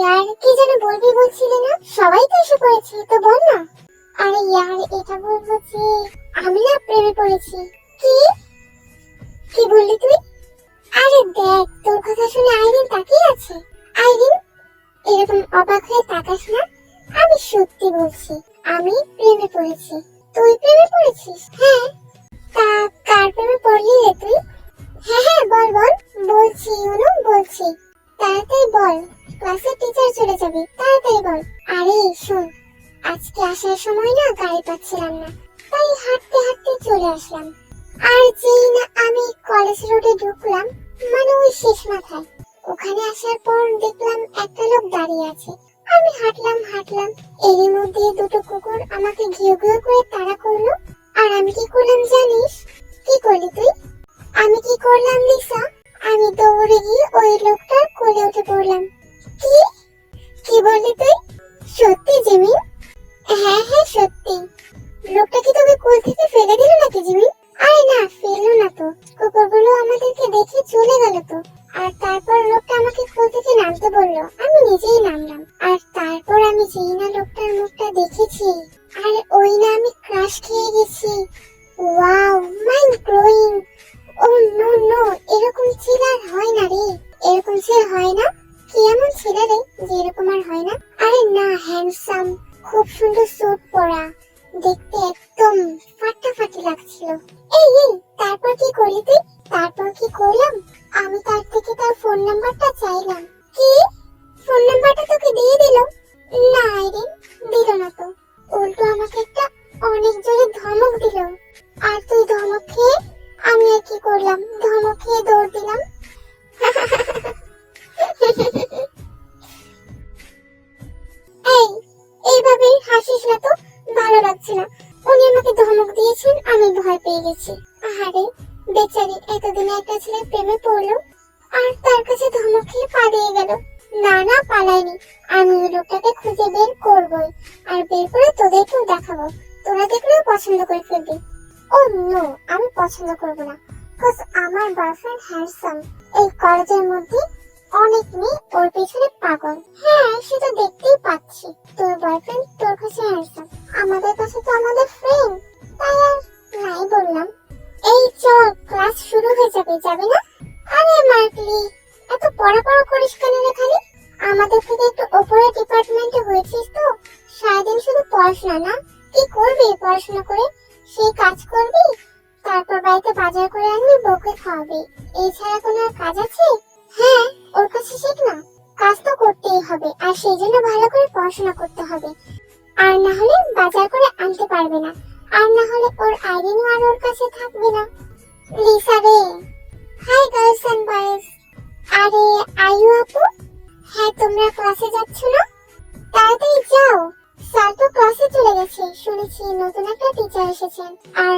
ইয়ার কি যেন বলবি বলছিলি না? সবাই তো এসে পড়েছে, তো বল না। আরে ইয়ার এটা বলবো যে আমি না প্রেমে পড়েছি। কি কি বললি তুই? আরে দেখ, তোর কথা শুনে আইরিন তাকিয়ে আছে। আইরিন, এরকম অবাক হয়ে তাকাস না। আমি সত্যি বলছি, আমি প্রেমে পড়েছি। তুই প্রেমে পড়েছিস? হ্যাঁ। তা কার প্রেমে পড়লি রে তুই? হ্যাঁ হ্যাঁ, বল বল। বলছি অনু, বলছি। তাড়াতাড়ি বল, ক্লাসের টিচার চলে যাবে, তাড়াতাড়ি বল। আরে শোন, আজকে আসার সময় না গাড়ি পাচ্ছিলাম না, তাই হাঁটতে হাঁটতে চলে আসলাম। আর যেই না আমি কলেজ রোডে ঢুকলাম, মানে ওই শেষ মাথায়, ওখানে আসার পর দেখলাম একটা লোক দাঁড়িয়ে আছে। আমি হাঁটলাম হাঁটলাম, এরই মধ্যে দুটো কুকুর আমাকে ঘিউ ঘিউ করে তাড়া করলো। আর আমি কি করলাম জানিস? কি করলি তুই? আমি কি করলাম লিসা? আমি দৌড়ে গিয়ে ওই লোকটার কোলে উঠে পড়লাম। কি কি বললি তুই? সত্যি জিমি? হ্যাঁ হ্যাঁ সত্যি। লোকটা কি তোকে কোল থেকে ফেলে দিল নাকি জিমি? আরে না, ফেললো না তো, কুকুরগুলো আমাদেরকে দেখে চলে গেল তো। আর তারপর লোকটা আমাকে কোল থেকে নামতে বললো, আমি নিজেই নামলাম। আর তারপর আমি যেই না লোকটার মুখটা দেখেছি, আর ওই না আমি ক্রাশ খেয়ে গেছি। Wow, mind blowing. Oh no no, এরকম ছিল আর হয় না রে, এরকম ছিল হয় না। কি এমন ছিল রে যে এরকম আর হয় না? আরে না, হ্যান্ডসাম, খুব সুন্দর স্যুট পরা, দেখতে একদম ফাটাফাটি লাগছিল। এই এই, তারপর কি করলি তুই? তারপর কি করলাম, আমি তার থেকে তার ফোন নাম্বারটা চাইলাম। কি, ফোন নাম্বারটা তোকে দিয়ে দিল? না আইরিন, দিল না তো, উল্টো আমাকে একটা অনেক জোরে ধমক দিল। আর তুই ধমক খেয়ে, আমি আর কি করলাম, ধমক খেয়ে দৌড় দিলাম। এই, এইভাবে হাসিস না তো, ভালো লাগছে না। উনি আমাকে ধমক দিয়েছেন, আমি ভয় পেয়ে গেছি। আরে বেচারি, এতদিনে একটা ছেলে প্রেমে পড়লো, আর তার কাছে ধমক খেয়ে পালিয়ে গেল। না না, পালাইনি, আমি ওই লোকটাকে খুঁজে বের করবই, আর বের করে তোদেরকেও দেখাবো, তোরা দেখলেও পছন্দ করে ফেলবি। ও নো, আমি পছন্দ করব না, কজ আমার বয়ফ্রেন্ড হ্যান্ডসাম। এই কলেজের মধ্যে অনেক মেয়ে ওর পেছনে পাগল। হ্যাঁ, সেটা দেখতেই পাচ্ছি, তোর বয়ফ্রেন্ড তোর কাছে হ্যান্ডসাম, আমাদের কাছে তো আমাদের ফ্রেন্ড, তাই আর নাই বললাম। এই চল, ক্লাস শুরু হয়ে যাবে, যাবে না? আরে মার্কলি, এত পড়া করিস কেন রে খালি? আমাদের থেকে একটু উপরে ডিপার্টমেন্টে হয়েছিস তো, সারাদিন শুধু পড়াশোনা না। কি করবি পড়াশোনা করে? সেই কাজ করবি, তারপর বাড়িতে বাজার করে আনবি, বউকে খাওয়াবি, এছাড়া কোনো আর কাজ আছে? হ্যাঁ, ওর কাছে শিখ না, কাজ তো করতেই হবে, আর সেই জন্য ভালো করে পড়াশোনা করতে হবে, আর না হলে বাজার করে আনতে পারবে না, আর না হলে ওর আইরিনও আর ওর কাছে থাকবে না। লিসা রে। Hi girls and boys. আরে আয়ু আপু, হ্যাঁ তোমরা ক্লাসে যাচ্ছ না? তাড়াতাড়ি যাও, স্যার তো ক্লাসে চলে গেছে, শুনেছি নতুন একটা টিচার এসেছেন, আর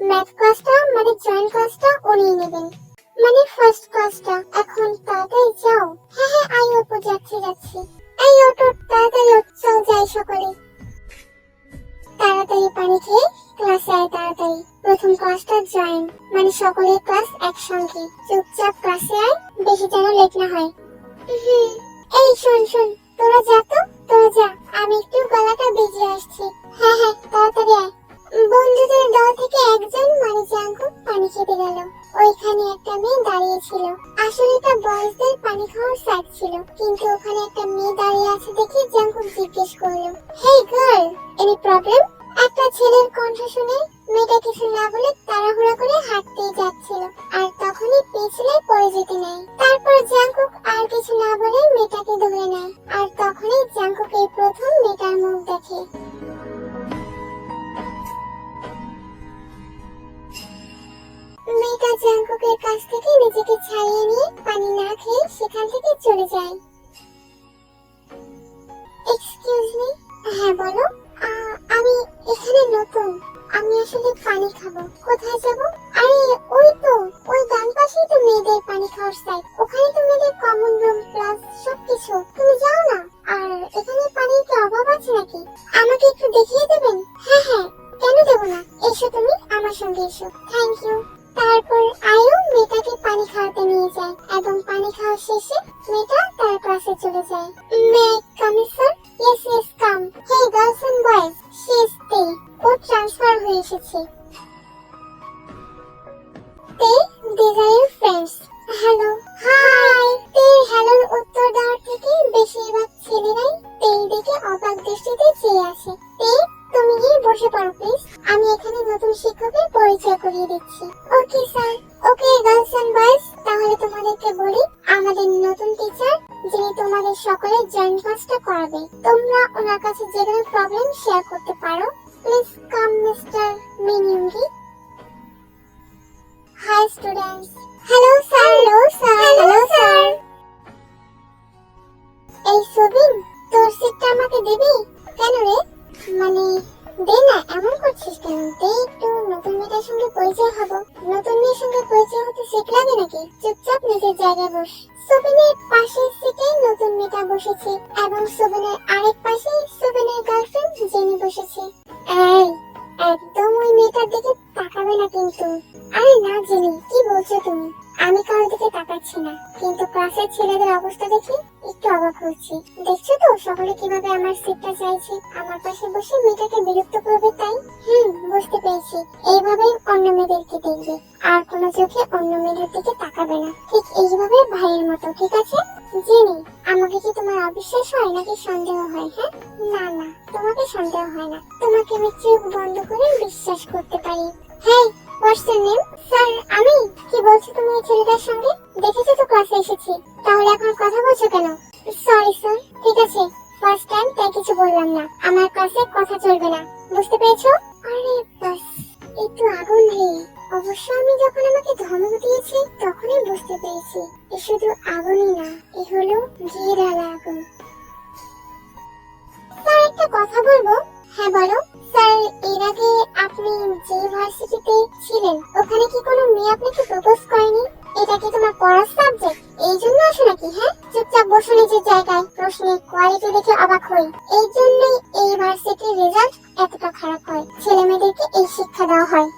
ম্যাথ ক্লাসটা মানে জয়েন্ট ক্লাসটা উনিই নেবেন, মানে ফার্স্ট ক্লাসটা। এখন তাড়াতাড়ি যাও। হ্যাঁ হ্যাঁ আয়ু আপু, যাচ্ছি যাচ্ছি। এই ওঠো, তাড়াতাড়ি ওঠ, চল যাই সকলে। তাড়াতাড়ি পানি খেয়ে ক্লাসে আয়, তাড়াতাড়ি। প্রথম ক্লাসটা জয়েন, মানে সকলের ক্লাস একসঙ্গে। চুপচাপ ক্লাসে আয়, বেশি যেন লেট না হয়। এই শোন শোন, তোরা যা তো, তোরা যা, আমি একটু গলাটা ভিজিয়ে আসছি। হ্যাঁ হ্যাঁ, তাড়াতাড়ি আয়। বন্ধুদের দল থেকে একজন মানে জাঙ্কুক পানি খেতে গেল। ওইখানে একটা মেয়ে দাঁড়িয়ে ছিল, আসলে এটা বয়েজদের পানি খাওয়ার সাইট ছিল, কিন্তু ওখানে একটা মেয়ে দাঁড়িয়ে আছে দেখে জাঙ্কুক জিজ্ঞেস করলো, হেই গার্ল, এনি প্রবলেম? একটা ছেলের কণ্ঠ শুনে মেয়েটা কিছু না বলে তাড়াহুড়া করে হাঁটতেই যাচ্ছিল, আর তখনই পেছনে পড়ে যেতে নেয়। তারপর জাঙ্কুক আর কিছু না বলে মেয়েটাকে ধরে নেয়, আর তখনই জাঙ্কুক এই প্রথম মেয়েটার মুখ দেখে। মেয়েটা জাঙ্কুকের কাছ থেকে নিজেকে ছাড়িয়ে নিয়ে পানি না খেয়ে সেখান থেকে চলে যায়। Excuse me. হ্যাঁ বলো। আমি এখানে নতুন, আমি আসলে পানি খাবো, কোথায় যাব? আরে ওই তো, ওই ডান পাশেই তো মেয়েদের পানি খাওয়ার সাইট, ওখানে তো মেয়েদের কমন রুম প্লাস সবকিছু, তুমি যাও না। আর এখানে পানির কি অভাব আছে নাকি? আমাকে একটু দেখিয়ে দেবেন? হ্যাঁ হ্যাঁ, কেন দেবো না, এসো তুমি আমার সঙ্গে এসো। Thank you. তারপর আয়ু মেয়েটাকে পানি খাওয়াতে নিয়ে যায় এবং পানি খাওয়া শেষে মেয়েটা তার ক্লাসে চলে যায়। May come sir? Yes yes come. Hey girls and boys, she is তে। ও ট্রান্সফার হয়ে এসেছে। তে, these are your friends. Hello. Hi. তের হ্যালোর উত্তর দেওয়ার থেকে বেশিরভাগ ছেলেরাই তের দিকে অবাক দৃষ্টিতে চেয়ে আসে। তে, তুমি গিয়ে বসে পড়ো প্লিজ। আমি এখানে নতুন শিক্ষকের পরিচয় করিয়ে দিচ্ছি। Okay sir. Okay girls and boys, তাহলে তোমাদেরকে বলি, আমাদের নতুন টিচার যিনি তোমাদের সকলের জয়েন্ট ক্লাসটা করাবে। তোমরা ওনার কাছে যে কোনো প্রবলেম শেয়ার করতে পারো। প্লিজ কাম মিস্টার মিনিউঙ্গি। Hi students. Hello sir. Hello sir. Hello sir. এই সুবিন, তোর সিটটা আমাকে দিবি? কেন রে? মানে দে না, এমন করছিস কেন? দে একটু, নতুন মেয়েটার সঙ্গে পরিচয় হবো। নতুন মেয়ের সঙ্গে পরিচয় হতে সিট লাগে নাকি? চুপচাপ নিজের জায়গায় বস। সুবিনের পাশের সিটে নতুন মেয়েটা বসেছে এবং সুবিনের আরেক পাশে সুবিনের গার্লফ্রেন্ড জেনি বসেছে। এই, একদম ওই মেয়েটার দিকে তাকাবে না কিন্তু। আরে না জেনি, কি বলছো তুমি? আমি কারোর দিকে তাকাচ্ছি না, কিন্তু ক্লাসের ছেলেদের অবস্থা দেখে একটু অবাক হচ্ছি। দেখছো তো সকলে কিভাবে আমার সিটটা চাইছে, আমার পাশে বসে মেয়েটাকে বিরক্ত করবে তাই। বুঝতে পেরেছি। এইভাবেই অন্য মেয়েদেরকে দেখবে, আর কোনো চোখে অন্য মেয়েদের দিকে তাকাবে না। ঠিক এইভাবে ভাইয়ের মতো, ঠিক আছে? জেনি, আমাকে কি তোমার অবিশ্বাস হয় নাকি সন্দেহ হয়? হ্যাঁ, না না, তোমাকে সন্দেহ হয় না, তোমাকে আমি চোখ বন্ধ করে বিশ্বাস করতে পারি। হ্যাঁ, হোয়াটস ইওর নেম? স্যার, আমি। কি বলছো তুমি এই ছেলেটার সঙ্গে? দেখেছো তো ক্লাসে এসেছি, তাহলে এখন কথা বলছো কেন? Sorry sir. ঠিক আছে, ফার্স্ট টাইম তাই কিছু বললাম না। আমার ক্লাসে কথা চলবে না, বুঝতে পেরেছো? আরে বাস, একটু আগুন রে। অবশ্য আমি যখন আমাকে ধমক দিয়েছি তখনই বুঝতে পেরেছি এ শুধু আগুনই না, এ হলো ঘি ঢালা আগুন। স্যার, একটা কথা বলবো? হ্যাঁ বলো। স্যার, এর আগে আপনি যে ইউনিভার্সিটিতে ছিলেন ওখানে কি কোনো মেয়ে আপনাকে প্রপোজ করেনি? এটা কি তোমার পড়ার সাবজেক্ট? এই জন্য আসো নাকি? হ্যাঁ, চুপচাপ বসে নিজের জায়গায়। প্রশ্নের কোয়ালিটি দেখে অবাক হই। এই জন্যই এই ইউনিভার্সিটির রেজাল্ট এতটা খারাপ হয়, ছেলে মেয়েদেরকে এই শিক্ষা দেওয়া হয়।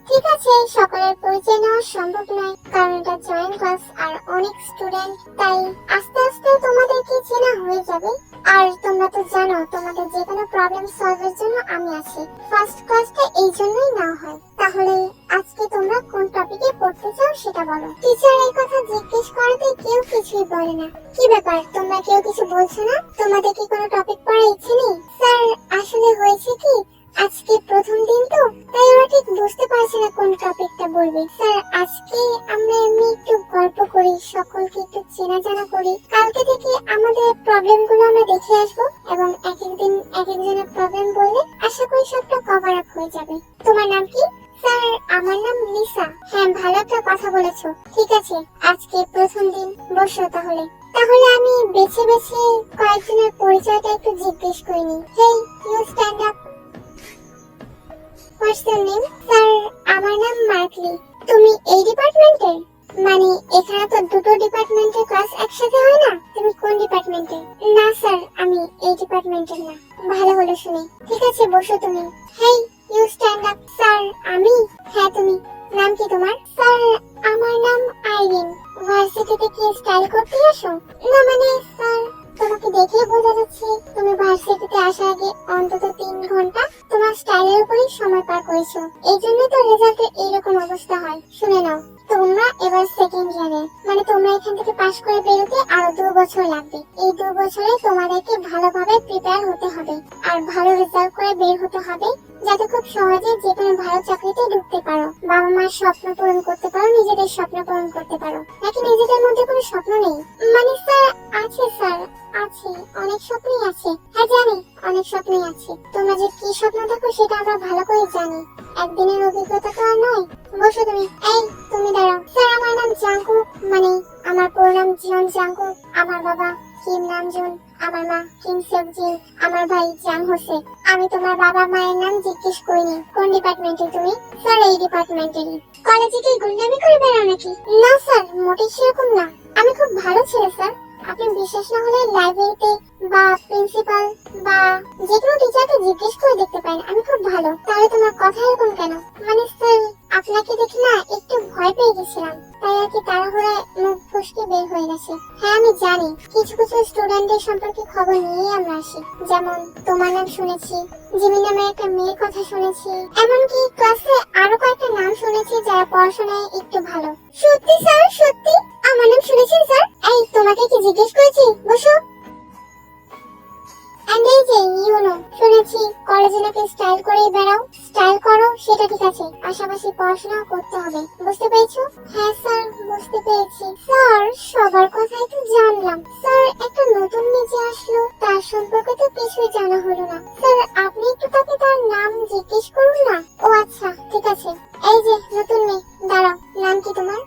ঠিক আছে, সকলের পরিচয় নেওয়া সম্ভব নয় কারণ এটা জয়েন্ট ক্লাস আর অনেক স্টুডেন্ট, তাই আস্তে আস্তে তোমাদেরকে চেনা হয়ে যাবে। আর তোমরা তো জানো তোমাদের যে কোনো প্রবলেম সলভের জন্য আমি আছি। ফার্স্ট ক্লাসটা এই জন্যই নেওয়া হয়। তাহলে আজকে তোমরা কোন টপিকে পড়তে চাও সেটা বলো। টিচার এই কথা জিজ্ঞেস করাতে কেউ কিছুই বলে না। কি ব্যাপার, তোমরা কেউ কিছু বলছো না? তোমাদের কি কোনো টপিক পড়ার ইচ্ছে নেই? স্যার, আসলে হয়েছে কি, আজকে প্রথম দিন তো, তাই ওরা ঠিক বুঝতে পারছে না কোন টপিকটা বলবে। স্যার, আজকে আমরা এমনি একটু গল্প করি, সকলকে একটু চেনা জানা করি। কালকে থেকে আমাদের প্রবলেম গুলো আমরা দেখে আসবো এবং এক একদিন এক একজনের প্রবলেম বললে আশা করি সবটা কভার আপ হয়ে যাবে। তোমার নাম কি? স্যার, আমার নাম লিসা। হ্যাঁ, ভালো একটা কথা বলেছো। ঠিক আছে, আজকে প্রথম দিন, বসো তাহলে। তাহলে আমি বেছে বেছে কয়েকজনের পরিচয়টা একটু জিজ্ঞেস করিনি। Hey, you stand up. What's your name? Sir, আমার নাম মার্কলি। তুমি এই ডিপার্টমেন্টের? মানে এখানে তো দুটো ডিপার্টমেন্টের ক্লাস একসাথে হয় না, তুমি কোন ডিপার্টমেন্টের? না স্যার, আমি এই ডিপার্টমেন্টের না। ভালো হলো শুনে। ঠিক আছে, বসো তুমি। হেই, ইউ স্ট্যান্ড আপ। স্যার, আমি? হ্যাঁ তুমি। নাম কি তোমার? স্যার, আমার নাম আইরিন। ভার্সিটিতে কি স্টাইল করতে আসো? না মানে স্যার, তোমাকে দেখে বোঝা যাচ্ছে তুমি ভার্সিটিতে আসার আগে অন্তত 3 ঘন্টা তোমার স্টাইলের উপরই সময় পার করেছো। এই জন্য তো রেজাল্টের এইরকম অবস্থা হয়। শুনে নাও, তোমরা এবার সেকেন্ড ইয়ারে, মানে তোমরা এখান থেকে পাশ করে বেরোতে আরো 2 বছর লাগবে। এই 2 বছরে তোমাদেরকে ভালোভাবে প্রিপেয়ার হতে হবে আর ভালো রেজাল্ট করে বের হতে হবে, যাতে খুব সহজে যে কোনো ভালো চাকরিতে ঢুকতে পারো, বাবা মার স্বপ্ন পূরণ করতে পারো, নিজেদের স্বপ্ন পূরণ করতে পারো। নাকি নিজেদের মধ্যে কোনো স্বপ্ন নেই? মানে স্যার, আছে স্যার, আছে, অনেক স্বপ্নই আছে। হ্যাঁ জানি, অনেক স্বপ্নই আছে। তোমরা যে কি স্বপ্ন দেখো সেটা আমরা ভালো করে জানি, একদিনের অভিজ্ঞতা তো আর নয়। বসো তুমি। এই, তুমি দাঁড়াও। স্যার, আমার নাম জাঙ্কুক, মানে আমার পুরো নাম জিয়ন জাঙ্কুক। আমার বাবা কিম নামজুন, আমার মা কিম সেকজিন, আমার ভাই জাং হোসে। আমি তোমার বাবা মায়ের নাম জিজ্ঞেস করিনি। কোন ডিপার্টমেন্টে তুমি? স্যার, এই ডিপার্টমেন্টেরই। কলেজে কি গুন্ডামি করে বেড়াও নাকি? না স্যার, মোটেই সেরকম না। আমি খুব ভালো ছেলে স্যার। আপনি বিশেষ না হলে লাইব্রেরিতে বা প্রিন্সিপাল বা যে কোনো টিচারকে জিজ্ঞেস করে দেখতে পারেন, আমি খুব ভালো। তাহলে তোমার কথা এরকম কেন? মানে স্যার, আপনাকে দেখে না একটু ভয় পেয়ে গেছিলাম, তাই আর কি তাড়াহুড়ায় মুখ ফসকে বের হয়ে গেছে। হ্যাঁ আমি জানি, কিছু কিছু স্টুডেন্টদের সম্পর্কে খবর নিয়েই আমরা আসি। যেমন তোমার নাম শুনেছি, জিমি নামে একটা মেয়ের কথা শুনেছি, এমনকি ক্লাসে আরো কয়েকটা নাম শুনেছি যারা পড়াশোনায় একটু ভালো। সত্যি স্যার, সত্যি আমার নাম শুনেছেন স্যার? এই তোমাকে কি জিজ্ঞেস করেছি? বসো। এই যে ইউনো, শুনেছি কলেজে নাকি স্টাইল করেই বেড়াও। স্টাইল করো সেটা ঠিক আছে, পাশাপাশি পড়াশোনাও করতে হবে, বুঝতে পেরেছো? হ্যাঁ স্যার, বুঝতে পেরেছি। স্যার সবার কথাই তো জানলাম, স্যার একটা নতুন মেয়ে যে আসলো তার সম্পর্কে তো কিছুই জানা হলো না। স্যার আপনি একটু তাকে তার নাম জিজ্ঞেস করুন না। ও আচ্ছা ঠিক আছে। এই যে নতুন মেয়ে, দাঁড়াও, নাম কি তোমার?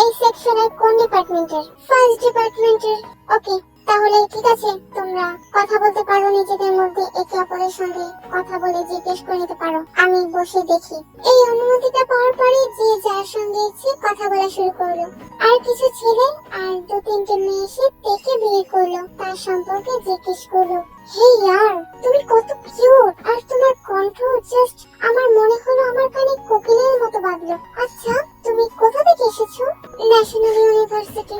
এই সেকশনের কোন ডিপার্টমেন্টের? ফার্স্ট ডিপার্টমেন্টের। ওকে, তাহলে ঠিক আছে, তোমরা কথা বলতে পারো নিজেদের মধ্যে, একে অপরের সঙ্গে কথা বলে জিজ্ঞেস করে নিতে পারো, আমি বসে দেখি। এই অনুমতিটা পাওয়ার পরে যে যার সঙ্গে ইচ্ছে কথা বলা শুরু করলো। আর কিছু ছেলে আর 2-3টে মেয়ে এসে দেখে বিয়ে করলো, তার সম্পর্কে জিজ্ঞেস করলো। হে ইয়ার, তুমি কত কিউট, আর তোমার কণ্ঠ জাস্ট আমার মনে হলো আমার কানে কোকিলের মতো বাজলো। আচ্ছা তুমি কোথা থেকে এসেছো? National university.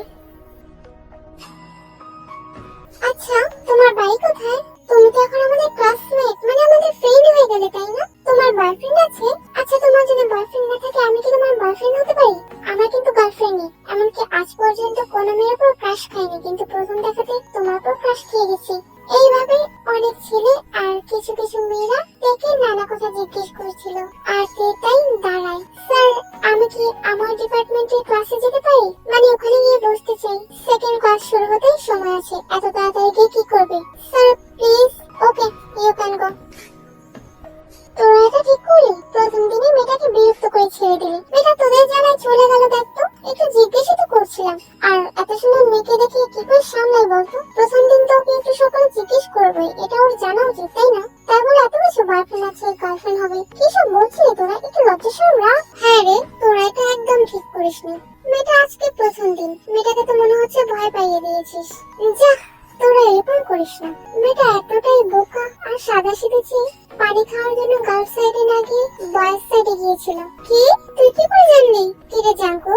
আচ্ছা তোমার বাড়ি কোথায়? তুমি তো এখন আমাদের ক্লাসমেট, মানে আমাদের ফ্রেন্ড হয়ে গেলে, তাই না? তোমার বয়ফ্রেন্ড আছে? আচ্ছা তোমার যদি বয়ফ্রেন্ড না থাকে আমি কি তোমার বয়ফ্রেন্ড হতে পারি? আমার কিন্তু গার্লফ্রেন্ড নেই, এমনকি আজ পর্যন্ত কোনো মেয়ের উপর ক্রাশ খাইনি, কিন্তু প্রথম দেখাতে তোমার উপর ক্রাশ খেয়ে গেছি। এইভাবে অনেক ছেলে আর কিছু কিছু মেয়েরা দেখে নানা কথা জিজ্ঞেস করছিল, আর তাই দাঁড়ায়। স্যার আমি কি আমার ডিপার্টমেন্টের ক্লাসে যেতে পারি? মানে ওখানে গিয়ে বসতে চাই, সেকেন্ড ক্লাস শুরু হতেই সময় আছে, এত তাড়াতাড়ি গিয়ে কি করবে? Sir please. Okay, you can go. তোরা এটা ঠিক করলি, প্রথম দিনে মেয়েটাকে বিরক্ত করে ছেড়ে দিলি। মেয়েটা তোদের জানায় চলে গেল, দেখতো একটু জিজ্ঞেসই তো করছিলাম। আর এত সুন্দর মেয়েকে দেখে কি করে সামলাই বলতো? প্রথম দিন তো ওকে একটু সকালে জিজ্ঞেস করবে, এটা ওর জানা উচিত, তাই না? তাই বলে এত কিছু বয়ফ্রেন্ড আছে, গার্লফ্রেন্ড হবে, কি সব বলছিলি তোরা? একটু লজ্জা শরম রাখ। হ্যাঁ রে, তোরা এটা একদম ঠিক করিসনি। মেয়েটা আজকে প্রথম দিন, মেয়েটাকে তো মনে হচ্ছে ভয় পাইয়ে দিয়েছিস। যা, তোরা এরকম করিস না। মেয়েটা এতটাই বোকা আর সাদাসিধে ছেলে, পানি খাওয়ার জন্য গার্লস সাইডে না গিয়ে বয়েজ সাইডে গিয়েছিল। কি? তুই কি করে জানলি? কি রে জাঙ্কু?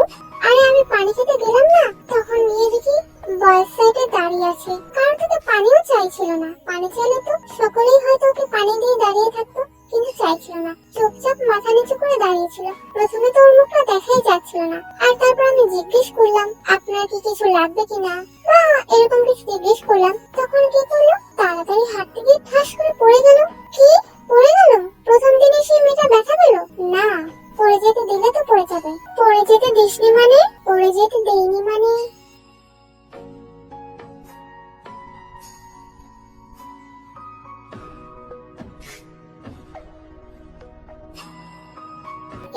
আরে আমি পানি খেতে গেলাম না, তখন নিয়ে দেখি বয়েজ সাইডে দাঁড়িয়ে আছে। কারণ তোকে পানিও চাইছিল না, পানি চাইলে তো সকলেই হয়তো ওকে পানি দিয়ে দাঁড়িয়ে থাকতো, কিন্তু চাইছিল না, চুপচাপ মাথা নিচু করে দাঁড়িয়েছিল। প্রথমে তো ওর মুখটা দেখাই যাচ্ছিল না, আর তারপর আমি জিজ্ঞেস করলাম আপনার কি কিছু লাগবে কিনা, বা এরকম কিছু জিজ্ঞেস করলাম, তখন কি করলো? তাড়াতাড়ি হাত থেকে ঠাস করে পড়ে গেল। কি পড়ে গেল? প্রথম দিনে সেই মেয়েটা ব্যথা পেল না? পড়ে যেতে দিলে তো পড়ে যাবে। পড়ে যেতে দিসনি মানে? পড়ে যেতে দেইনি মানে?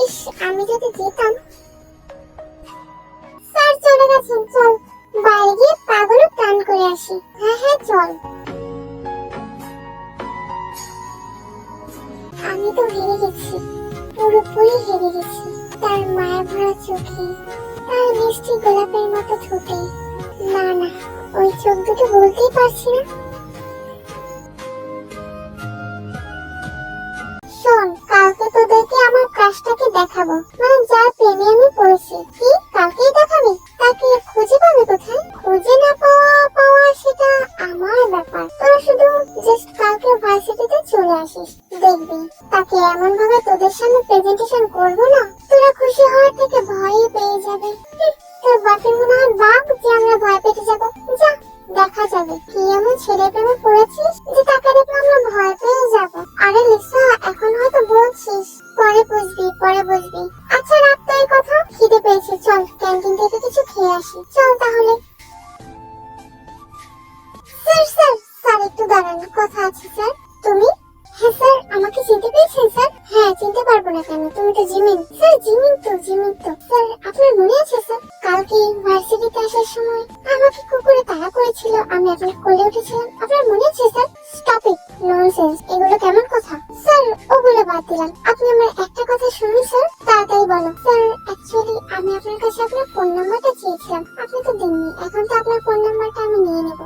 ইস, আমি যদি যেতাম। স্যার চলে গেছেন, চল বাইরে গিয়ে পাগল টান করে আসি। হ্যাঁ হ্যাঁ চল। আমি তো হেরে গেছি, পুরোপুরি হেরে গেছি। তার মায়া ভরা চোখে, তার মিষ্টি গোলাপের মতো ঠোঁটে, না না, ওই চোখ দুটো বলতেই পারছি না। শোন, কালকে তোদেরকে আমার ক্রাশটাকে দেখাবো, মানে যার প্রেমে আমি পড়েছি। কি কালকেই দেখাবি? তাকে খুঁজে পাবে কোথায়? খুঁজে না পাওয়া পাওয়া সেটা আমার ব্যাপার, তোরা শুধু জাস্ট কালকে ভার্সিটিতে চলে আসিস, দেখবি তাকে এমন ভাবে তোদের সামনে প্রেজেন্টেশন করবো না, তোরা খুশি হওয়ার থেকে ভয়ে পেয়ে যাবে। তোর বাপের মনে হয় বাপ যে আমরা ভয় পেতে যাবো। যা, দেখা যাবে কি এমন ছেলে প্রেমে পড়েছিস যে তাকে দেখে আমরা ভয় পেয়ে যাবো। আরে লিসা, এখন হয়তো বলছিস, পরে বুঝবি, পরে বুঝবি। আচ্ছা রাখ তো এই কথা, খিদে পেয়েছে, চল ক্যান্টিন থেকে কিছু খেয়ে আসি। চল তাহলে। স্যার স্যার স্যার একটু দাঁড়ান, কথা আছে স্যার। তুমি? হ্যাঁ স্যার, আমাকে চিনতে পেরেছেন স্যার? হ্যাঁ, চিনতে পারবো না কেন, তুমি তো জিমিন। স্যার জিমিন তো, জিমিন তো। স্যার আপনার মনে আছে স্যার, কালকে ভার্সিটিতে আসার সময় আমাকে কুকুরে তাড়া করেছিল, আমি আপনার কোলে উঠেছিলাম, আপনার মনে আছে স্যার? স্টপ ইট, ননসেন্স, এগুলো কেমন কথা? স্যার ওগুলো বাদ দিলাম, আপনি আমার একটা কথা শুনুন স্যার, তাড়াতাড়ি বলো। স্যার অ্যাকচুয়ালি আমি আপনার কাছে আপনার ফোন নাম্বারটা চেয়েছিলাম, আপনি তো দেননি, এখন তো আপনার ফোন নাম্বারটা আমি নিয়ে নেব।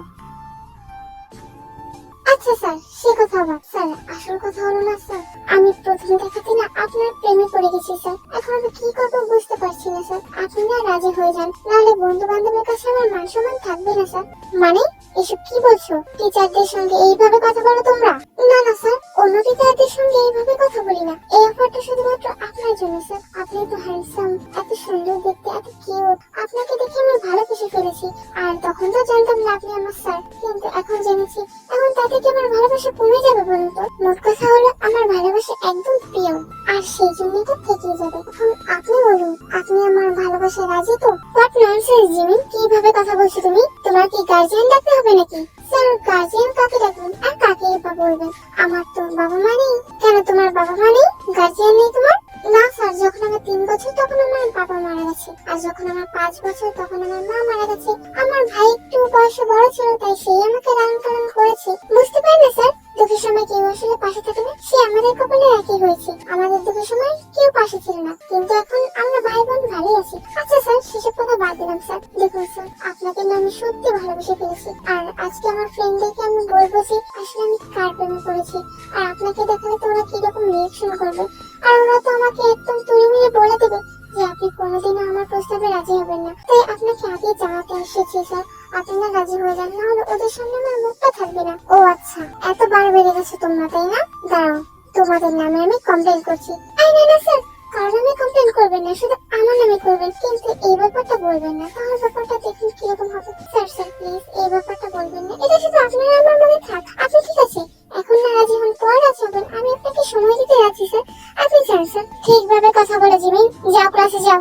আচ্ছা স্যার, সে কথা বাদ। স্যার আসল কথা হলো না স্যার, আমি প্রথম দেখাতে না আপনার প্রেমে পড়ে গেছি স্যার। এখন আমি কি করবো বুঝতে পারছি না স্যার। আপনি না রাজি হয়ে যান, নাহলে বন্ধু বান্ধবের কাছে আমার মান সম্মান থাকবে না স্যার। মানে এসব কি বলছো? টিচারদের সঙ্গে এইভাবে কথা বলো তোমরা? না না স্যার, অন্য টিচারদের সঙ্গে এইভাবে কথা বলি না। এই অফারটা শুধুমাত্র আপনার জন্য স্যার। আপনি এত হ্যান্ডসাম, এত সুন্দর দেখতে, এত কিউট। আপনাকে দেখে আমি ভালোবেসে ফেলেছি। আর তখন তো জানতাম না আপনি আমার স্যার, কিন্তু এখন জেনেছি। এখন তাতে কি আমার ভালোবাসা কমে যাবে বলুন তো? মোট কথা হলো আমার ভালোবাসা একদম প্রিয়, আর সেই জন্যই তো থেকে যাবে। এখন আপনি বলুন, আপনি আমার ভালোবাসায় রাজি তো? হোয়াট ননসেন্স জিমিন, কিভাবে কথা বলছো তুমি? তোমার কি গার্জিয়ান ডাকতে হবে নাকি? স্যার গার্জিয়ান কাকে ডাকবেন আর কাকে বা বলবেন? আমার তো বাবা মা নেই। কেন তোমার বাবা মা নেই? গার্জিয়ান নেই তোমার? না স্যার, যখন আমার 3 বছর তখন আমার বাবা মারা গেছে, আর যখন আমার 5 বছর তখন আমার মা মারা গেছে। আমার ভাই একটু বয়সে বড় ছিল, তাই সেই আমাকে লালন পালন করেছে। বুঝতে পারি না স্যার, দুঃখের সময় কেউ আসলে পাশে থাকে না, সে আমাদের কপালে একই হয়েছে। আমাদের দুঃখের সময় কেউ পাশে ছিল না, কিন্তু এখন আমরা ভাই বোন ভালোই আছি। আচ্ছা স্যার, সেসব কথা বাদ দিলাম স্যার। দেখুন স্যার, আপনাকে না আমি সত্যি ভালোবেসে ফেলেছি। আর আজকে আমার ফ্রেন্ডদেরকে আমি বলবো যে আসলে আমি কার প্রেমে পড়েছি, আর আপনাকে দেখালে তো ওরা কিরকম রিয়েকশন করবে। আর ওরা তো আমাকে একদম তুলে নিয়ে বলে দেবে যে আপনি কোনোদিনও আমার প্রস্তাবে রাজি হবেন না। তাই আপনাকে আগে জানাতে এসেছি স্যার, আপনি না রাজি হয়ে যান, নাহলে ওদের সামনে আমার মুখটা থাকবে না। ও আচ্ছা, এতবার বেড়ে গেছে তোমরা, তাই না? দাঁড়াও, তোমাদের নামে আমি কমপ্লেন করছি। আই না না স্যার, কারোর নামে কমপ্লেন করবেন না, শুধু আমার নামে করবেন, কিন্তু এই ব্যাপারটা বলবেন না, তাহলে ব্যাপারটা দেখুন কিরকম হবে। স্যার স্যার প্লিজ এই ব্যাপারটা বলবেন না, এটা শুধু আপনার আমার মনে থাক। আপনি ঠিক আছে, এখন না রাজি হন, পরে রাজি হবেন, আমি আপনাকে সময় দিতে যাচ্ছি স্যার। আপনি যান স্যার, ঠিকভাবে কথা বলে জিমিন, যাও ক্লাসে যাও।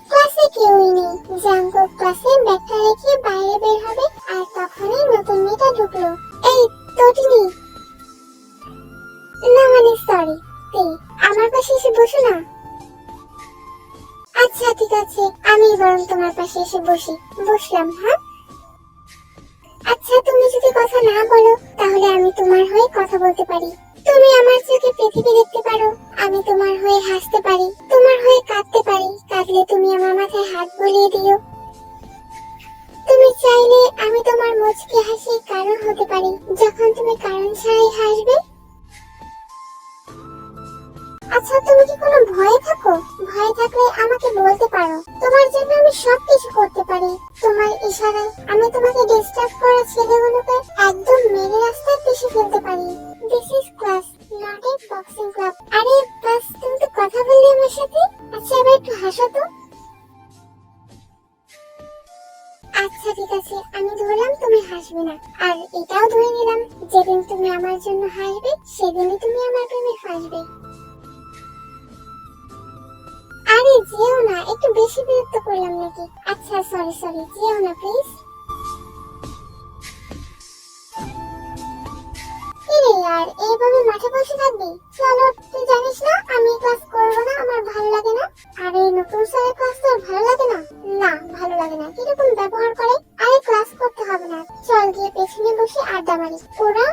ক্লাসে কেউই নেই। জাঙ্কুক ক্লাসে ব্যাগটা রেখে বাইরে বের হবে, আর তখনই নতুন মেয়েটা ঢুকলো। এই তটিনি, না মানে সরি, আমার পাশে এসে বসো না। আচ্ছা ঠিক আছে, আমি বরং তোমার পাশে এসে বসি। বসলাম। হ্যাঁ আচ্ছা, তুমি যদি কথা না বলো তাহলে আমি তোমার হয়ে কথা বলতে পারি। তুমি আমার চোখে পৃথিবী দেখতে পারো, আমি তোমার হয়ে হাসতে পারি, তোমার হয়ে কাঁদতে পারি। কাঁদলে তুমি আমার মাথায় হাত বুলিয়ে দিও। তুমি চাইলে আমি তোমার মুচকি হাসির কারণ হতে পারি, যখন তুমি কারণ ছাড়াই হাসবে। আচ্ছা, তুমি কি কোনো ভয়ে থাকো? ভয়ে থাকলে আমাকে বলতে পারো, তোমার জন্য আমি সবকিছু করতে পারি। তোমার ইশারায় আমি তোমাকে ডিস্টার্ব করা ছেলেগুলোকে একদম মেরে রাস্তায় পিষে ফেলতে পারি। This is class, not a boxing club. আরে বাস, তুমি তো কথা বললে আমার সাথে। আচ্ছা এবার একটু হাসো তো। আচ্ছা ঠিক আছে, আমি ধরলাম তুমি হাসবে না, আর এটাও ধরে নিলাম যেদিন তুমি আমার জন্য হাসবে সেদিনই তুমি আমার প্রেমে ফাঁসবে। আরে যেও না, একটু বেশি বিরক্ত করলাম নাকি? আচ্ছা সরি সরি, যেও না প্লিজ। কিরে ইয়ার, এইভাবে মাঠে বসে থাকবি? চলো, তুই জানিস না আমি ক্লাস করবো না, আমার ভালো লাগে না। আরে নতুন স্যারের ক্লাস তোর ভালো লাগে না? না ভালো লাগে না, কিরকম ব্যবহার করে। আরে ক্লাস করতে হবে না, চল গিয়ে পেছনে বসে আড্ডা মারি। ওরা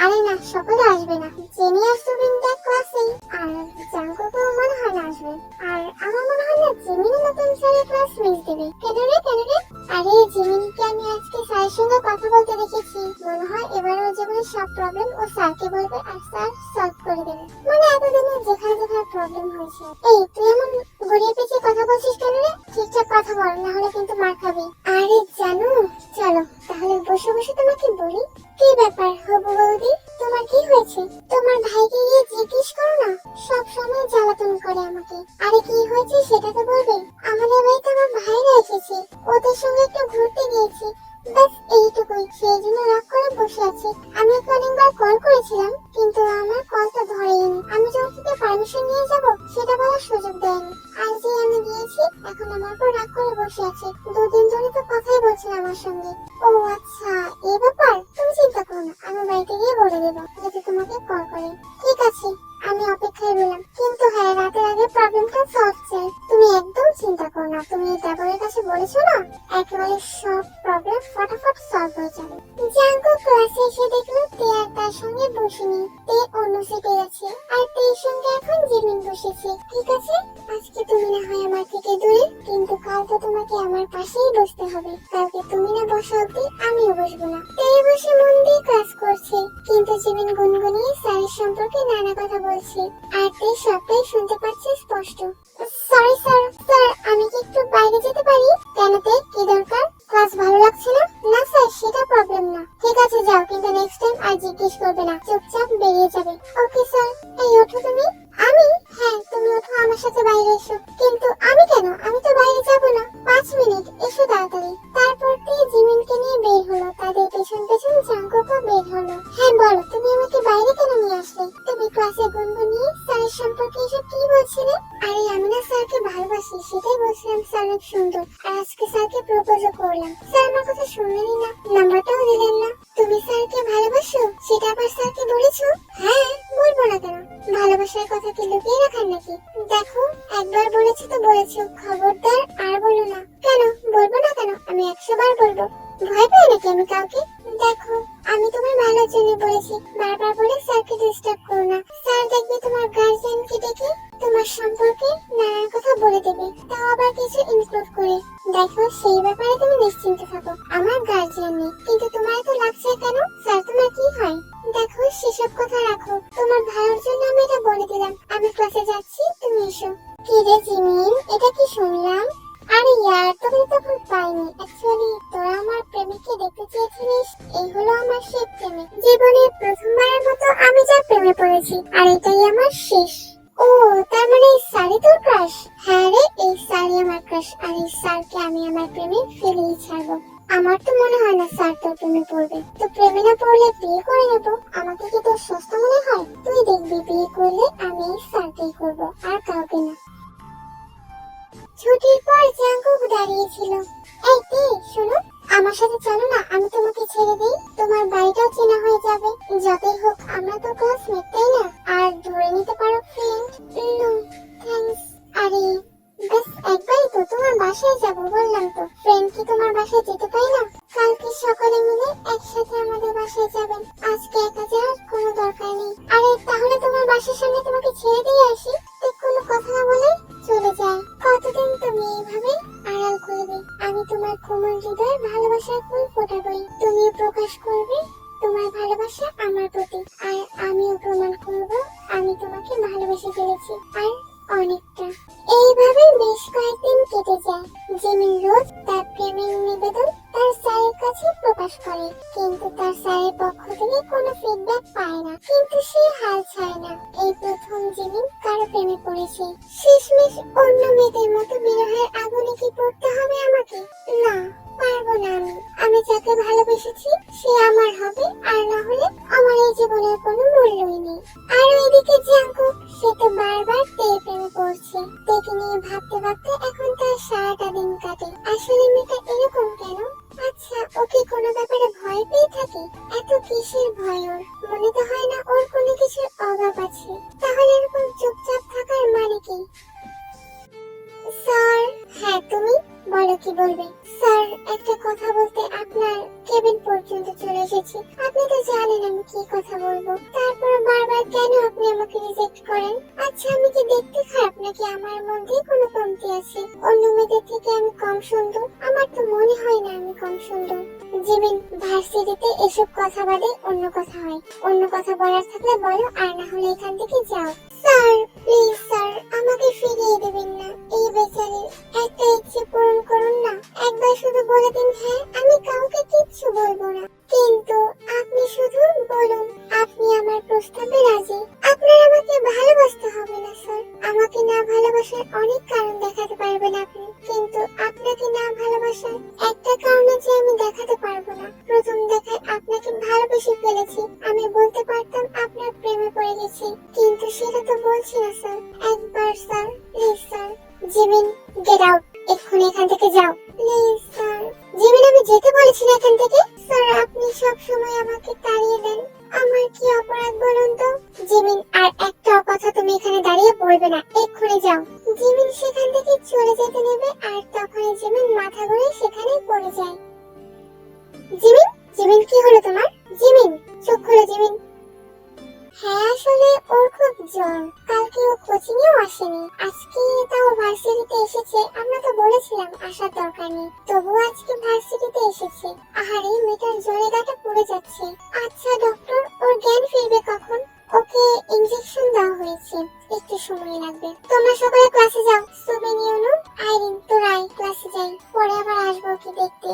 আরে না, সকলে আসবে না, জেনি আর সুবিন দেখ ক্লাসেই, আর জাঙ্কুকও মনে হয় না আসবে। আর আমার মনে হয় না জিমিনও নতুন স্যারের ক্লাস মিস দেবে। কেন রে কেন রে? আরে জিমিনকে আমি আজকে স্যারের সঙ্গে কথা বলতে দেখেছি, মনে হয় এবার ওর জীবনের সব প্রবলেম ও স্যারকে বলবে আর স্যার সলভ করে দেবে। মানে এতদিনে যেখানে যেখানে প্রবলেম হয়েছে। এই তুই এমন ঘুরিয়ে পেঁচিয়ে কথা বলছিস কেন রে? ঠিকঠাক কথা বল, না হলে কিন্তু মার খাবি। আরে জানো, চলো তাহলে বসে বসে তোমাকে বলি। কি ব্যাপার হবু বৌদি, তোমার কি হয়েছে? তোমার ভাইকে গিয়ে জিজ্ঞেস করো না, সব সময় জ্বালাতন করে আমাকে। আরে কি হয়েছে সেটা তো বলবে। আমাদের বাড়িতে আমার ভাইরা এসেছে, ওদের সঙ্গে একটু ঘুরতে গিয়েছি, ব্যাস এইটুকুই। সেই জন্য রাগ করে বসে আছি। আমি অনেকবার কল করেছিলাম, কিন্তু আমার কলটা ধরেনি। আমি যখন থেকে পারমিশন নিয়ে যাব সেটা বলার সুযোগ দেয়নি। আর যে আমি গিয়েছি, এখন আমার উপর রাগ করে বসে আছে। 2 দিন ধরে তো কথাই বলছে না আমার সঙ্গে। ও আচ্ছা, এই ব্যাপার। তুমি চিন্তা করো না, আমি বাড়িতে গিয়ে বলে দেবো যদি তোমাকে কল করে। ঠিক আছে, আমি অপেক্ষায় রইলাম। কিন্তু হ্যাঁ, রাতের আগে প্রবলেমটা সলভ চাই। তুমি একদম চিন্তা করো না, তুমি দেবরের কাছে বলেছো না, একেবারে সব প্রবলেম ফটাফট সলভ হয়ে যাবে। জাঙ্কুক ক্লাসে এসে দেখলো তে আর তার সঙ্গে বসেনি, তে অন্য সিটে আছে আর তের সঙ্গে এখন জিমিন বসেছে। ঠিক আছে, আজকে তুমি না হয় আমার থেকে দূরে, কিন্তু কাল তো তোমাকে আমার পাশেই বসতে হবে। কালকে তুমি না বসা অব্দি আমিও বসবো না। তে বসে মন দিয়ে ক্লাস করছে, কিন্তু জিমিন গুনগুনিয়ে স্যারের সম্পর্কে নানা কথা বলছে আর তে সবটাই শুনতে পাচ্ছে স্পষ্ট। সরি স্যার, স্যার আমি কি একটু বাইরে যেতে পারি? কেন তে, কি দরকার? ক্লাস ভালো লাগছে না? না স্যার, সেটা প্রবলেম না। ঠিক আছে যাও, কিন্তু নেক্সট টাইম আর জিজ্ঞেস করবে না, চুপচাপ বেরিয়ে যাবে। Okay sir. এই ওঠো তুমি। আমি? হ্যাঁ তুমি ওঠো, আমার সাথে বাইরে এসো। কিন্তু আমি কেন? আমি তো বাইরে যাব না। 5 মিনিট, এসো তাড়াতাড়ি। তারপর দিয়ে জিমিনকে নিয়ে বের হলো, তাদের পেছন পেছন জাঙ্কুকও বের হলো। হ্যাঁ বলো, তুমি আমাকে বাইরে কেন নিয়ে আসলে? তুমি ক্লাসে গুনগুনিয়ে স্যারের সম্পর্কে এসব কি বলছিলে? আরে আমি না স্যারকে ভালোবাসি, সেটাই বলছিলাম। স্যার অনেক সুন্দর, আর আজকে স্যারকে প্রপোজও করলাম। স্যার আমার কথা শুনলেনই না, নাম্বারটাও দিলেন না। তুমি স্যারকে ভালোবাসো, সেটা আবার স্যারকে বলেছো? হ্যাঁ, বলবো না কেন? ভালোবাসার কথা কি লুকিয়ে রাখার নাকি? দেখো, একবার বলেছো তো বলেছো, খবরদার আর বলো না। কেন বলবো না কেন? আমি 100 বার বলবো। ভয় পাই নাকি আমি কাউকে? দেখো, আমি তোমার ভালোর জন্য বলেছি, বারবার বলে স্যারকে ডিস্টার্ব করো না। স্যার দেখবে তোমার গার্জিয়ানকে ডেকে তোমার সম্পর্কে নানান কথা বলে দেবে, তাও আবার কিছু ইনক্লুড করে। দেখো, সেই ব্যাপারে তুমি নিশ্চিন্ত থাকো, আমার গার্জিয়ান নেই। কিন্তু তোমার এত লাগছে কেন? স্যার তোমার কি হয়? দেখো, সেসব কথা রাখো, তোমার ভালোর জন্য আমি এটা বলে দিলাম। আমি ক্লাসে যাচ্ছি, তুমি এসো। কি রে জিমিন, এটা কি শুনলাম? আরে ইয়ার, তোকে তখন পাইনি। অ্যাকচুয়ালি তোরা আমার প্রেমিককে দেখতে চেয়েছিলিস, এই হলো আমার সেই প্রেমিক। জীবনে প্রথমবারের মতো আমি যার প্রেমে পড়েছি, আর এটাই আমার শেষ। ও, তার মানে এই স্যারই তোর ক্রাশ? হ্যাঁ রে, এই স্যারই আমার ক্রাশ, আর এই স্যারকে আমি আমার প্রেমে ফেলেই ছাড়বো। আমার তো মনে হয় না স্যার তোর প্রেমে পড়বে। তো প্রেমে না পড়লে বিয়ে করে নেবো। আমাকে কি তোর সস্তা মনে হয়? তুই দেখবি, বিয়ে করলে আমি এই স্যারকেই করবো, আর কাউকে না। ছুটির পর জাঙ্কুক দাঁড়িয়েছিল। এই তে, শোনো, আমার সাথে চলো না, আমি তোমাকে ছেড়ে দিই। তোমার বাড়িটাও চেনা হয়ে যাবে। যতই হোক আমরা তো ক্লাসমেট, তাই না? আর ধরে নিতে পারো ফ্রেন্ড। No thanks. আরে বেশ, একবারই তো তোমার বাসায় যাবো বললাম তো। ফ্রেন্ড কি তোমার বাসায় যেতে পাই না? কালকে সকলে মিলে একসাথে আমাদের বাসায় যাবেন। আজকে একা যাওয়ার কোনো দরকার নেই। আরে তাহলে তোমার বাসার সামনে তোমাকে ছেড়ে দিয়ে আসি। কোনো কথা না বলে চলে যায়। কতদিন তুমি এইভাবে আড়াল করবে? আমি তোমার কোমল হৃদয়ে ভালোবাসার ফুল ফোটাবই। তুমিও প্রকাশ করবে তোমার ভালোবাসা আমার প্রতি, আর আমিও প্রমাণ করব আমি তোমাকে ভালোবেসে ফেলেছি, আর অনেকটা। এইভাবে বেশ কয়েকদিন কেটে যায়। জিমিন রোজ তার প্রেমের নিবেদন তার স্যারের কাছে প্রকাশ করে, কিন্তু তার স্যারের পক্ষ থেকে কোনো ফিডব্যাক পায় না। কিন্তু সে হাল ছাড়ে না। এই প্রথম জিমিন কারো প্রেমে পড়েছে। শেষমেশ অন্য মেয়েদের মতো বিরহের আগুনে কি পড়তে হবে আমাকে? না, পারবো না। আমি যাকে ভালোবেসেছি সে আমার হবে, আর না হলে আমার এই জীবনের কোনো মূল্যই নেই। আর ওইদিকে জাঙ্কুক, সে তো বারবার তের প্রেমে পড়ছে। তেকে নিয়ে ভাবতে ভাবতে এখন তার সারাটা দিন কাটে। আসলে মেয়েটা এরকম কেন? আচ্ছা, ওকে কোনো ব্যাপারে ভয় পেয়ে থাকে? এত কিসের ভয় ওর? মনে তো হয় না ওর কোনো কিছুর অভাব আছে। তাহলে এরকম চুপচাপ থাকার মানে কি? স্যার। হ্যাঁ তুমি বলো, কি বলবে? স্যার, একটা কথা বলতে আপনার কেবিন পর্যন্ত চলে এসেছি। আপনি তো জানেন আমি কি কথা বলবো, তারপর বারবার কেন আপনি আমাকে রিজেক্ট করেন? আচ্ছা, আমি কি দেখতে খারাপ নাকি আমার মধ্যে কোনো কমতি আছে? অন্য মেয়েদের থেকে আমি কম সুন্দর? আমার তো মনে হয় না আমি কম সুন্দর। জিমিন, ভার্সিটিতে এসব কথা বাদে অন্য কথা হয়। অন্য কথা বলার থাকলে বলো, আর না হলে এখান থেকে যাও। স্যার প্লিজ, স্যার আমাকে ফিরিয়ে দেবেন না। এই বেচারির একটা ইচ্ছে পূরণ করুন না। একবার শুধু বলে দিন, হ্যাঁ আমি কাউকে কিচ্ছু বলবো না। কিন্তু আপনি শুধু বলুন আপনি আমার প্রস্তাবে রাজি। আপনার আমাকে ভালোবাসতে হবে না স্যার। আমাকে না ভালোবাসার অনেক কারণ দেখাতে পারবেন আপনি, কিন্তু আপনাকে না ভালোবাসার একটা কারণে যে আমি দেখাতে পারবো না। প্রথম দেখায় আপনাকে ভালোবেসে ফেলেছি। আমি বলতে পারতাম আপনার প্রেমে পড়ে গেছি, কিন্তু সেটা তো বলছি না স্যার। একবার sir, please sir. Jimin, get out. এক্ষুনি এখান থেকে যাও প্লিজ স্যার। জিমিন, আমি যেতে বলেছি না এখান থেকে। স্যার আপনি সব সময় আমাকে তাড়িয়ে দেন, আমার কি অপরাধ বলুন তো? জিমিন, আর একটা কথা তুমি এখানে দাঁড়িয়ে বলবে না, এক্ষুনি যাও। জিমিন সেখান থেকে চলে যেতে নেবে, আর তখনই জিমিন মাথা ঘুরে সেখানেই পড়ে যায়। জিমিন, জিমিন কি হলো তোমার? জিমিন, চোখ খোলো জিমিন। হ্যাঁ আসলে ওর খুব জ্বর, কালকে ও কোচিং এও আসেনি, আজকে তাও ভার্সিটিতে এসেছে। আমরা তো বলেছিলাম আসার দরকার নেই, তবুও আজকে ভার্সিটিতে এসেছে। আহারে মেয়েটার জ্বরে গাটা পুড়ে যাচ্ছে। আচ্ছা ডক্টর, ওর জ্ঞান ফিরবে কখন? ওকে ইনজেকশন দেওয়া হয়েছে, একটু সময় লাগবে। তোমরা সবাই ক্লাসে যাও। সুমিন, ইউনু, আইরিন, তোরা ক্লাসে যাই, পরে আবার আসবো কি দেখতে।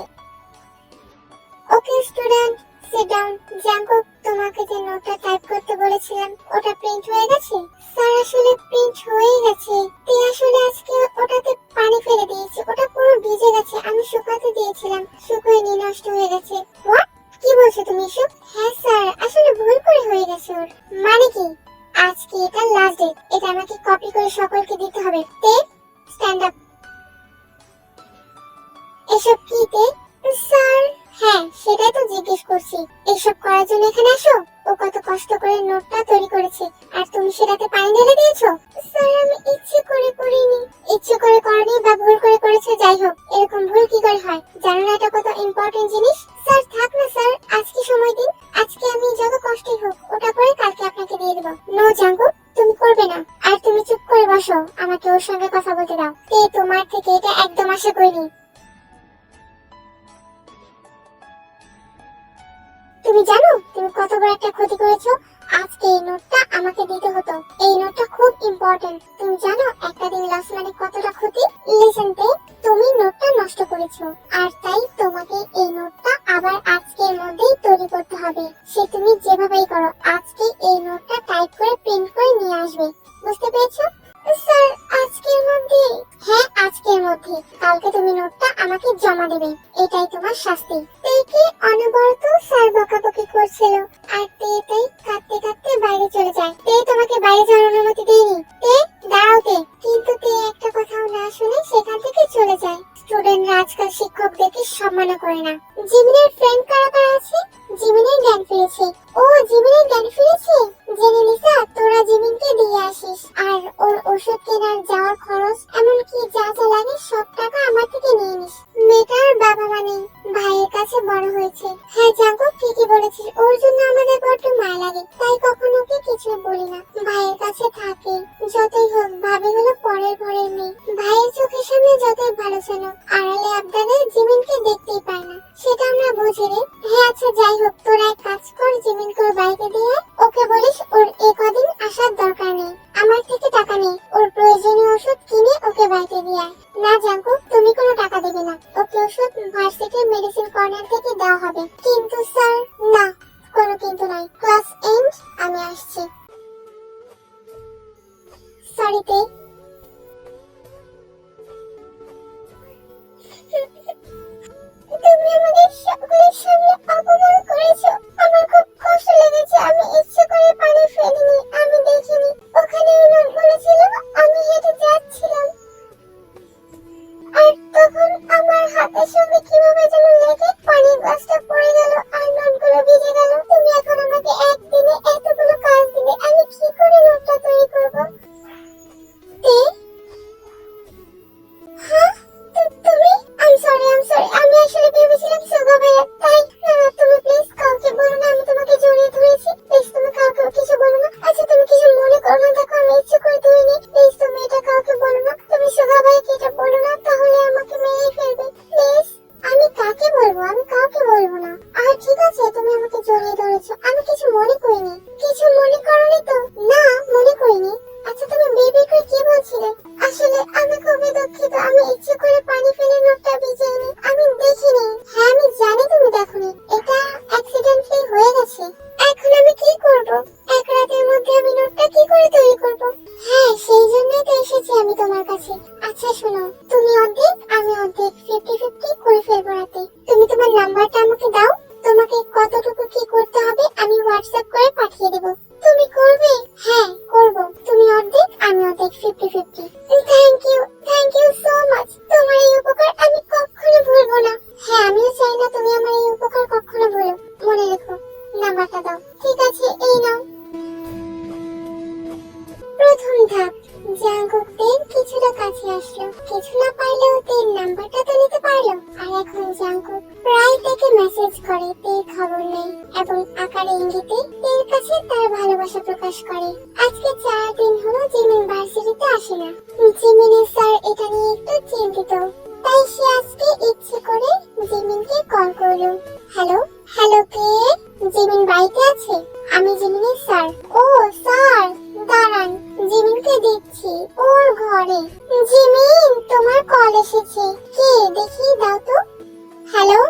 ওকে স্টুডেন্ট, সিট ডাউন। জাঙ্কুক, তোমাকে যে নোটটা টাইপ করতে বলেছিলাম ওটা প্রিন্ট হয়ে গেছে? স্যার আসলে প্রিন্ট হয়ে গেছে, তে আসলে আজকে ওটাতে পানি ফেলে দিয়েছি, ওটা পুরো ভিজে গেছে। আমি শুকাতে দিয়েছিলাম, শুকিয়ে নিয়ে নষ্ট হয়ে গেছে। হোয়াট, কি বলছো তুমি এসব? হ্যাঁ স্যার, আসলে ভুল করে হয়ে গেছে ওর। মানে কি? আজকে এটা লাস্ট ডেট, এটা আমাকে কপি করে সকলকে দিতে হবে। তে স্ট্যান্ড আপ। এসব কি তে? স্যার, হ্যাঁ সেটাই তো জিজ্ঞেস করছি, এসব করার জন্য এখানে আসো? ও কত কষ্ট করে নোটটা তৈরি করেছে আর তুমি সেটাতে পানি ঢেলে দিয়েছো? স্যার আমি ইচ্ছে করে করিনি। ইচ্ছে করে করনি বা ভুল করে করেছো, যাই হোক, এরকম ভুল কি করে হয়? জানো না এটা কত ইম্পর্টেন্ট জিনিস? স্যার থাক না স্যার, আজকে সময় দিন, আজকে আমি যত কষ্টই হোক ওটা করে কালকে আপনাকে দিয়ে দেবো। নো জাঙ্কুক, তুমি করবে না। আর তুমি চুপ করে বসো, আমাকে ওর সঙ্গে কথা বলতে দাও। তে তোমার থেকে এটা একদম আশা করিনি। তুমি জানো তুমি কত বড় একটা ক্ষতি করেছো? আজকে এই নোটটা আমাকে দিতে হতো, এই নোটটা খুব ইম্পর্টেন্ট। তুমি জানো একটা দিন লস মানে কতটা ক্ষতি? লিসেন তে, তুমি নোটটা নষ্ট করেছো, আর তাই তোমাকে এই নোটটা আবার আজকের মধ্যেই তৈরি করতে হবে। সে তুমি যেভাবেই করো, আজকে এই নোটটা টাইপ করে প্রিন্ট করে নিয়ে আসবে, বুঝতে পেরেছো? স্যার আজকের মধ্যে? হ্যাঁ আজকের মধ্যে। কালকে তুমি নোটটা আমাকে জমা দেবে, এটাই তোমার শাস্তি। তেকে অনবরত স্যার বকাবকি করছিল আর তেই কাঁদতে কাঁদতে বাইরে চলে যায়। তে তোমাকে বাইরে যাওয়ার অনুমতি দেয়নি। তে দাঁড়াও তে। কিন্তু তে একটা কথাও না শুনে সেখান থেকে চলে যায়। স্টুডেন্টরা আজকাল শিক্ষকদেরকে সম্মান করে না। জিমিনের ফ্রেন্ড কারা কারা আছে? জিমিনের জ্ঞান ফিরেছে। ও জিমিনের জ্ঞান ফিরেছে? জেনে লিসা, তোরা জিমিনকে দিয়ে আসিস, আর ওর ওষুধ কেনার যাওয়ার খরচ এমনকি যা যা লাগে সব টাকা আমার থেকে নিয়ে নিস। মেয়েটার বাবা মা নেই, ভাইয়ের কাছে বড় হয়েছে। হ্যাঁ জাঙ্কুক ঠিকই বলেছিস, ওর জন্য আমাদের বড্ড মায়া লাগে, তাই কখনো ওকে কিছু বলি না। ভাইয়ের কাছে থাকে, যতই হোক ভাবি হলো পরের ঘরের মেয়ে। ভাইয়ের চোখের সামনে যতই ভালো ছিল, আড়ালে আবদারে জিমিনকে দেখতেই পায় না, সেটা আমরা বুঝি রে। হ্যাঁ আচ্ছা যাই হোক, তোরা এক কাজ কর, জিমিনকে ওর বাড়িতে দিয়ে ওকে বলিস ওর কদিন আসার দরকার নেই, আমার থেকে টাকা নেই, ওর প্রয়োজনীয় ওষুধ কিনে ওকে বাড়িতে দিয়ে। না জাঙ্কুক, তুমি কোনো টাকা দেবে না, ওকে ওষুধ ভার্সিটির মেডিসিন কর্নার থেকে দেওয়া হবে। কিন্তু স্যার? না, কোনো কিন্তু নাই। ক্লাস এন্ড, আমি আসছি। সরি তে। তুমি আমাদের সকলের সামনে অপমান করেছো, আমার খুব কষ্ট লেগেছে। আমি ইচ্ছে করে পানি ফেলিনি, আমি দেখিনি, ওখানে নোটগুলো ছিল, আমি হেঁটে যাচ্ছিলাম আর তখন আমার হাতের সঙ্গে কিভাবে যেন লেগে পানির গ্লাসটা পড়ে গেল আর নোটগুলো ভিজে গেল। তুমি এখন আমাকে একদিনে এতগুলো কাজ দিলে, আমি কি করে নোটটা তৈরি করবো? তে? হ্যাঁ তুমি? আমি সরি, আমি আসলে ভেবেছিলাম সুগা ভাইয়া, তাই। তুমি প্লিজ কাউকে বলো না, আমি তোমাকে জড়িয়ে ধরেছি, প্লিজ তুমি কাউকে কিছু বলো না। আচ্ছা তুমি কিছু মনে করো না, দেখো আমি ইচ্ছে করে ধরিনি, প্লিজ তুমি এটা কাউকে বলো না, তুমি সুগা ভাইয়াকে এটা বলো না, তাহলে আমাকে মেরে ফেলবে, প্লিজ। আমি কাকে বলবো? আমি কাউকে বলবো না। আর ঠিক আছে, তুমি আমাকে জড়িয়ে ধরেছো, আমি কিছু মনে করিনি। কিছু মনে করোনি তো? না মনে করিনি। আচ্ছা তুমি বেবি করে কি বলছিলে? আসলে আমি খুবই দুঃখিত, আমি ইচ্ছে করে পানি ফেলে নোটটা ভিজিয়েনি, আমি দেখিনি। হ্যাঁ আমি জানি তুমি দেখোনি, এটা অ্যাক্সিডেন্টলি হয়ে গেছে। এখন আমি কি করব? এক রাতের মধ্যে আমি নোটটা কি করে তৈরি করব? হ্যাঁ সেই জন্যই তো এসেছি আমি তোমার কাছে। আচ্ছা শোনো, তুমি অর্ধেক আমি অর্ধেক, 50-50 করে ফেলবো রাতে। তুমি তোমার নাম্বারটা আমাকে দাও, তোমাকে কতটুকু কি করতে হবে আমি হোয়াটসঅ্যাপ করে পাঠিয়ে দেব। তুমি করবে? হ্যাঁ করব। তুমি অর্ধেক আমি অর্ধেক, 50-50। Thank you so much. তোমার এই উপকার আমি কখনো ভুলবো না। হ্যাঁ আমিও চাই না তুমি আমার এই উপকার কখনো ভুলো। মনে রেখো, নাম্বারটা দাও। ঠিক আছে এই নাও। প্রথম ধাপ, জাঙ্কুক তের কিছুটা কাছে আসলো, কিছু না পারলেও তের নাম্বারটা তো নিতে পারলো। আর এখন জাঙ্কুক প্রায় তেকে মেসেজ করে, তের খবর নেই এবং আকারে ইঙ্গিতে তের কাছে তার ভালোবাসা প্রকাশ করে। আজকে 4 দিন হলো জিমিন ভার্সিটিতে আসে না। জিমিনের স্যার এটা নিয়ে একটু চিন্তিত, তাই সে আজকে ইচ্ছে করে জিমিনকে কল করলো। হ্যালো হ্যালো, কে? জিমিন বাড়িতে আছে? আমি জিমিনের স্যার। ও স্যার, দাঁড়ান, জিমিনকে দিচ্ছি, ওর ঘরে। জিমিন, তোমার কল এসেছে। কে দেখি, দাও তো। হ্যালো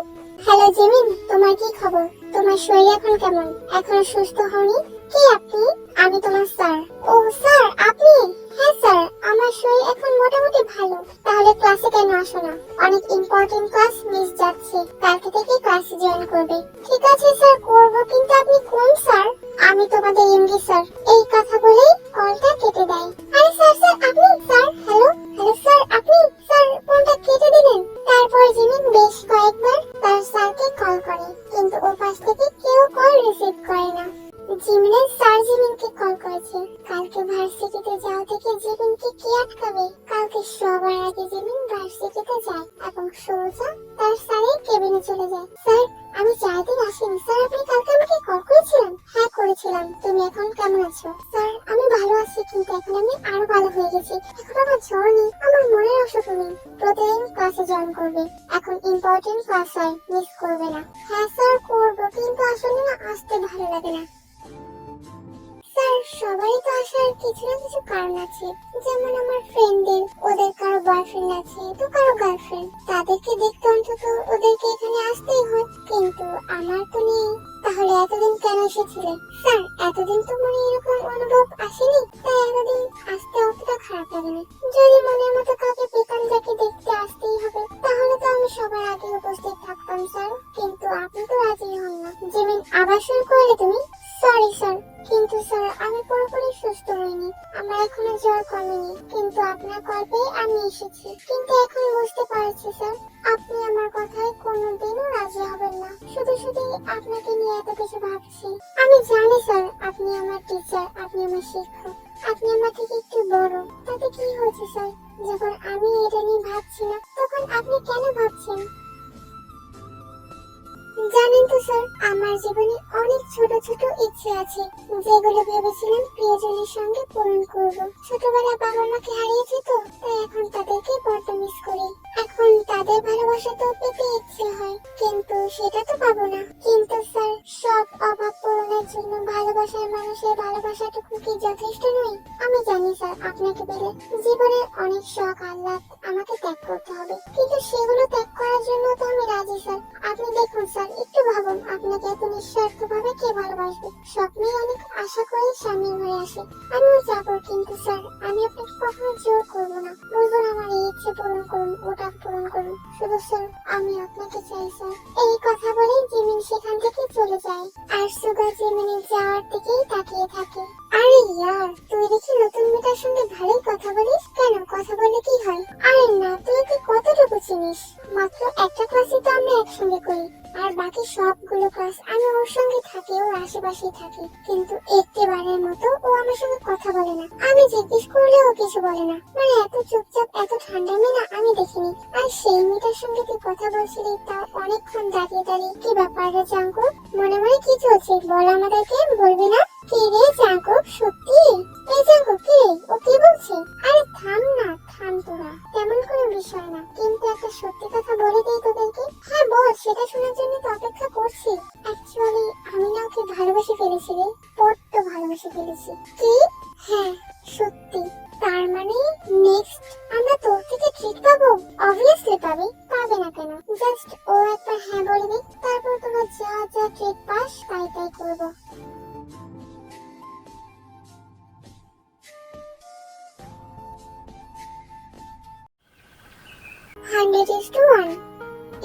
হ্যালো জিমিন, তোমার কি খবর? তোমার শরীর এখন কেমন? এখনো সুস্থ হওনি? কে আপনি? আমি তোমার স্যার। ও স্যার, আপনি? হ্যাঁ স্যার, আমার শরীর এখন মোটামুটি ভালো। তাহলে ক্লাসে কেন আসো না? অনেক ইম্পর্টেন্ট ক্লাস মিস যাচ্ছে, কালকে থেকে ক্লাস জয়েন করবে। ঠিক আছে স্যার, করব, কিন্তু আপনি কোন স্যার? আমি তোমাদের এমডি স্যার। এই কথা বলেই কলটা কেটে দেয়। আরে স্যার স্যার, আপনি? স্যার, হ্যালো হ্যালো স্যার, আপনি? স্যার, ফোনটা কেটে দিলেন। তারপর জিমিন বেশ কয়েকবার তার স্যারকে কল করে, কিন্তু ও পাশ থেকে কেউ কল রিসিভ করে না। জিমিনের স্যার জিমিনকে কল করেছে। কালকে ভার্সিটিতে যাওয়া থেকে জিমিনকে কি আটকাবে? কালকে সবার আগে জিমিন ভার্সিটিতে যায় এবং সোজা তার স্যারের কেবিনে চলে যায়। স্যার, আমি 4 দিন আসিনি। স্যার, আপনি কালকে আমাকে কল করেছিলেন? হ্যাঁ করেছিলাম। তুমি এখন কেমন আছো? স্যার, আমি ভালো আছি, কিন্তু এখন আমি আরো ভালো হয়ে গেছি। এখন আমার জ্বর নেই, আমার মনের অসুখ নেই। প্রতিদিন ক্লাসে জয়েন করবে, এখন ইম্পর্টেন্ট ক্লাস হয়, মিস করবে না। হ্যাঁ স্যার, করবো, কিন্তু আসলে না আসতে ভালো লাগে না। স্যার, সবাই তো আসার কিছু না কিছু কারণ আছে। যেমন আমার ফ্রেন্ডদের, ওদের কারো বয়ফ্রেন্ড আছে, তো কারো গার্লফ্রেন্ড। তাদেরকে দেখতে অন্তত ওদেরকে এখানে আসতেই হয়, কিন্তু আমার তো নেই। তাহলে এতদিন কেন এসেছিলে? স্যার, এতদিন তো মনে এরকম অনুভব আসেনি, তাই এতদিন আসতে অতটা খারাপ লাগে না। যদি মনের মতো কাউকে পেতাম যাকে দেখতে আসতেই হবে, তাহলে তো আমি সবার আগে উপস্থিত থাকতাম স্যার, কিন্তু আপনি তো রাজি হন না। জিমিন, আবার শুরু করলে তুমি? সরি স্যার, কিন্তু স্যার আমি পুরোপুরি সুস্থ হইনি, আমার এখনো জ্বর কমেনি, কিন্তু আপনার কল পেয়ে আমি এসেছি। কিন্তু এখন বুঝতে পারছি স্যার, আপনি আমার কথায় কোনোদিনও রাজি হবেন না। শুধু শুধু আপনাকে নিয়ে এত কিছু ভাবছি। আমি জানি স্যার, আপনি আমার টিচার, আপনি আমার শিক্ষক, আপনি আমার থেকে একটু বড়। তাতে কি হয়েছে স্যার? যখন আমি এটা নিয়ে ভাবছি না, তখন আপনি কেন ভাবছেন? জানেন তো স্যার, আমার জীবনে অনেক ছোট ছোট ইচ্ছে আছে, যেগুলো ভেবেছিলাম প্রিয়জনের সঙ্গে পূরণ করব। ছোটবেলায় বাবা মাকে হারিয়েছি তো, তাই এখন তাদেরকে বড্ড মিস করি। এখন তাদের ভালোবাসা তো পেতে ইচ্ছে হয়, কিন্তু সেটা তো পাবো না। কিন্তু স্যার, সব অভাব পূরণের জন্য ভালোবাসার মানুষের ভালোবাসাটুকু কি যথেষ্ট নয়? আমি জানি স্যার, আপনাকে পেলে জীবনের অনেক শখ আহ্লাদ আমাকে ত্যাগ করতে হবে, কিন্তু সেগুলো ত্যাগ করার জন্য তো আমি রাজি স্যার। আপনি দেখুন স্যার, একটু ভাবুন, আপনাকে এত নিঃস্বার্থ ভাবে কে ভালোবাসবে? স্বপ্নে অনেক আশা করে সামনে হয়ে আসে। আমিও যাবো, কিন্তু স্যার আমি আপনাকে কখনো জোর করবো না। বলবো না আমার এই ইচ্ছে পূরণ করুন, ওটা পূরণ করুন। শুধু স্যার আমি আপনাকে চাই স্যার। এই কথা বলে জিমিন সেখান থেকে চলে যায়, আর সুগা জিমিনের যাওয়ার দিকেই তাকিয়ে থাকে। আরে ইয়ার, তুই দেখি নতুন মেয়েটার সঙ্গে ভালোই কথা বলিস। কেন, কথা বলে কি হয়? আরে না, তুই কি কতটুকু চিনিস? মাত্র একটা ক্লাসে তো আমরা একসঙ্গে করি, আর বাকি সবগুলো ক্লাস আমি ওর সঙ্গে থাকি, ওর আশেপাশেই থাকি, কিন্তু একটিবারের মতো ও আমার সঙ্গে কথা বলে না। আমি জিজ্ঞেস করলে ও কিছু বলে না। মানে এত চুপচাপ, এত ঠান্ডা মেয়ে না আমি দেখিনি। আর সেই মেয়েটার সঙ্গে তুই কথা বলছিলি, তা অনেকক্ষণ দাঁড়িয়ে দাঁড়িয়ে। কি ব্যাপার রে জাঙ্কুক, মনে মনে কি চলছে বল আমাদেরকে, বলবি না? কি রে জাঙ্কুক, সত্যি? এই জাঙ্কুক, কি রে, ও কি বলছে? আরে থাম না, থাম তোরা, তেমন কোনো বিষয় না, কিন্তু একটা সত্যি কথা বলে দিই তোদেরকে। হ্যাঁ বল, সেটা শোনার জন্য তো অপেক্ষা করছি। অ্যাকচুয়ালি আমি না ওকে ভালোবেসে ফেলেছি রে, বড্ড ভালোবেসে ফেলেছি। কি? হ্যাঁ সত্যি। তার মানে নেক্সট আমরা তোর থেকে ট্রিট পাবো? অবভিয়াসলি পাবে, পাবে না কেন? জাস্ট ও একবার হ্যাঁ বলবি, তারপর তোরা যা যা ট্রিট পাস তাই তাই করবো। 100:1।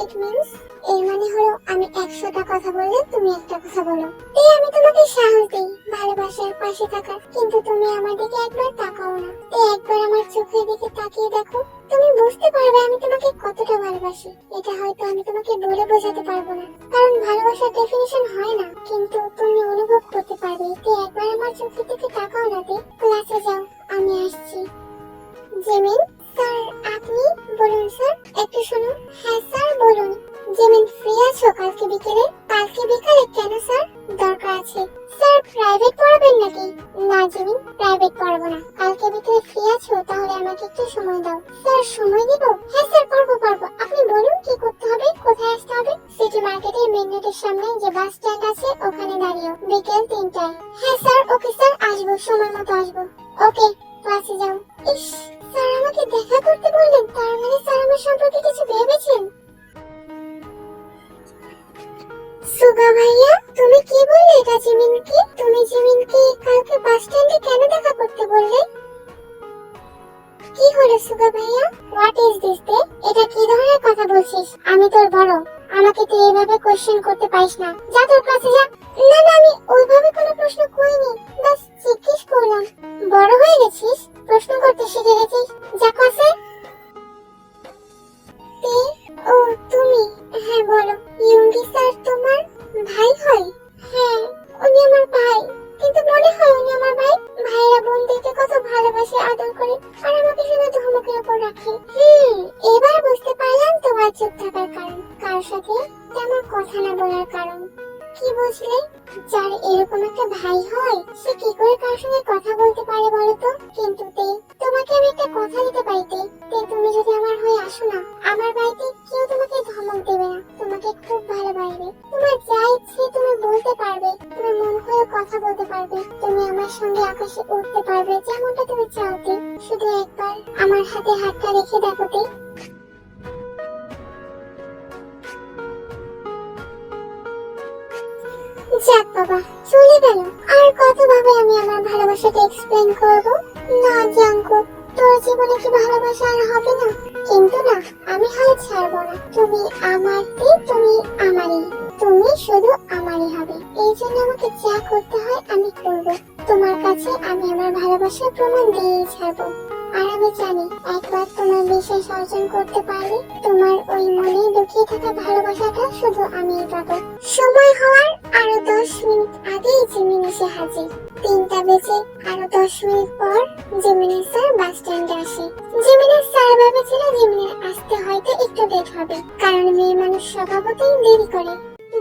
ইট মিন্স, এর মানে হলো আমি 100টা কথা বললে তুমি একটা কথা বলো। এই আমি তোমাকে সাহস দিই ভালোবাসার পাশে থাকার, কিন্তু তুমি আমার দিকে একবার তাকাও না। এই একবার আমার চোখের দিকে তাকিয়ে দেখো, তুমি বুঝতে পারবে আমি তোমাকে কতটা ভালোবাসি। এটা হয়তো আমি তোমাকে বলে বোঝাতে পারবো না, কারণ ভালোবাসার ডেফিনিশন হয় না, কিন্তু তুমি অনুভব করতে পারবে। তুই একবার আমার চোখের দিকে তাকাও না। ক্লাসে যাও, আমি আসছি। জিমিন স্যার, আপনি? বলুন স্যার। একটু শুনুন। হ্যাঁ স্যার বলুন। জিমিন ফ্রি আছো কালকে? মেইন রোডের সামনে যে বাস স্ট্যান্ড আছে ওখানে দাঁড়িও বিকেল 3টায়। হ্যাঁ স্যার, ওকে স্যার, আসবো, সময় মতো আসবো। ওকে, ক্লাসে যাও। ইস, স্যার আমাকে দেখা করতে বললেন, তার মানে স্যার আমার সম্পর্কে কিছু ভেবেছেন। সুগা ভাইয়া, তুমি কি বললে এটা জিমিনকে? তুমি জিমিনকে কালকে বাস স্ট্যান্ডে কেন দেখা করতে বললে? কি হলো সুগা ভাইয়া? What is this they? এটা কি ধরনের কথা বলছিস? আমি তোর বড়, আমাকে তুই এইভাবে কোশ্চেন করতে পারিস না। যা তোর ক্লাসে যা। না না, আমি ওইভাবে কোনো প্রশ্ন করিনি, বাস জিজ্ঞেস করলাম। বড় হয়ে গেছিস, প্রশ্ন করতে শিখে গেছিস, যা ক্লাসে। তে, ও তুমি? হ্যাঁ বলো। ইয়ুঙ্গি স্যার তোমার ভাই হয়? হ্যাঁ, উনি আমার ভাই, কিন্তু মনে হয় উনি আমার ভাই। ভাইরা বোনদেরকে কত ভালোবাসে, আদর করে, আর আমাকে শুধু ধমকের উপর রাখে। এবার বুঝতে পারলাম তোমার চুপ থাকার কারণ, কারোর সাথে তেমন কথা না বলার কারণ। কি বুঝলে? যার এরকম একটা ভাই হয় সে কি করে কারোর সঙ্গে কথা বলতে পারে বলো তো? কিন্তু তে, তোমাকে আমি একটা কথা দিতে পারি তে, তুমি যদি আমার হয়ে আসো না, আমার বাড়িতে কেউ তোমাকে ধমক দেবে না, তোমাকে খুব ভালোবাসবে। তোমার যা ইচ্ছে তুমি বলতে পারবে, তুমি মন খুলে কথা বলতে পারবে, তুমি আমার সঙ্গে আকাশে উঠতে পারবে, যেমনটা তুমি চাও তে। শুধু একবার আমার হাতে হাতটা রেখে দেখো তে। যাক বাবা, চলে গেল। আর কতভাবে আমি আমার ভালোবাসাটা এক্সপ্লেন করব? না জাঙ্কুক, তোর জীবনে কি ভালোবাসা আর হবে না? কিন্তু না, আমি হাল ছাড়বো না। তুমি আমার, তুমি আমারই, তুমি শুধু আমারই হবে। এই জন্য আমাকে যা করতে হয় আমি করব। তোমার কাছে আমি আমার ভালোবাসার প্রমাণ দিয়েই ছাড়বো। আর আমি জানি একবার তোমার বিশ্বাস অর্জন করতে পারলে তোমার ওই মনে লুকিয়ে থাকা ভালোবাসাটা শুধু আমিই পাবো। সময় হওয়ার আরো 10 মিনিট আগেই জিমিন এসে হাজির। 3টা বেজে আরো 10 মিনিট পর জিমিনের স্যার বাস স্ট্যান্ডে আসে। জিমিনের স্যার ভেবেছিল জিমিনের আসতে হয়তো একটু লেট হবে, কারণ মেয়ে মানুষ স্বভাবতই দেরি করে।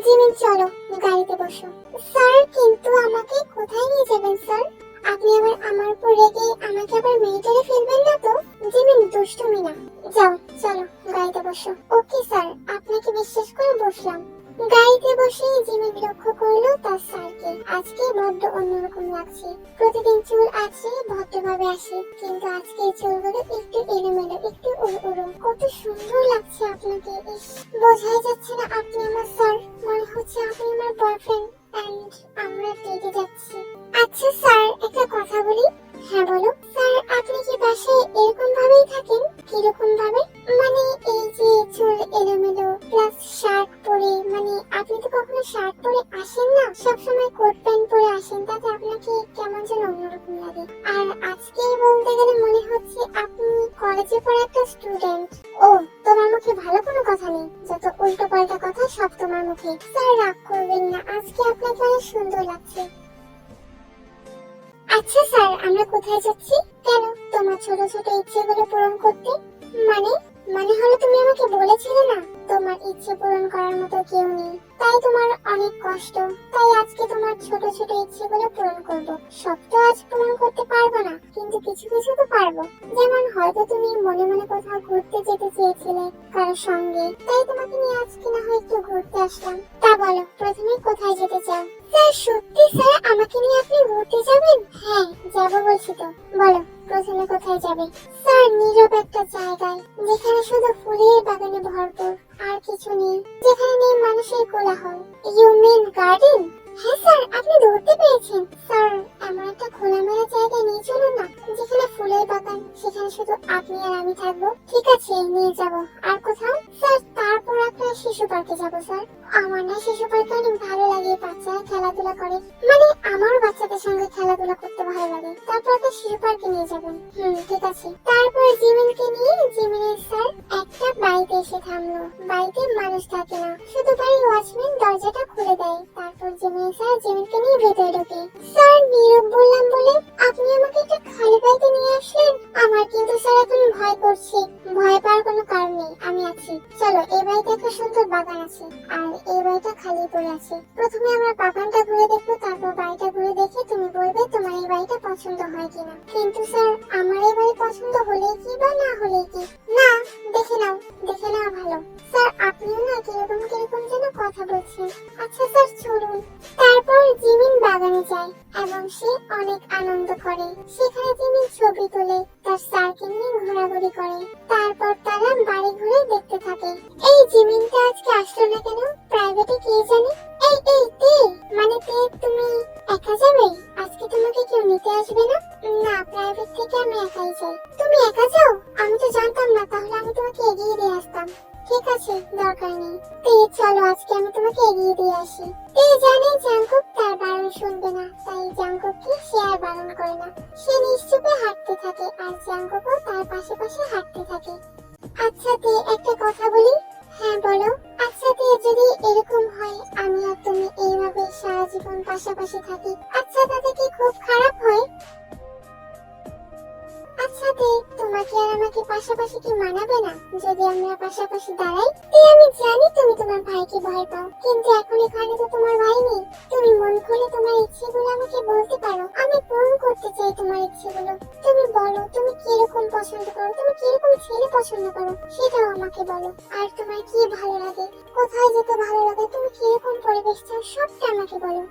জিমিন চলো, গাড়িতে বসো। স্যার, কিন্তু আমাকে কোথায় নিয়ে যাবেন স্যার? আপনি আবার আমার উপর রেগে আমাকে আবার মেয়েটারে ফেলবেন না তো? জিমিন, দুষ্টুমি না। যাও, চলো গাড়িতে বসো। ওকে স্যার, আপনাকে বিশ্বাস করে বসলাম। গাড়িতে বসে জিমিন লক্ষ্য করলো তার স্যারকে আজকে বড্ড অন্যরকম লাগছে। প্রতিদিন চুল আছে, ভদ্রভাবে আসে, কিন্তু আজকে চুলগুলো একটু এলোমেলো, একটু উড়ো। কত সুন্দর লাগছে আপনাকে। ইস, বোঝাই যাচ্ছে না আপনি আমার স্যার, মনে হচ্ছে আপনি আমার বয়ফ্রেন্ড এন্ড আমরা ডেটে যাচ্ছি। আচ্ছা স্যার, একটা কথা বলি। হ্যাঁ বলো। স্যার, আপনি কি বাসায় এরকম ভাবেই থাকেন? কিরকম ভাবে? মানে এই যে চুল এলোমেলো প্লাস শার্ট পরে, মানে আপনি তো কখনো শার্ট পরে আসেন না, সবসময় কোট প্যান্ট পরে আসেন, তাতে আপনাকে কেমন যেন অন্যরকম লাগে। আর আজকে বলতে গেলে মনে হচ্ছে আপনি কলেজে পড়া একটা স্টুডেন্ট। ও, তোমার মুখে ভালো কোনো কথা নেই, যত উল্টো পাল্টা কথা সব তোমার মুখে। স্যার রাগ করবেন না, আজকে আপনাকে অনেক সুন্দর লাগছে। আচ্ছা স্যার, আমরা কোথায় যাচ্ছি? কেন, তোমার ছোট ছোট ইচ্ছেগুলো পূরণ করতে। মানে? মানে হলো তুমি আমাকে বলেছিলে না তোমার ইচ্ছে পূরণ করার মতো কেউ নেই, তাই তোমার অনেক কষ্ট, তাই আজকে তোমার ছোট ছোট ইচ্ছেগুলো পূরণ করব। সব তো আজ পূরণ করতে পারবো না, কিন্তু কিছু কিছু তো পারবো। যেমন হয়তো তুমি মনে মনে কোথাও ঘুরতে যেতে চেয়েছিলে কারোর সঙ্গে, তাই তোমাকে নিয়ে আজকে না হয় একটু ঘুরতে আসলাম। তা বলো, প্রথমে কোথায় যেতে চাও? স্যার সত্যি স্যার, আমাকে নিয়ে আপনি ঘুরতে যাবেন? হ্যাঁ যাবো বলছি তো। বলো প্রথমে কোথায় যাবে? স্যার, নীরব একটা জায়গায়, যেখানে শুধু ফুলের বাগানে ভরপুর, আর কিছু নেই, যেখানে নেই মানুষের কোলাহল। You mean garden? হ্যাঁ স্যার, আপনি ধরতে পেরেছেন। স্যার, এমন একটা খোলামেলা জায়গায় নিয়ে চলুন না, যেখানে ফুলের বাগান, সেখানে শুধু আপনি আর আমি থাকবো। ঠিক আছে, নিয়ে যাব। আর কোথাও? স্যার, তারপর একটা শিশু পার্কে যাব। স্যার, আমার না শিশু পার্কে অনেক ভালো লাগে, বাচ্চারা খেলাধুলা করে, মানে আমার বাচ্চাদের সঙ্গে খেলাধুলা করতে ভালো লাগে। তারপর একটা শিশু পার্কে নিয়ে যাবেন। ঠিক আছে। তারপর জিমিনকে নিয়ে জিমিনের স্যার একটা বাড়িতে এসে থামলো। বাড়িতে মানুষ থাকে না, শুধু বাড়ির ওয়াচম্যান দরজাটা খুলে দেয়। তারপর জিমিনের স্যার জিমিনকে নিয়ে ভেতরে ঢোকে। স্যার, নীরব বললাম বলে আপনি আমাকে একটা খালি বাড়িতে নিয়ে আসলেন। আমার কিন্তু স্যার এখন ভয় করছে। ভয় পাওয়ার কোনো কারণ নেই, আমি আছি। চলো, এই বাড়িতে একটা সুন্দর বাগান আছে, আর এই বাড়িটা খালি পড়ে আছে। প্রথমে আমরা বাগানটা ঘুরে দেখবো, তারপর বাড়িটা ঘুরে দেখে তুমি বলবে তোমার এই বাড়িটা পছন্দ হয় কিনা। কিন্তু স্যার, আমার এই বাড়ি পছন্দ হলেই কি বা না হলেই কি? না, দেখে দেখে নাও, দেখে নেওয়া ভালো। স্যার আপনিও না কিরকম কিরকম যেন কথা বলছেন। আচ্ছা স্যার চলুন। তারপর জিমিন বাগানে যায় এবং সে অনেক আনন্দ করে। সেখানে জিমিন ছবি তোলে, তার স্যারকে নিয়ে ঘোরাঘুরি করে। তারপর তারা বাড়ি ঘুরে দেখতে থাকে। এই জিমিনটা আজকে আসলো না কেন? প্রাইভেটে কে জানে? এই তে, মানে তে তুমি একা যাবে? আজকে তোমাকে কেউ নিতে আসবে না? না, প্রাইভেট থেকে আমি একাই যাই। তুমি একা যাও? আমি তো জানতাম না, তাহলে আমি তোমাকে এগিয়ে দিয়ে আসতাম। ঠিক আছে, দরকার নেই। তে চলো আজকে আমি তোমাকে এগিয়ে দিয়ে আসি। তে জানে জাংকুক তার বারণ শুনবে না, তাই জাংকুককে সে আর বারণ করে না। সে নিশ্চুপে হাঁটতে থাকে আর জাংকুকও তার পাশে পাশে হাঁটতে থাকে। আচ্ছা তে, একটা কথা বলি। হ্যাঁ বলো। আচ্ছা তে, যদি এরকম হয় আমি আর তুমি এইভাবে সারা জীবন পাশাপাশি থাকি, আচ্ছা তাতে কি খুব খারাপ হয়? আচ্ছা তে, তোমাকে আর আমাকে পাশাপাশি কি মানাবে না যদি আমরা পাশাপাশি দাঁড়াই? আমি জানি তুমি তোমার ভাইকে ভয় পাও, কিন্তু এখন এখানে তো তোমার ভাই নেই। তুমি মন খুলে তোমার ইচ্ছেগুলো আমাকে বলতে পারো, আমি পূরণ করতে চাই তোমার ইচ্ছেগুলো। তুমি বলো তুমি কিরকম পছন্দ করো, তুমি কিরকম ছেলে পছন্দ করো সেটাও আমাকে বলো। আর তোমার কি ভালো লাগে, কোথায় যেতে ভালো লাগে, তুমি কিরকম পরিবেশ চাও সবটা আমাকে বলো।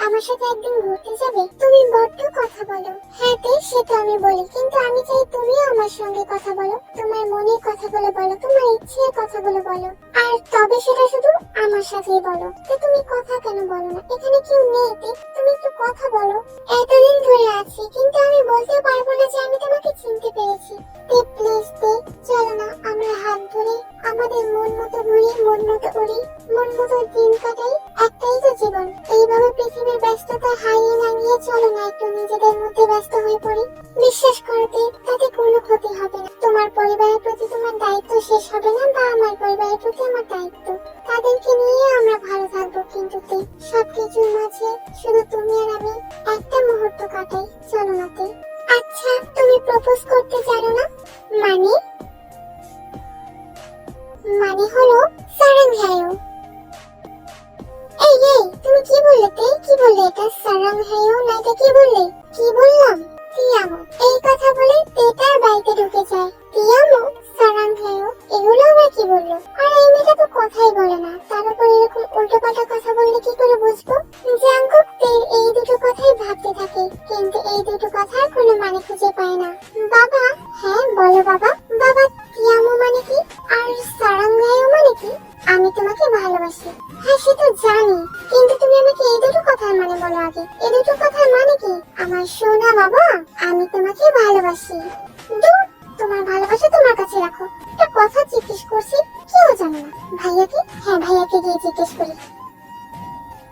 আমার সাথে একদিন ঘুরতে যাবে? তুমি বড্ড কথা বলো। হ্যাঁ তে, সেটা আমি বলি, কিন্তু আমি চাই তুমিও আমার সঙ্গে কথা বলো, তোমার মনের কথাগুলো বলো, তোমার ইচ্ছের কথাগুলো বলো। আর তবে সেটা শুধু আমার সাথেই বলো। তো তুমি কথা কেন বলো না? এখানে কেউ নেই তে, তুমি একটু কথা বলো। এতদিন ধরে আছি, কিন্তু আমি বলতে পারবো না যে আমি তোমাকে চিনতে পেরেছি। তে প্লিজ তে, চলো না আমরা হাত ধরে আমাদের মন মতো ঘুরি, মন মতো উড়ি, মন মতো দিন কাটাই। একটাই তো জীবন, এইভাবে পৃথিবীর ব্যস্ততা হারিয়ে নামিয়ে চলো না একটু নিজেদের মধ্যে ব্যস্ত হয়ে পড়ি। বিশ্বাস করতে তাতে কোনো ক্ষতি হবে না। তোমার পরিবারের প্রতি তোমার দায়িত্ব শেষ হবে না, বা আমার পরিবারের প্রতি আমার দায়িত্ব। তাদেরকে নিয়ে আমরা ভালো থাকবো, কিন্তু তে সবকিছুর মাঝে শুধু তুমি আর আমি একটা মুহূর্ত কাটাই, চলো না তে। আচ্ছা তুমি প্রপোজ করতে জানো না? মানে? মানে হলো সারাং হায়ো। এই তুমি কি বললে তে? কি বললে এটা? সারাং হায়ো না এটা কি বললে? কি বললাম? তিয়ামো। এই কথা বলে তে তার বাড়িতে ঢুকে যায়। তিয়ামো, সারাং হায়ো, এগুলো আবার কি বললো? আর এই মেয়েটা তো কথাই বলে না, তার উপর এরকম উল্টোপাল্টা কথা বললে কি করে বুঝবো? জাংকুক তের এই দুটো কথাই ভাবতে থাকে, কিন্তু এই দুটো কথার কোনো মানে খুঁজে পায় না। বাবা। হ্যাঁ বলো বাবা। বাবা তিয়ামো মানে কি? আর সারাং হায়ো মানে কি? আমি তোমাকে ভালোবাসি। হ্যাঁ সে তো জানি, কিন্তু তুমি আমাকে এই দুটো কথার মানে বলো আগে। এই দুটো কথার মানে কি? আমার সোনা বাবা, আমি তোমাকে ভালোবাসি। দূর, তোমার ভালোবাসা তোমার কাছে রাখো। একটা কথা জিজ্ঞেস করছি, কেউ জানে না। ভাইয়াকে? হ্যাঁ ভাইয়াকে গিয়ে জিজ্ঞেস করি।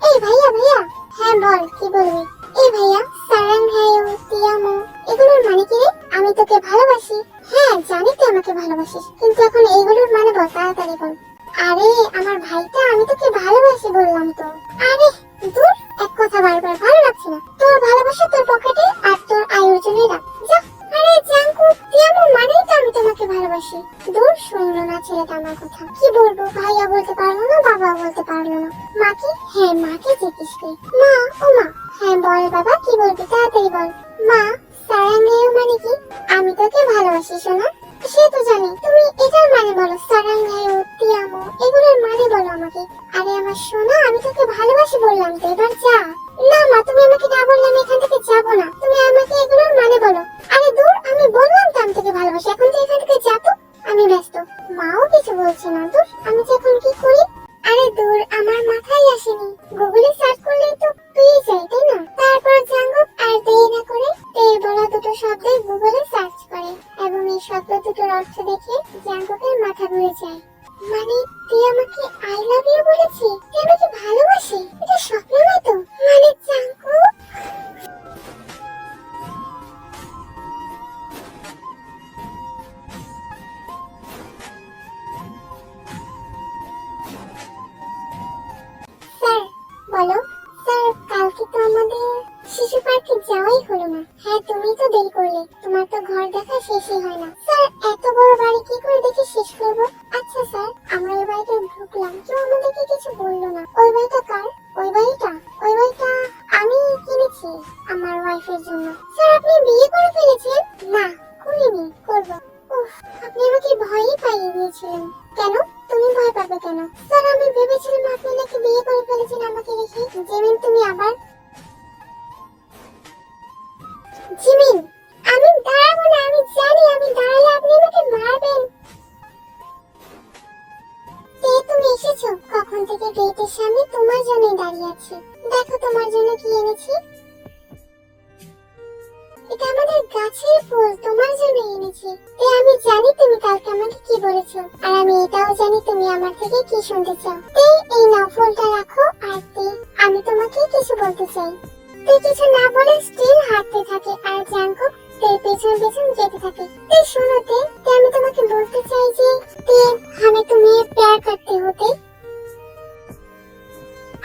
এই ভাইয়া ভাইয়া। হ্যাঁ বল, কি বলবি? এই ভাইয়া, সারাং হায়ো, তিয়ামো, এগুলোর মানে কি রে? আমি তোকে ভালোবাসি। হ্যাঁ জানি তুই আমাকে ভালোবাসিস, কিন্তু এখন এইগুলোর মানে বল, তাড়াতাড়ি বল। আরে আমার ভাইটা, আমি তোকে ভালোবাসি বললাম তো। আরে দূর, এক কথা বারবার ভালো লাগছে না। তোর ভালোবাসা তোর পকেটে আর তোর আয়ুর জন্য রাখ, যা। আরে জাংকুক, তিয়ামো মানেই তো আমি তোমাকে ভালোবাসি। দূর, শুনলো না ছেলেটা আমার কথা। কি বলবো, ভাইয়া বলতে পারলো না, বাবা বলতে পারলো না। মাকে? হ্যাঁ মাকে জিজ্ঞেস করি। মা, ও মা। হ্যাঁ বল বাবা, কি বলবি তাড়াতাড়ি বল। মা, সারাং হায়ো মানে কি? আমি তোকে ভালোবাসি সোনা। সে তো জানি, তুমি এটার মানে বলো। সারাং হায়ো, তিয়ামো, এগুলোর মানে বলো আমাকে। আরে আমার সোনা, আমি তোকে ভালোবাসি বললাম তো, এবার যা। না মা, তুমি আমাকে না বললে আমি এখান থেকে যাবো না, তুমি আমাকে এগুলোর মানে বলো। আরে দূর, আমি বললাম তো আমি তোকে ভালোবাসি, এখন তুই এখান থেকে যা তো, আমি ব্যস্ত। মাও কিছু বলছে না। দূর, আমি যে এখন কি করি? আরে দূর, আমার মাথায় আসেনি। গুগলে সার্চ করলেই তো পেয়ে যাই, তাই না? তারপর জাঙ্গুক আর দেরি না করে তের বলা দুটো শব্দে গুগলে সার্চ করে, এবং এই শব্দ দুটোর অর্থ দেখে জাঙ্গুকের মাথা ঘুরে যায়। মানে তুই আমাকে আই লাভ ইউ বলেছি, তুই আমাকে ভালোবাসি, এটা স্বপ্ন নয় তো? মানে জাঙ্গুক। স্যার বলো। স্যার কালকে তো আমাদের শিশু পার্কে যাওয়াই হলো না। হ্যাঁ তুমি তো দেরি করলে, তোমার তো ঘর দেখা শেষই হয় না। স্যার এত বড় বাড়ি কি করে দেখে শেষ করবো? আচ্ছা স্যার, আমরা ওই বাড়িতে ঢুকলাম, কেউ আমাদেরকে কিছু বললো না। ওই বাড়িটা কার? ওই বাড়িটা আমি কিনেছি আমার ওয়াইফের জন্য। স্যার আপনি বিয়ে করে ফেলেছেন? না করিনি, করবো। উফ, আপনি আমাকে ভয়ই পাইয়ে তোমার জন্যই দাঁড়িয়ে আছি। দেখো তোমার জন্য কি এনেছি। এটা আমাদের গাছের ফুল, তোমার জন্য এনেছি। আমি জানি তুমি কালকে আমাকে কি বলেছো, আর আমি এটাও জানি তুমি আমার থেকে কি শুনতে চাও। এই নাও ফুলটা রাখো। আর আমি তোমাকে কিছু বলতে চাই। কিছু না বলে স্টিল হাঁটতে থাকে আর জাঙ্কুক পেছন পেছন যেতে থাকে। শোনো আমি তোমাকে বলতে চাই যে हमें तुम्हें प्यार करते होते।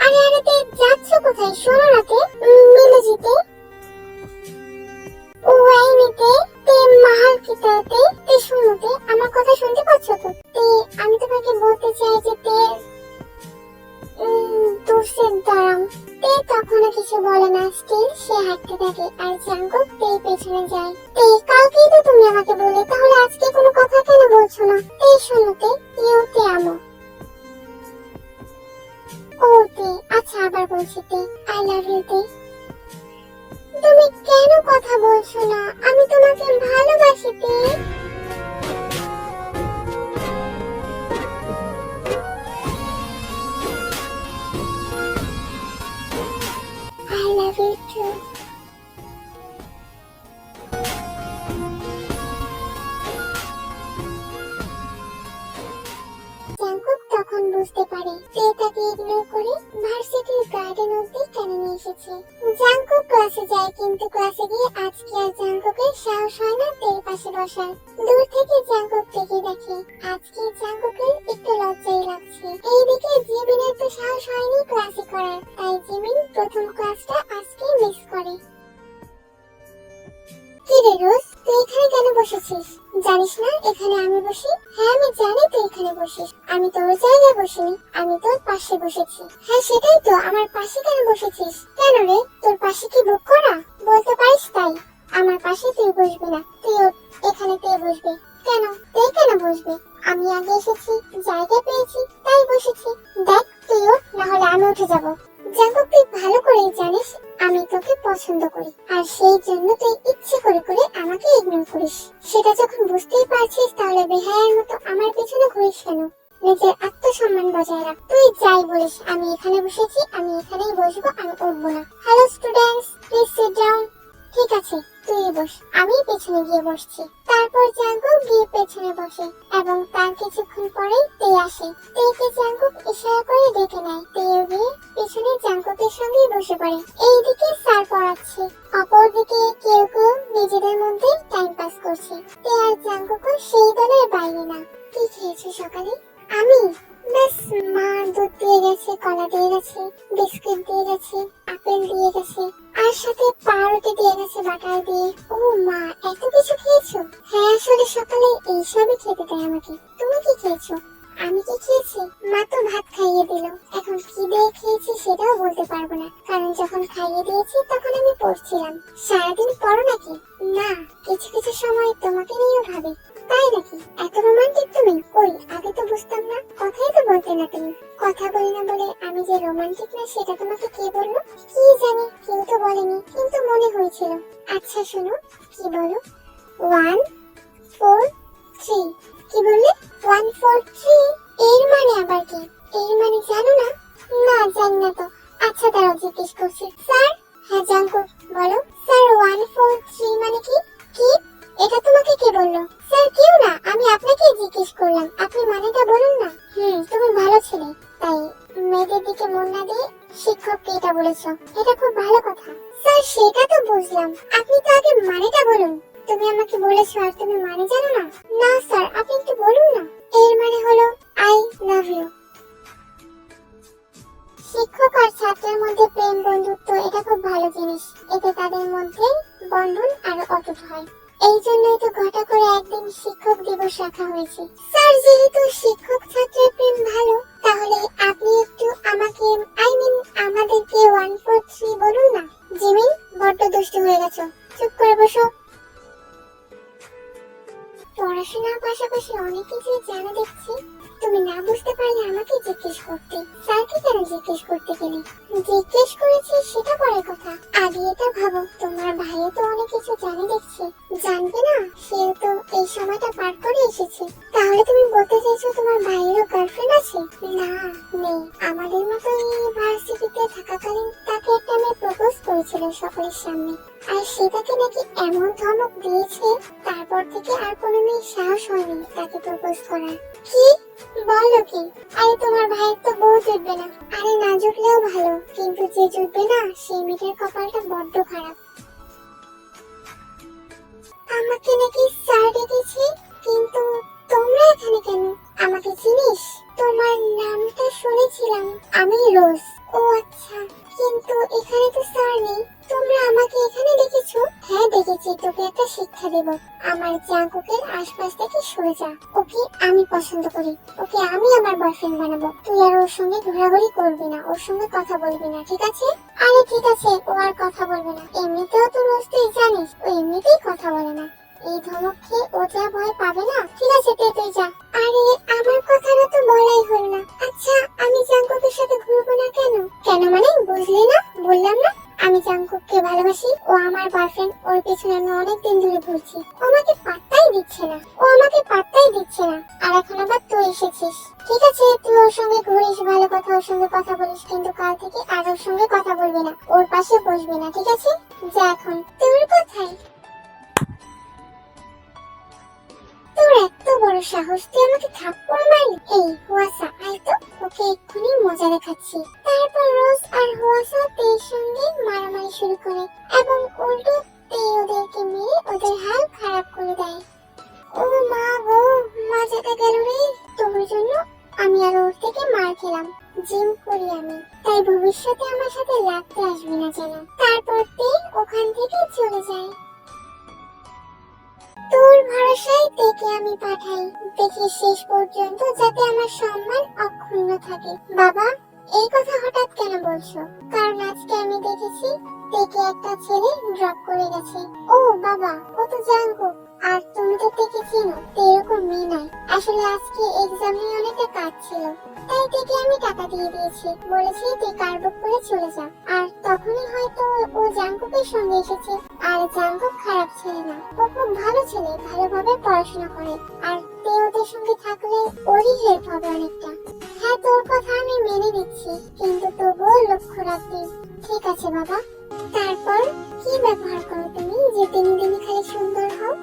আরে আরে যাচ্ছ কোথায়? শোনো না মিলে যেতে ওয়াইনেতে মাহাল কিতাতে শুনোতে আমার কথা শুনতে পাচ্ছ তো? আমি তোমাকে বলতে চাই যে দূর দাঁড়াও। তখনও কিছু বলে না, স্টিল সে হাঁটতে থাকে আর জাঙ্কুক পেছনে যায়। কালকেই তো তুমি আমাকে বলে, তাহলে আজকে কোনো কথা কেন বলছো না? শোনোতে ইউ তে আমো। ও আচ্ছা আবার বলছি আই লাভ ইউ। তুমি কেন কথা বলছো না? আমি তোমাকে ভালোবাসি। I love you too. Jungkook তখন বুঝতে পারে তাকে ইগনোর করে ভার্সিটির গার্ডেন অবধি কেন নিয়ে এসেছে। জাঙ্কুক ক্লাসে যায়, কিন্তু ক্লাসে গিয়ে আজকে আর জাঙ্কুকের সাহস হয় না পাশে বসার। দূর থেকে জাঙ্কুক দেখে দেখে আজকে জাঙ্কুকের একটু লজ্জাই লাগছে। এইদিকে জিমিনের তো সাহস হয়নি ক্লাসে করার, তাই জিমিন প্রথম ক্লাসটা আজকে মিস করে। কি রে রোজ, তুই এখানে কেন বসেছিস? জানিস না এখানে আমি বসি? হ্যাঁ আমি জানি তুই এখানে বসিস, আমি তোর জায়গায় বসিনি, আমি তোর পাশে বসেছি। হ্যাঁ সেটাই তো, আমার পাশে কেন বসেছিস? কেন রে, তোর পাশে কি বুক করা? বলতে পারিস তাই। আমার পাশে তুই বসবি না, তুই এখানে বসবি। কেন কেন বসবে? আমি আগে এসেছি, জায়গা পেয়েছি, তাই বসেছি। দেখ তুইও, না হলে আমি উঠে যাবো। জাঙ্কুক তুই ভালো করেই জানিস আমি তোকে পছন্দ করি, আর সেই জন্য তুই ইচ্ছে করে আমাকে ইগনোর করিস। সেটা যখন বুঝতেই পারছিস তাহলে বেহায়ার মতো আমার পেছনে ঘুরিস কেন? নিজের আত্মসম্মান বজায় রাখ। তুই যাই বলিস, আমি এখানে বসেছি, আমি এখানেই বসবো, আমি উঠবো না। Hello students, please sit down. ঠিক আছে তুই বস, আমি পেছনে গিয়ে বসছি। তারপর জাঙ্কুক গিয়ে পেছনে বসে এবং তার কিছুক্ষণ পরেই আসে। জাঙ্কুক ইশারা করে ডেকে নেয়। গিয়ে পেছনে জাঙ্কুকের সঙ্গে বসে পড়ে। এইদিকে স্যার পড়াচ্ছে, অপরদিকে কেউ কেউ নিজেদের মধ্যে টাইম পাস করছে। আর জাঙ্কুকও সেই দলের বাইরে না। কি খেয়েছো সকালে? আমি ব্যাস, মা দুধ দিয়ে গেছে, কলা দিয়ে গেছে, বিস্কুট দিয়ে গেছে, আপেল দিয়ে গেছে, আর সাথে পাউরুটি দিয়ে গেছে বাটার দিয়ে। ও মা, এত কিছু খেয়েছো? হ্যাঁ আসলে সকালে এইসবই খেতে দেয় আমাকে। তুমি কি খেয়েছো? আমি কি খেয়েছি? মা তো ভাত খাইয়ে দিল। এখন কি দিয়ে খেয়েছি সেটাও বলতে পারবো না, কারণ যখন খাইয়ে দিয়েছি তখন আমি পড়ছিলাম। সারাদিন পড়ো নাকি? না, কিছু কিছু সময় তোমাকে নিয়েও ভাবি। তাই নাকি? এত রোমান্টিক তুমি? কই, আগে তো বুঝতাম না, কথাই তো বলতে না তুমি। কথা বলি না বলে আমি যে রোমান্টিক না সেটা তোমাকে কে বললো? কি জানি, কেউ তো বলেনি, কিন্তু মনে হয়েছিল। আচ্ছা শোনো, কি বলো? 1 4 3। কি বললে? 1 4 3? এর মানে আবার কি? এর মানে জানো না? না জানি না তো। আচ্ছা দাঁড়াও জিজ্ঞেস করছি। স্যার? হ্যাঁ জাঙ্কুক বলো। স্যার 1 4 3 মানে কি? কি? এটা তোমাকে কে বললো? স্যার কেউ না, আমি আপনাকে জিজ্ঞেস করলাম, আপনি মানেটা বলুন না। তুমি ভালো ছেলে, তাই মেয়েদের দিকে মন না দিয়ে শিক্ষককে এটা বলেছো, এটা খুব ভালো কথা। স্যার সেটা তো বুঝলাম, আপনি তো আগে মানেটা বলুন। তুমি আমাকে বলেছো আর তুমি মানে জানো না? না স্যার, আপনি একটু বলুন না। এর মানে হলো আই লাভ ইউ। শিক্ষক আর ছাত্রের মধ্যে প্রেম বন্ধুত্ব এটা খুব ভালো জিনিস, এতে তাদের মধ্যে বন্ধন আরো অটুট হয়। এই জন্যই তো ঘটা করে একদিন শিক্ষক দিবস রাখা হয়েছে। স্যার যেহেতু শিক্ষক ছাত্রের প্রেম ভালো, তাহলে আপনি একটু আমাকে আমাদেরকে 1 4 3 বলুন না। জিমিন, বড্ড দুষ্টু হয়ে গেছো, চুপ করে বসো। পড়াশোনার পাশাপাশি অনেক কিছু জানা দেখছি, তুমি না বুঝতে পারলে আমাকে জিজ্ঞেস করতে। স্যারকে কেন জিজ্ঞেস জিজ্ঞেস করতে গেলে? জিজ্ঞেস করেছি সেটা পরের কথা, আগে এটা ভাবো তোমার ভাইও তো অনেক কিছু জানে দেখছি। জানবে না, সেও তো এই সময়টা পার করে এসেছে। তাহলে তুমি বলতে চাইছো তোমার ভাইয়েরও গার্লফ্রেন্ড আছে? না, নেই। আমাদের মতো ইউনিভার্সিটিতে থাকাকালীন তাকে একটা মেয়ে প্রপোজ করেছিল সকলের সামনে, আর সেটাকে নাকি এমন ধমক দিয়েছে তারপর থেকে আর কোনো মেয়ের সাহস হয়নি তাকে প্রপোজ করার। কি বলো কি? আরে তোমার ভাইয়ের তো বউ জুটবে না। আরে না জুটলেও ভালো, কিন্তু যে জুটবে না সেই মেয়েটার কপালটা বড্ড খারাপ। আমাকে নাকি স্যার ডেকেছে, কিন্তু তোমরা এখানে কেন? আমাকে চিনিস? তোমার নামটা শুনেছিলাম, আমি রোজ। ও আচ্ছা, কিন্তু এখানে তো স্যার নেই, তোমরা আমাকে এখানে ডেকেছো? হ্যাঁ ডেকেছি, তোকে একটা শিক্ষা দেব। আমার জাঙ্কুকের আশপাশ থেকে সরে যা। ওকে আমি পছন্দ করি, ওকে আমি আমার বয়ফ্রেন্ড বানাবো। তুই আর ওর সঙ্গে ঘোরাঘুরি করবি না, ওর সঙ্গে কথা বলবি না, ঠিক আছে? আরে ঠিক আছে, ও আর কথা বলবে না। এমনিতেও তো রোজ তুই জানিস ও এমনিতেই কথা বলে না। এই ধমক খেয়ে ও যা ভয় পাবে না। ঠিক আছে তুই যা। আরে আমার কথাটা তো বলাই হলো না। আচ্ছা আমি জাঙ্কুকের সাথে ঘুরবো না কেন? কেন মানে বুঝলি না? বললাম না আমি জাঙ্কুককে ভালোবাসি, ও আমার বয়ফ্রেন্ড। ওর পেছনে আমি অনেক দিন ধরে ঘুরছি, ও আমাকে পাত্তাই দিচ্ছে না, আর এখন আবার তুই এসেছিস। ঠিক আছে তুই ওর সঙ্গে ঘুরিস, ভালো কথা, ওর সঙ্গে কথা বলিস, কিন্তু কাল থেকে আর ওর সঙ্গে কথা বলবি না, ওর পাশে বসবি না, ঠিক আছে? যা এখন। তোর কোথায়? তোর এত বড় সাহস, তুই আমাকে থাপ্পড় মারলি? এই হুয়াসা, আয় তো, ওকে এক্ষুনি মজা দেখাচ্ছি। তারপর রোজ আর হুয়াসা তের সঙ্গে মারামারি শুরু করে এবং উল্টো তে ওদেরকে মেরে ওদের হাল খারাপ করে দেয়। ও মা গো, মজাটা গেল রে। তোর জন্য আমি আর ওর থেকে মার খেলাম। জিম করি আমি, তাই ভবিষ্যতে আমার সাথে লাগতে আসবি না যেন। তারপর তে ওখান থেকে চলে যায়। তোর ভরসায় তেকে আমি পাঠাই, দেখি শেষ পর্যন্ত যাতে আমার সম্মান অক্ষুণ্ণ থাকে। বাবা এই কথা হঠাৎ কেন বলছো? কারণ আজকে আমি দেখেছি তেকে একটা ছেলে ড্রপ করে গেছে। ও বাবা, ও তো জাঙ্কুক, আর তুমি তো তেকে চিনো, তে এরকম মেয়ে নয়। আসলে আজকে এক্সামে অনেকটা কাজ ছিল, তাই তেকে আমি টাকা দিয়ে দিয়েছি, বলেছি তুই কার বুক করে চলে যা। আর তখনই হয়তো ও জাঙ্কুকের সঙ্গে এসেছে। আর জাঙ্কুক খারাপ ছেলে না, ও খুব ভালো ছেলে, ভালোভাবে পড়াশোনা করে, আর তে ওদের সঙ্গে থাকলে ওরই হেল্প হবে অনেকটা। হ্যাঁ তোর কথা আমি মেনে নিচ্ছি, কিন্তু তবুও লক্ষ্য রাখবি। ঠিক আছে বাবা। তারপর কি ব্যবহার করো তুমি যে দিনে দিনে খালি সুন্দর হও?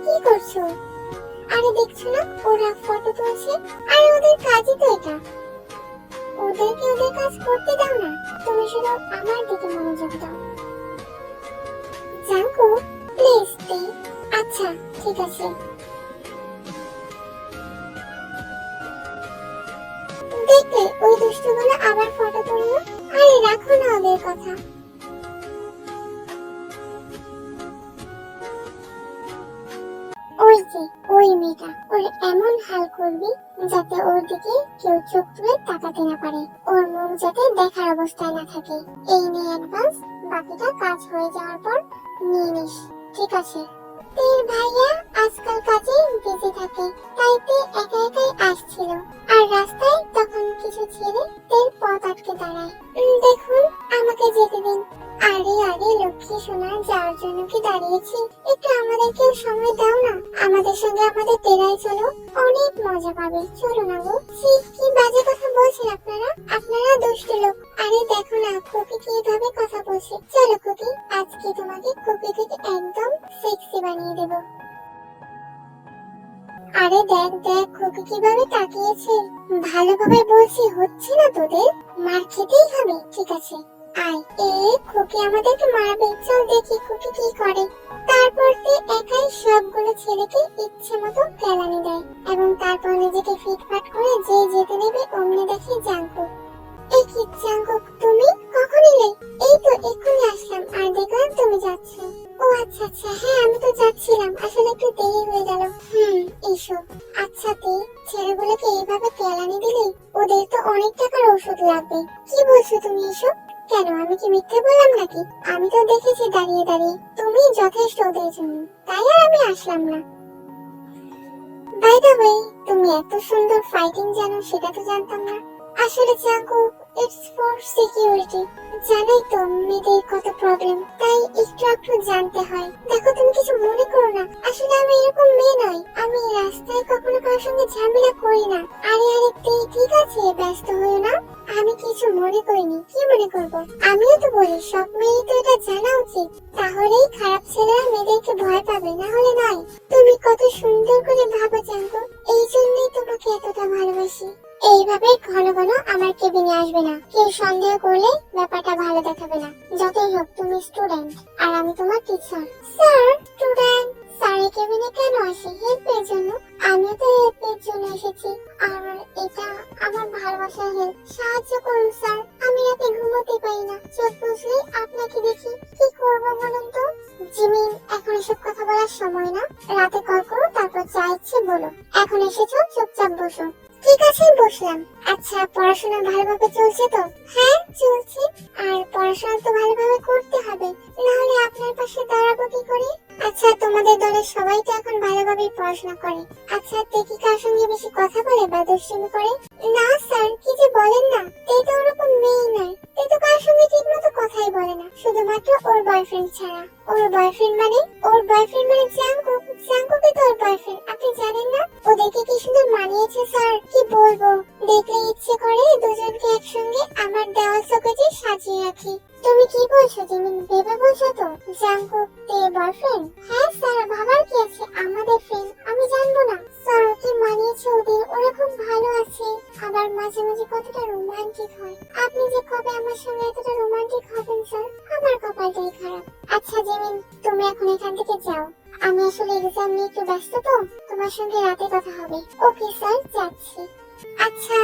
কি করছো? আরে দেখছো না ওরা ফটো তুলছে, আরে ওদের কাজই তো এটা। ওদেরকে ওদের কাজ করতে দাও না, তুমি শুধু আমার দিকে মনোযোগ দাও। জাঙ্কু প্লিজ তে। আচ্ছা ঠিক আছে। দেখলে ওই দুষ্টুগুলো আবার ফটো তুললো। আরে রাখো না ওদের কথা। ওই যে ওই মেয়েটা, ওর এমন হাল করবি যাতে ওর দিকে কেউ চোখ তুলে তাকাতে না পারে, ওর মুখ যাতে দেখার অবস্থায় না থাকে। এই নিয়ে অ্যাডভান্স, বাকিটা কাজ হয়ে যাওয়ার পর নিয়ে নিস, ঠিক আছে? তের ভাইয়া আজকাল কাজে বিজি থাকে, তাই তে একা একাই আসছিল, আর রাস্তায় তখন কিছু ছেলে তের পথ আটকে দাঁড়ায়। দেখুন আমাকে যেতে দিন। আরে আরে লক্ষ্মী সোনা, যাওয়ার জন্য কি দাঁড়িয়েছি? একটু আমাদেরকেও সময় দাও না, আমাদের সঙ্গে আমাদের তেরাই চলো, অনেক মজা পাবে। চলো না গো। কি বাজে কথা বলছেন আপনারা, আপনারা দুষ্ট লোক। আরে দেখো না খুকি কিভাবে কথা বলছে। চলো খুকি, আজকে তোমাকে খুকি থেকে একদম সেক্সি বানিয়ে দেব। আরে দেখ দেখ খুকি কিভাবে তাকিয়েছে। ভালোভাবে বলছি, হচ্ছে না তোদের? মার খেতেই হবে, ঠিক আছে আয়। খুকি আমাদেরকে মারবে, চল দেখি খুকি কি করে। তারপর তে একাই সবগুলো ছেলেকে ইচ্ছে মতো কেলানি দেয়, এবং তারপর নিজেকে ফিটফাট করে যে যেতে নেবে অমনি দেখে জাঙ্কুক। এই কি জাঙ্কুক, তুমি কখন এলে? এই তো এক্ষুনি আসলাম, আর দেখলাম তুমি যাচ্ছ। ও আচ্ছা আচ্ছা, হ্যাঁ আমি তো যাচ্ছিলাম, আসলে একটু দেরি হয়ে গেল। এসো। আচ্ছা তে, ছেলেগুলোকে এইভাবে কেলানি দিলে ওদের তো অনেক টাকার ওষুধ লাগবে। কি বলছো তুমি এসব? কেন, আমি কি মিথ্যে বললাম নাকি? আমি তো দেখেছি দাঁড়িয়ে দাঁড়িয়ে তুমি যথেষ্ট ওদের জন্য, তাই আর আমি আসলাম না। বাই দ্য ওয়ে, তুমি এত সুন্দর ফাইটিং জানো সেটা তো জানতাম না। আসলে জাঙ্কুক, ইটস ফর সিকিউরিটি। জানোই তো মেয়েদের কত প্রবলেম, তাই একটু একটু জানতে হয়। দেখো তুমি কিছু মনে করো না, আসলে আমি এরকম মেয়ে নই। আমি রাস্তায় কখনো কারোর সঙ্গে ঝামেলা করি না। আরে আরে ঠিক আছে, ব্যস্ত হইও না। আমি কিছু মনে করিনি, কি মনে করব? আমিও তো বলি সব মেয়েই তো এটা জানা উচিত, তাহলেই খারাপ ছেলেরা মেয়েদেরকে ভয় পাবে, না হলে নয়। তুমি কত সুন্দর করে ভাবো জাঙ্কুক, এই জন্যই তোমাকে এতটা ভালোবাসি। এইভাবে ঘন ঘন আমার কেবিনে আসবে না, কেউ সন্দেহ করলে ব্যাপারটা ভালো দেখাবে না। যতই হোক তুমি স্টুডেন্ট আর আমি তোমার টিচার। স্যার, স্টুডেন্ট স্যার কেবিনে কেন আসে? হেল্পের জন্য। আমিও তো হেল্পের জন্য এসেছি, আর এটা আমার ভালোবাসার হেল্প। সাহায্য করুন স্যার, আমি রাতে ঘুমোতে পারি না, চোখ বুঝলে আপনাকে দেখি। কি করবো বলুন তো? জিমিন, এখন এসব কথা বলার সময় না, রাতে কল করো, তারপর যা ইচ্ছে বলো। এখন এসেছো, চুপচাপ বসো। ঠিক আছে, বসলাম। আচ্ছা, পড়াশোনা ভালোভাবে চলছে তো? হ্যাঁ, চলছে। আর পড়াশোনা তো ভালোভাবে করতে হবে, না হলে আপনার পাশে দাঁড়াবো কি করে? আচ্ছা, তোমাদের দলের সবাই তো এখন ভালোভাবে পড়াশোনা করে। আচ্ছা, তে কি কার সঙ্গে বেশি কথা বলে বা দুষ্টুমি করে? না স্যার, কি যে বলেন না, তে তো ওরকম মেয়ে নয়। তে তো কার সঙ্গে ঠিক মতো কথাই বলে না, শুধুমাত্র ওর বয়ফ্রেন্ড ছাড়া। ওর বয়ফ্রেন্ড মানে? ওর বয়ফ্রেন্ড মানে জাঙ্কুক। জাঙ্কুকই তো ওর বয়ফ্রেন্ড, আপনি জানেন না? ওদেরকে কি সুন্দর মানিয়েছে স্যার, কি বলবো। দেখলে ইচ্ছে করে দুজনকে একসঙ্গে আমার দেওয়াল সকেজে সাজিয়ে রাখি। তুমি কি বলছো জিমিন, ভেবে বলছো তো? জাঙ্কুক তে বয়ফ্রেন্ড? হ্যাঁ স্যার, ভাবার কি আছে, আমাদের ফ্রেন্ড, আমি জানবো না? স্যার, কি মানিয়েছে ওদের, ওরা খুব ভালো আছে। আবার মাঝে মাঝে কতটা রোমান্টিক হয়। আপনি যে কবে আমার সঙ্গে এতটা রোমান্টিক হবেন স্যার, আমার কপালটাই খারাপ। আচ্ছা জিমিন, তুমি এখন এখান থেকে যাও, আমি আসলে এক্সাম নিয়ে একটু ব্যস্ত তো, তোমার সঙ্গে রাতে কথা হবে। ওকে স্যার, যাচ্ছি। আচ্ছা,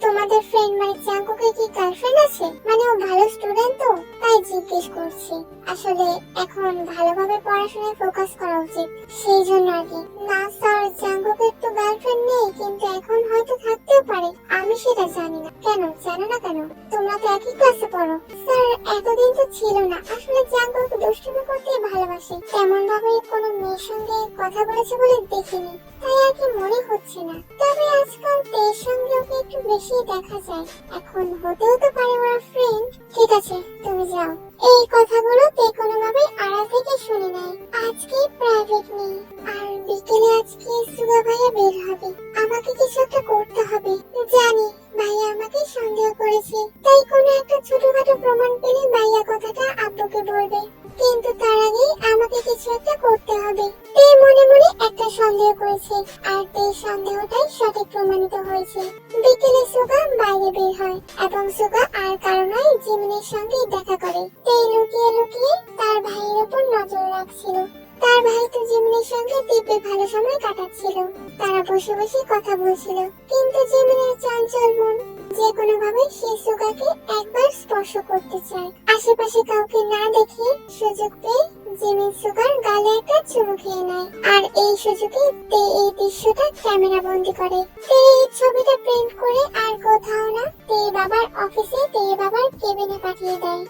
তোমাদের ফ্রেন্ড মানে জাঙ্কুকের কি গার্লফ্রেন্ড আছে? মানে ও ভালো স্টুডেন্ট তো, তাই জিজ্ঞেস করছি। আসলে এখন ভালোভাবে পড়াশোনায় ফোকাস করা উচিত, সেই জন্য আর কি। না স্যার, জাঙ্কুকের তো গার্লফ্রেন্ড নেই, কিন্তু এখন হয়তো থাকতেও পারে, আমি সেটা জানি না। কেন জানো না কেন? তোমরা তো একই ক্লাসে পড়ো। স্যার, এতদিন তো ছিল না। আসলে জাঙ্কুক দুষ্টুমি করতে ভালোবাসে, তেমন ভাবে কোনো মেয়ের সঙ্গে কথা বলেছে বলে দেখিনি, তাই আর কি মনে হচ্ছে না। তবে আজকাল তের সঙ্গে ওকে একটু বেশি দেখা যায়, এখন হতেও তো পারে ওরা ফ্রেন্ড। ঠিক আছে, তুমি যাও। এই কথাগুলো তে কোনোভাবে আড়াল থেকে শুনে নেয়। আজকে প্রাইভেট নেই, আর বিকেলে আজকে সুগা ভাইয়া বের হবে, আমাকে কিছু একটা করতে হবে। জানি ভাইয়া আমাকে সন্দেহ করেছে, তাই কোনো একটা ছোটখাটো প্রমাণ পেলে ভাইয়া কথাটা আব্বুকে বলবে, কিন্তু তার আগে আমাকে কিছু একটা করতে হবে। তে মনে মনে একটা সন্দেহ করেছে, আর তে সন্দেহটাই সঠিক প্রমাণিত হয়েছে। বিকেলে সুগা বাইরে বের হয়, এবং সুগা আর কারণে জিমিনের সঙ্গে দেখা করে। তে লুকিয়ে লুকিয়ে তার ভাইয়ের উপর নজর রাখছিল। তার ভাই তো জিমিনের সঙ্গে দিব্যি ভালো সময় কাটাচ্ছিল, তারা বসে বসে কথা বলছিল। কিন্তু জিমিনের চঞ্চল মন যে কোনো ভাবে সেই সুগাকে একবার স্পর্শ করতে চায়। আশেপাশে কাউকে না দেখে সুযোগ পেয়ে জিমিন সুগার গালে একটা চুমু খেয়ে নেয়, আর এই সুযোগে তে এই দৃশ্যটা ক্যামেরা বন্দি করে। তে এই ছবিটা প্রিন্ট করে আর কোথাও না, তে বাবার অফিসে তে বাবার কেবিনে পাঠিয়ে দেয়।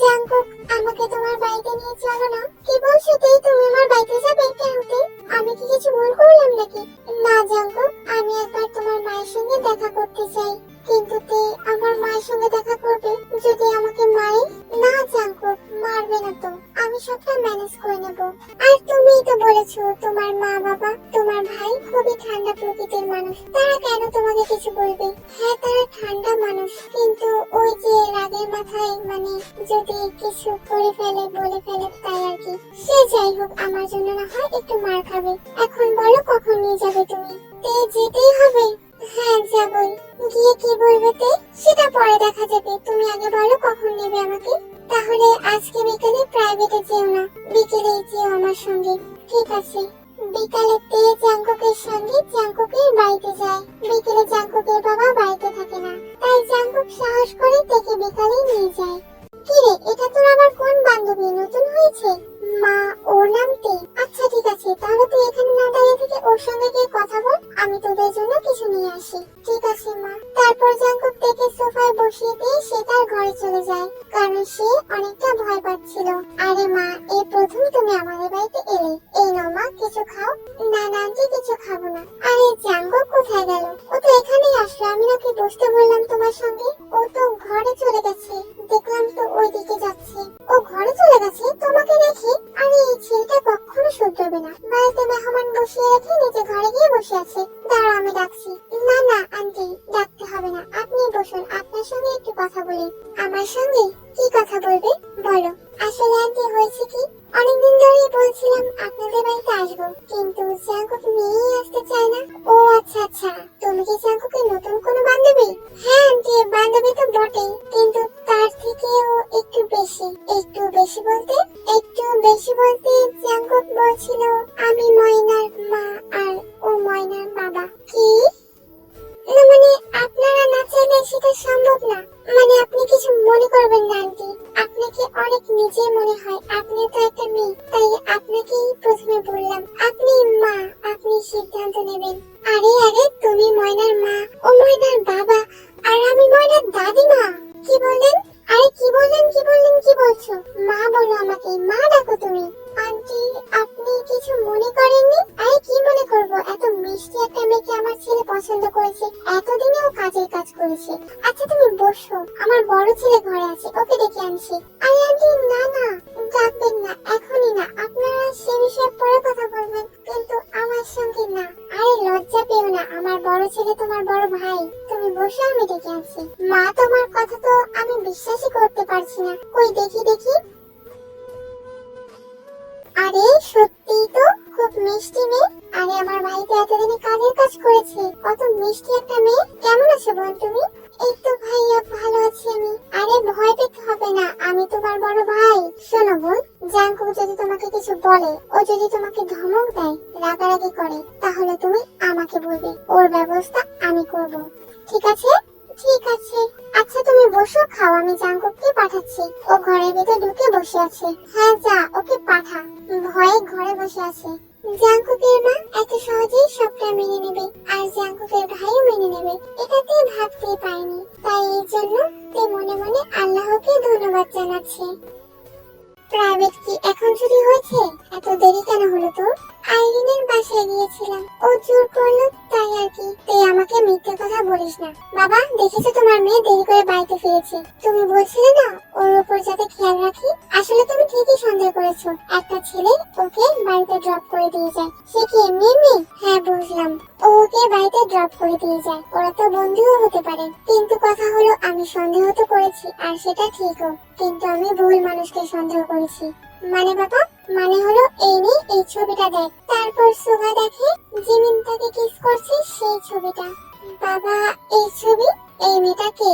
জাঙ্কুক, আমাকে তোমার বাড়িতে নিয়ে চলো না। কি বলছো তে, তুমি আমার বাড়িতে যাবে? কেন তে, আমি কি কিছু ভুল করলাম নাকি? না জাঙ্কুক, আমি একবার তোমার মায়ের সঙ্গে দেখা করতে চাই। কিন্তু তে, আমার মায়ের সঙ্গে দেখা করবে যদি আমাকে মারে? না জাঙ্কুক, মারবে না তো, আমি সবটা ম্যানেজ করে নেব। আর তুমিই তো বলেছো তোমার মা বাবা তোমার ভাই খুবই ঠান্ডা প্রকৃতির মানুষ, তারা কেন তোমাকে কিছু বলবে? হ্যাঁ, তারা ঠান্ডা মানুষ, কিন্তু ওই যে রাগের মাথায় মানে যদি কিছু করে ফেলে বলে ফেলে, তাই আর কি। সে যাই হোক, আমার জন্য না হয় একটু মার খাবে। এখন বলো কখন নিয়ে যাবে তুমি? তে, যেতেই হবে। হ্যাঁ, যাবই। গিয়ে কি বলবে তে, সেটা পরে দেখা যাবে, তুমি আগে বলো কখন নেবে আমাকে। তাহলে আজকে বিকেলে প্রাইভেটে যেও না, বিকেলেই যেও আমার সঙ্গে। ঠিক আছে। বিকালে তে জাঙ্কুকের সঙ্গে জাঙ্কুকের বাড়িতে যায়। বিকেলে জাঙ্কুকের বাবা বাড়িতে থাকে না, তাই জাঙ্কুক সাহস করে তেকে বিকালে নিয়ে যায়। কিরে, এটা তোর আবার কোন বান্ধবী নতুন হয়েছে? মা, ওর নাম তে। আচ্ছা ঠিক আছে, তাহলে তুই এখানে না দাঁড়িয়ে থেকে ওর সঙ্গে গিয়ে কথা বল, আমি তোদের জন্য কিছু নিয়ে আসি। ঠিক আছে মা। তারপর জাঙ্কুক তেকে সোফায় বসিয়ে দিয়ে সে তার ঘরে চলে যায়। কারণ সে অনেকটা ভয় পাচ্ছিল। আরে মা, এই প্রথম তুমি আমাদের বাড়িতে এলে, এই নাও মা কিছু খাও। না না আন্টি, কিছু খাবো না। আরে জাঙ্কুক কোথায় গেল? ও তো এখানেই আসলো, আমি নাকি বসতে বললাম তোমার সঙ্গে। ও তো ঘরে চলে গেছে, দেখলাম তো ওই দিকে যাচ্ছে। ও ঘরে চলে গেছে তোমাকে দেখে? আরে এই ছেলেটা কখনো শুধরাবে না, বাড়িতে মেহমান বসিয়ে রেখে নিজে ঘরে গিয়ে বসে আছে। দাঁড়াও আমি ডাকছি। না না আন্টি, ডাকতে হবে না, আপনি বসুন, আপনার সঙ্গে একটু কথা বলি। আমার সঙ্গে কি কথা বলবে বলো? আসলে আন্টি হয়েছে কি, অনেকদিন ধরেই বলছিলাম আপনাদের বাড়িতে আসবো, কিন্তু জাঙ্কুক নিয়েই আসতে চায় না। ও আচ্ছা আচ্ছা, তুমি কি জাঙ্কুকের নতুন কোনো বান্ধবী? হ্যাঁ আন্টি, বান্ধবী তো বটেই, কিন্তু তার থেকেও একটু বেশি। একটু বেশি বলতে? একটু বেশি বলতে জাঙ্কুক বলছিল আমি ময়নার মা আর ও ময়নার বাবা। কি? না মানে আপনারা না চাইলে সেটা সম্ভব না। মানে আপনি কিছু মনে করবেন না আন্টি, আপনাকে অনেক নিজে মনে হয়, আপনি তো একটা মেয়ে, তাই আপনাকেই প্রথমে বললাম। আপনি মা, আপনি সিদ্ধান্ত নেবেন। আরে আরে, তুমি ময়নার মা, ও ময়নার বাবা, আর আমি ময়নার দাদিমা। কি বললেন? আরে কি বললেন কি বললেন কি বলছো? মা বলো আমাকে, মা ডাকো তুমি। আন্টি আপনি কিছু মনে করেননি? আরে কি মনে করব, এত মিষ্টি একটা মেয়েকে আমার ছেলে পছন্দ করেছে, এতদিনেও কাজের কাজ করেছে। আচ্ছা তুমি বসো, আমার বড় ছেলে ঘরে আছে, ওকে ডেকে আনছি। আরে আন্টি না না, ডাকবেন না, এখনই না, আপনারা সে বিষয়ে পরে কথা বলবেন, কিন্তু আমার সঙ্গে না। আরে লজ্জা পেও না, আমার বড় ছেলে তোমার বড় ভাই, তুমি বসো, আমি ডেকে আনছি। মা তোমার কথা তো আমি বিশ্বাসই করতে পারছি না, কই দেখি দেখি। আরে সত্যি তো, খুব মিষ্টি মেয়ে। আরে আমার ভাই তো এতদিনে কাজের কাজ করেছে, কত মিষ্টি একটা মেয়ে। কেমন আছো বোন তুমি? এই তো ভাইয়া, ভালো আছি আমি। আরে ভয় পেতে হবে না, আমি তোমার বড় ভাই। শোনো বোন, জাঙ্কুক যদি তোমাকে কিছু বলে, ও যদি তোমাকে ধমক দেয়, রাগারাগি করে, তাহলে তুমি আমাকে বলবে, ওর ব্যবস্থা আমি করব, ঠিক আছে? ঠিক আছে। আচ্ছা তুমি বসো, খাও, আমি জাঙ্কুককে পাঠাচ্ছি, ও ঘরের ভিতর ঢুকে বসে আছে। হ্যাঁ যা, ওকে পাঠা, ভয়ে ঘরে বসে আছে। জাঙ্কুকের মা এত সহজেই সবটা মেনে নেবে, আর জাঙ্কুকের ভাইও মেনে নেবে, এটাতে ভাবতেই পারেনি, তাই এই জন্য তে মনে মনে আল্লাহকে ধন্যবাদ জানাচ্ছে। প্রাইভেট কি এখন ছুটি হয়েছে? এত দেরি কেন হলো তোর? আইরিনের বাসায় গিয়েছিলাম, ও জোর করলো তাই আর কি। তুই আমাকে মিথ্যে কথা বলিস না। বাবা দেখেছো তোমার মেয়ে দেরি করে বাড়িতে ফিরেছে, তুমি বলছিলে না ওর উপর যাতে খেয়াল রাখি। আসলে তুমি ঠিকই সন্দেহ করেছো, একটা ছেলে ওকে বাড়িতে ড্রপ করে দিয়ে যায়। সে কি এমনি এমনি? হ্যাঁ বুঝলাম, ও ওকে বাড়িতে ড্রপ করে দিয়ে যায়, ওরা তো বন্ধুও হতে পারে। কিন্তু কথা হলো আমি সন্দেহ তো করেছি, আর সেটা ঠিকও, কিন্তু আমি ভুল মানুষকে সন্দেহ করেছি। মানে বাবা? মানে হলো এই নে, এই ছবিটা দেখ। তারপর সুগা দেখে জিমিন তাকে কিস করছে, সেই ছবিটা। বাবা এই ছবি, এই মেয়েটা কে?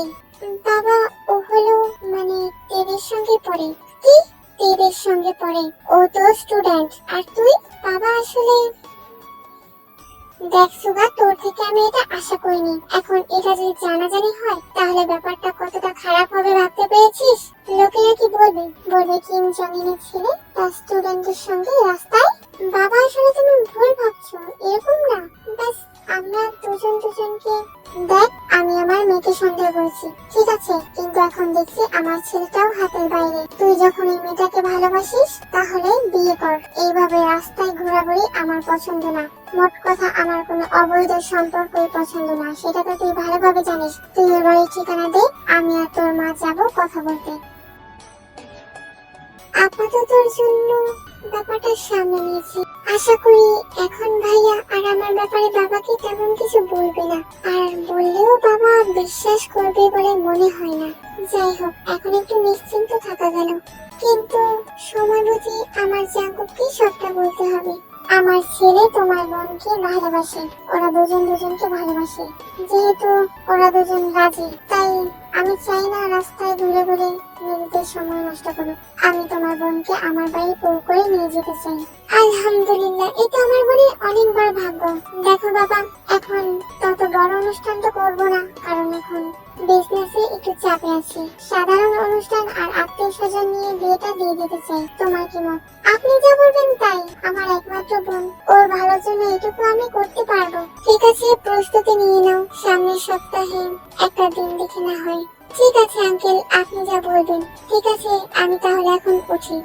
বাবা ও হলো মানে দেবের সঙ্গে পড়ে। কি? দেবের সঙ্গে পড়ে? ও তো স্টুডেন্ট, আর তুই? বাবা আসলে দেখ সুগা, তোর থেকে আমি এটা আশা করিনি। এখন এটা যদি জানাজানি হয়, তাহলে ব্যাপারটা কতটা খারাপ হবে ভাবতে পেরেছিস? লোকেরা কি বলবে? বলবে কিম জং ইনের ছেলে তার স্টুডেন্টের সঙ্গে রাস্তায়। বাবা আসলে তুমি ভুল ভাবছো, এরকম না। ব্যাস আমরা দুজন দুজনকে। দেখ আমি আমার মেয়েকে সন্দেহ করেছি, ঠিক আছে, কিন্তু এখন দেখছি আমার ছেলেটাও হাতের বাইরে। তুই যখন এই মেয়েটাকে ভালোবাসিস, তাহলে বিয়ে কর। এইভাবে রাস্তায় ঘোরাঘুরি আমার পছন্দ না। মোট কথা আমার কোনো অবৈধ সম্পর্কই পছন্দ না, সেটা তো তুই ভালোভাবে জানিস। তুই ওর বাড়ির ঠিকানা দে, আমি আর তোর মা যাবো কথা বলতে। আপাততর জন্য ব্যাপারটা সামনে নিয়েছি, আশা করি এখন ভাইয়া আর আমার ব্যাপারে বাবাকে তেমন কিছু বলবে না, আর বললেও বাবা বিশ্বাস করবে বলে মনে হয় না। যাই হোক, এখন একটু নিশ্চিন্ত থাকা গেল, কিন্তু সময় বুঝি আমার জাঙ্কুককে সবটা বলতে হবে। আমার ছেলে তোমার বোনকে ভালোবাসে, ওরা দুজন দুজনকে ভালোবাসে। যেহেতু ওরা দুজন রাজি, তাই আমি চাই না রাস্তায় ঘুরে ঘুরে নিজেদের সময় নষ্ট করুক। আমি তোমার বোনকে আমার বাড়ি পৌ করে নিয়ে যেতে চাই। আলহামদুলিল্লাহ, এটা আমার বোনের অনেক বড় ভাগ্য। দেখো বাবা, এখন তত বড় অনুষ্ঠান তো করবো না, কারণ এখন বিজনেসে একটু চাপে আছি। সাধারণ অনুষ্ঠান আর আত্মীয় স্বজন নিয়ে বিয়েটা দিয়ে দিতে চাই। তোমার কি মত? আপনি যা বলবেন তাই, আমার একমাত্র বোন, ওর ভালোর জন্য এটুকু আমি করতে পারবো। ঠিক আছে, প্রস্তুতি নিয়ে নাও, সামনের সপ্তাহে একটা দিন দেখে না হয় ঠিক আছে আঙ্কেল, আপনি যা বলবেন। ঠিক আছে, আমি তাহলে এখন উঠি।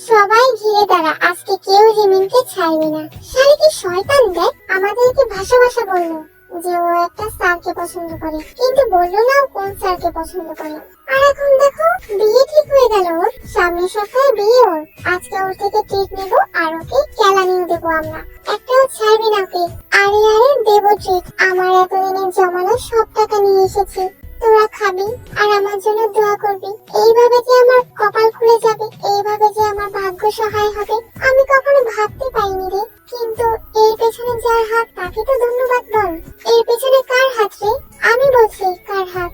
সবাই ঘিরে দাঁড়া, আজকে কেউ জিমিনকে ছাড়বে না। শালি কি শয়তান দেখ, আমাদেরকে ভাষা ভাষা বললো যে ও একটা স্যারকে পছন্দ করে, কিন্তু বললো না ও কোন স্যারকে পছন্দ করে। আর এখন দেখো বিয়ে ঠিক হয়ে গেল ওর, সামনের সপ্তাহে বিয়ে ওর। আজকে ওর থেকে ট্রিট নেবো আর ওকে কেলানিও দেবো আমরা। একটাও ছাড়বি না ওকে। আরে আরে দেবো ট্রিট, আমার এতদিনের জমানো সব টাকা নিয়ে এসেছি, তোরা খাবি আর আমার জন্য দোয়া করবি। এইভাবে যে আমার কপাল খুলে যাবে, এইভাবে যে আমার ভাগ্য সহায় হবে, আমি কখনো ভাবতে পারিনি রে। কিন্তু এর পেছনে যার হাত তাকে তো ধন্যবাদ বল। এর পেছনে কার হাত রে? আমি বলছি কার হাত?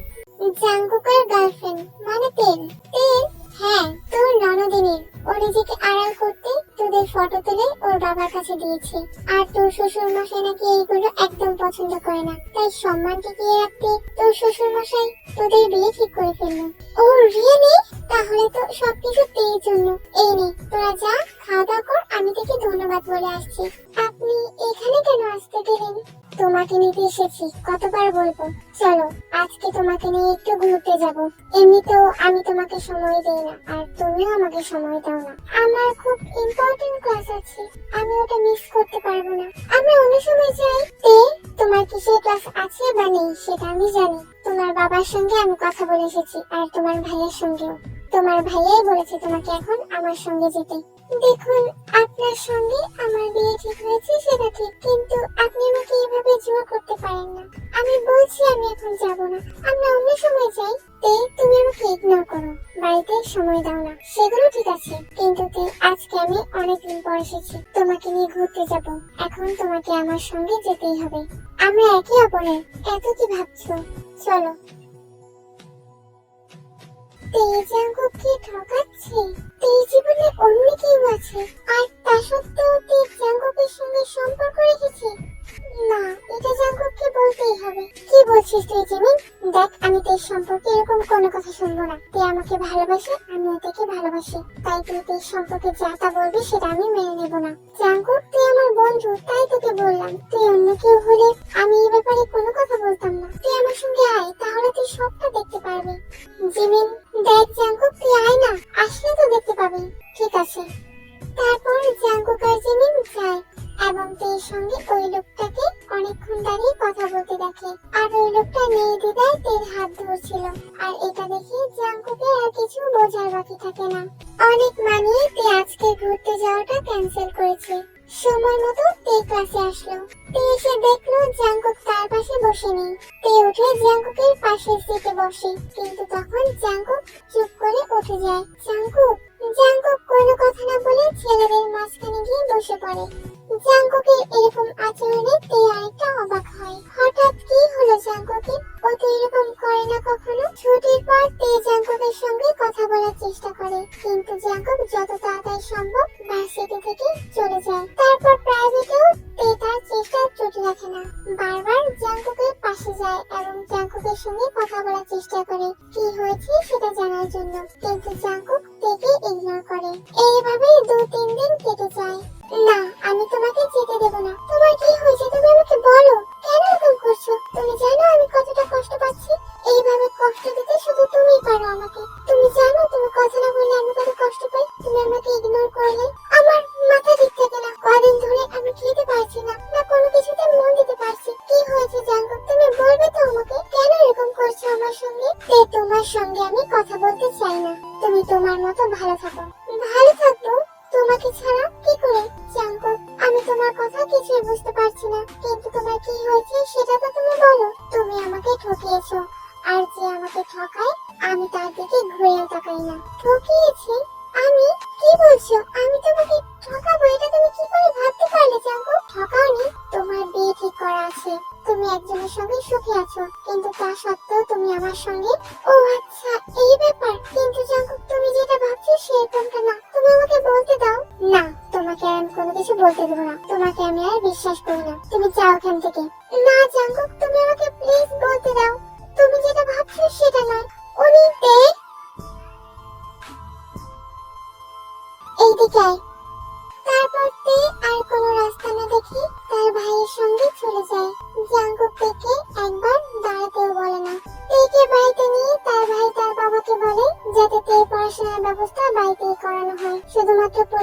জাঙ্কুকের গার্লফ্রেন্ড মানে তেল। তেল? হ্যাঁ, তোর ননদিনীর। ও নিজেকে আড়াল করতে তোদের ফটো তুলে ওর বাবার কাছে দিয়েছে। আর তোর শ্বশুর মশাই নাকি এইগুলো একদম পছন্দ করে না, তাই সম্মান টিকিয়ে রাখতে তোর শ্বশুর মশাই তোদের বিয়ে ঠিক করে ফেললো। ও রিয়েলি? তাহলে তো সবকিছু তের জন্য। এই নে তোরা যা, খাওয়া দাওয়া কর, আমি তোকে ধন্যবাদ বলে আসছি। আপনি এখানে কেন আসতে গেলেন? তোমাকে নিতে এসেছি, কতবার বলবো। চলো আজকে তোমাকে নিয়ে একটু ঘুরতে যাব। এমনিতেও আমি তোমাকে সময় দেই না, আর তুমিও আমাকে সময় দাও না। আমার খুব ইম্পর্টেন্ট ক্লাস আছে, আমি ওটা মিস করতে পারবো না। আমরা অন্য সময় যাই। তোমার কিসের ক্লাস আছে বা নেই সেটা আমি জানি। তোমার বাবার সঙ্গে আমি কথা বলে এসেছি, আর তোমার ভাইয়ের সঙ্গেও। তোমার ভাইয়াই বলেছে তোমাকে এখন আমার সঙ্গে যেতে। দেখুন, আপনার সঙ্গে আমার বিয়ে ঠিক হয়েছে সেটা ঠিক, কিন্তু আপনি আমাকে এভাবে জোর করতে পারেন না। আমি বলছি আমি এখন যাব না, আমরা অন্য সময় যাই। তুমি আমাকে ইগনোর করো, বাড়িতে সময় দাও না, সেগুলো ঠিক আছে, কিন্তু আজকে আমি অনেকদিন পর এসেছি, তোমাকে নিয়ে ঘুরতে যাব। এখন তোমাকে আমার সঙ্গে যেতেই হবে। আমরা একে অপরের এত কি ভাবছো? চলো। জাঙ্কুককে ঠকাচ্ছে? জীবনে অন্য কেউ আছে, আর তা সত্ত্বেও জাঙ্কুকের সঙ্গে সম্পর্ক রেখেছে? না, এটা জাঙ্কুককে বলতেই হবে। কি বলছিস তুই জিমিন? দেখ, আমি তোর সম্পর্কে এরকম কোনো কথা শুনবো না। তুই আমাকে ভালোবাসে, আমিও তোকে ভালোবাসি, তাই তুই তোর সম্পর্কে যা তা বলবি সেটা আমি মেনে নেব না। জাঙ্কুক, তুই আমার বন্ধু, তাই তোকে বললাম। তুই অন্য কেউ হলে আমি এই ব্যাপারে কোনো কথা বলতাম না। তুই আমার সঙ্গে আয়, তাহলে তুই সবটা দেখতে পারবি। জিমিন, দেখ জাঙ্কুক, তুই আয় না, আসলে তো দেখতে পাবি। ঠিক আছে। তারপর জাঙ্কুক আর জিমিন যায় এবং তের সঙ্গে ওই লোকটাকে অনেকক্ষণ দাঁড়িয়ে কথা বলতে দেখে। আর ওই লোকটা নির্দ্বিধায় তের হাত ধরছিল। আর এটা দেখে জাঙ্কুকের আর কিছু বোঝার বাকি থাকে না। অনেক মানিয়ে তে আজকে ঘুরতে যাওয়াটা ক্যান্সেল করেছে। সময় মতো তে ক্লাসে আসলো। তে এসে দেখলো জাঙ্কুক তার পাশে বসে নেই। তে উঠে জাঙ্কুকের পাশে সিটে বসে, কিন্তু তখন জাঙ্কুক চুপ করে উঠে যায়। জাঙ্কুক কোনো কথা না বলে ছেলেদের মাঝখানে গিয়ে বসে পড়ে। জাঙ্কুকের এরকম আচরণে তে আরেকটা অবাক হয়। হঠাৎ কি হলো জাঙ্কুকের? ও তো এরকম করে না কখনো। ছুটির পর তে জাঙ্কুকের সঙ্গে কথা বলার চেষ্টা করে, কিন্তু জাঙ্কুক যত তাড়াতাড়ি সম্ভব ভার্সিটি থেকে চলে যায়। তারপর প্রাইভেটেও তে তার চেষ্টা ত্রুটি রাখে না, বারবার জাঙ্কুকের পাশে যায় এবং জাঙ্কুকের সঙ্গে কথা বলার চেষ্টা করে কি হয়েছে সেটা জানার জন্য, কিন্তু জাঙ্কুক তেকে ইগনোর করে। এইভাবে 2-3 দিন কেটে যায়। না, আমি তোমাকে যেতে দেব না। তোমার কি হয়েছে তুমি আমাকে বলো, কেন এরকম করছো? তুমি জানো আমি কতটা কষ্ট পাচ্ছি? এইভাবে কষ্ট দিতে শুধু তুমিই পারো আমাকে। তুমি জানো তুমি কথা না বললে আমি কত কষ্ট পাই। তুমি আমাকে ইগনোর করলে আমার মাথা ঠিক থাকে না। কদিন ধরে আমি খেতে পারছি না, না কোনো কিছুতে মন দিতে পারছি। কি হয়েছে জাঙ্কুক, তুমি বলবে তো আমাকে? কেন এরকম করছো আমার সঙ্গে? তোমার সঙ্গে আমি কথা বলতে চাই না। তুমি তোমার মতো ভালো থাকো। ভালো থাকবো তোমাকে ছাড়া কি করে? জাঙ্কুক, আমি তোমার কথা কিছুই বুঝতে পারছি না, কিন্তু তোমার কি হয়েছে সেটা তো তুমি বলো। তুমি আমাকে ঠকিয়েছো, আর যে আমাকে ঠকায় আমি তার দিকে ঘুরেও তাকাই না। ঠকিয়েছি? আমি? কি বলছো? আমি তোমাকে ঠকাবো এটা তুমি কি করে ভাবতে পারলে জাঙ্কুক? ঠকাওনি, তোমার বিয়ে ঠিক করা আছে, তুমি একজনের সঙ্গে সুখী আছো, কিন্তু তা সত্ত্বেও তুমি আমার সঙ্গে। ও আচ্ছা, এই ব্যাপার। কিন্তু জাঙ্কুক তুমি যেটা ভাবছো সেরকমটা না, তুমি আমাকে বলতে দাও। না, তোমাকে আমি কোনো কিছু বলতে দেবো না, তোমাকে আমি আর বিশ্বাস করি না। তুমি যাও এখান থেকে। না জাঙ্কুক, তুমি আমাকে প্লিজ বলতে দাও, তুমি যেটা ভাবছো সেটা নয়। উনি এইদিকে আয়। তারপর তে আর কোনো রাস্তা না দেখে তার ভাইয়ের সঙ্গে চলে যায়। জাঙ্কুক থেকে একবার দাঁড়াতেও বলে না।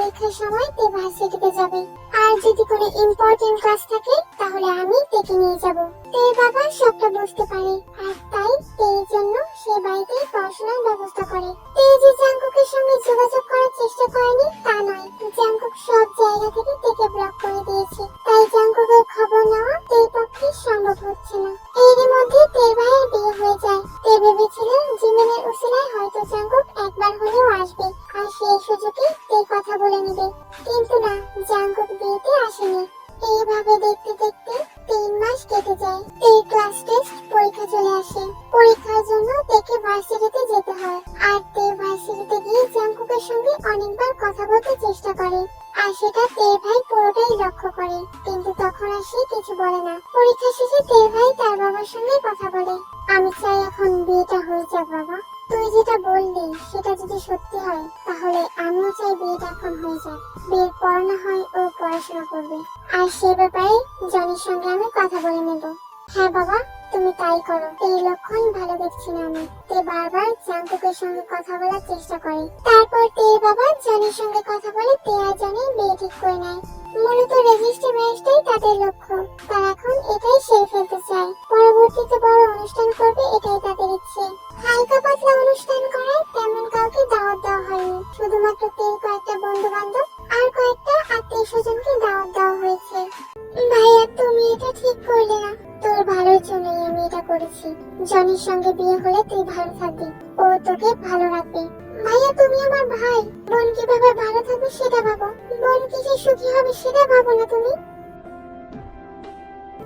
পরীক্ষার সময় তে ভার্সিটিতে যাবে। আর যদি কোনো ইম্পর্টেন্ট কাজ থাকে তাহলে আমি তেকে নিয়ে যাব। তের বাবা সবটা বুঝতে পারে আর তাই তের জন্য সে বাড়িতে পড়াশোনার ব্যবস্থা করে। তে যে জাঙ্কুকের সঙ্গে যোগাযোগ করার চেষ্টা করেনি তা নয়, জাঙ্কুক সব জায়গা থেকে তেকে ব্লক করে দিয়েছে। তাই জাঙ্কুকের খবর নেওয়া তের পক্ষে সম্ভব হচ্ছে না। এরই মধ্যে তের ভাইয়ের বিয়ে হয়ে যায়। তে ভেবেছিলেন জিমিনের উসিলায় হয়তো জাঙ্কুক একবার হলেও আসবে আর সেই সুযোগে তে কথা বলে নেবে, কিন্তু না, জাঙ্কুক বিয়েতে আসেনি। এইভাবে দেখতে দেখতে 3 মাস কেটে যায়। তের ক্লাস টেস্ট পরীক্ষা চলে আসে। পরীক্ষার জন্য তেকে ভার্সিটিতে যেতে হয় আর তে ভার্সিটিতে গিয়ে জাঙ্কুকের সঙ্গে অনেকবার কথা বলতে চেষ্টা করে আর সেটা তের ভাই পুরোটাই লক্ষ্য করে, কিন্তু তখন আর সে কিছু বলে না। পরীক্ষা শেষে তের ভাই তার বাবার সঙ্গে কথা বলে, আমি চাই এখন বিয়েটা হয়ে যাক বাবা। তুই যেটা বললি সেটা যদি সত্যি হয় তাহলে আমিও চাই বিয়েটা এখন হয়ে যাক। বিয়ের পর না হয় ও পড়াশোনা করবে আর সে ব্যাপারে জনির সঙ্গে আমি কথা বলে নেব। হ্যাঁ বাবা, তুমি তাই করো। এই লক্ষণ ভালো দেখছি না আমি। তে বারবার জাঙ্কুকের সঙ্গে কথা বলার চেষ্টা করে। তারপর তের বাবা জনির সঙ্গে কথা বলে তে আর জনি বিয়ে ঠিক করে নেয়। মূলত রেজিস্ট্রি ম্যারেজটাই তাদের লক্ষ্য। তারা এখন এটাই সেরে ফেলতে চায়। পরবর্তীতে বড় অনুষ্ঠান করবে এটাই তাদের ইচ্ছে। হালকা পাতলা অনুষ্ঠান করায় তেমন কাউকে দাওয়াত দেওয়া হয়নি। শুধুমাত্র তের কয়েকটা বন্ধু বান্ধব আর কয়েকটা আত্মীয় স্বজনকে দাওয়াত দেওয়া হয়েছে। ভাইয়া, তুমি এটা ঠিক করলে না। তোর ভালোর জন্যই আমি এটা করেছি। জনির সঙ্গে বিয়ে হলে তুই ভালো থাকবি, ও তোকে ভালো রাখবে। ভাইয়া, তুমি আমার ভাই, বোন কিভাবে ভালো থাকবে সেটা ভাবো। বোন কি যে সুখী হবে সেটা ভাবো না তুমি।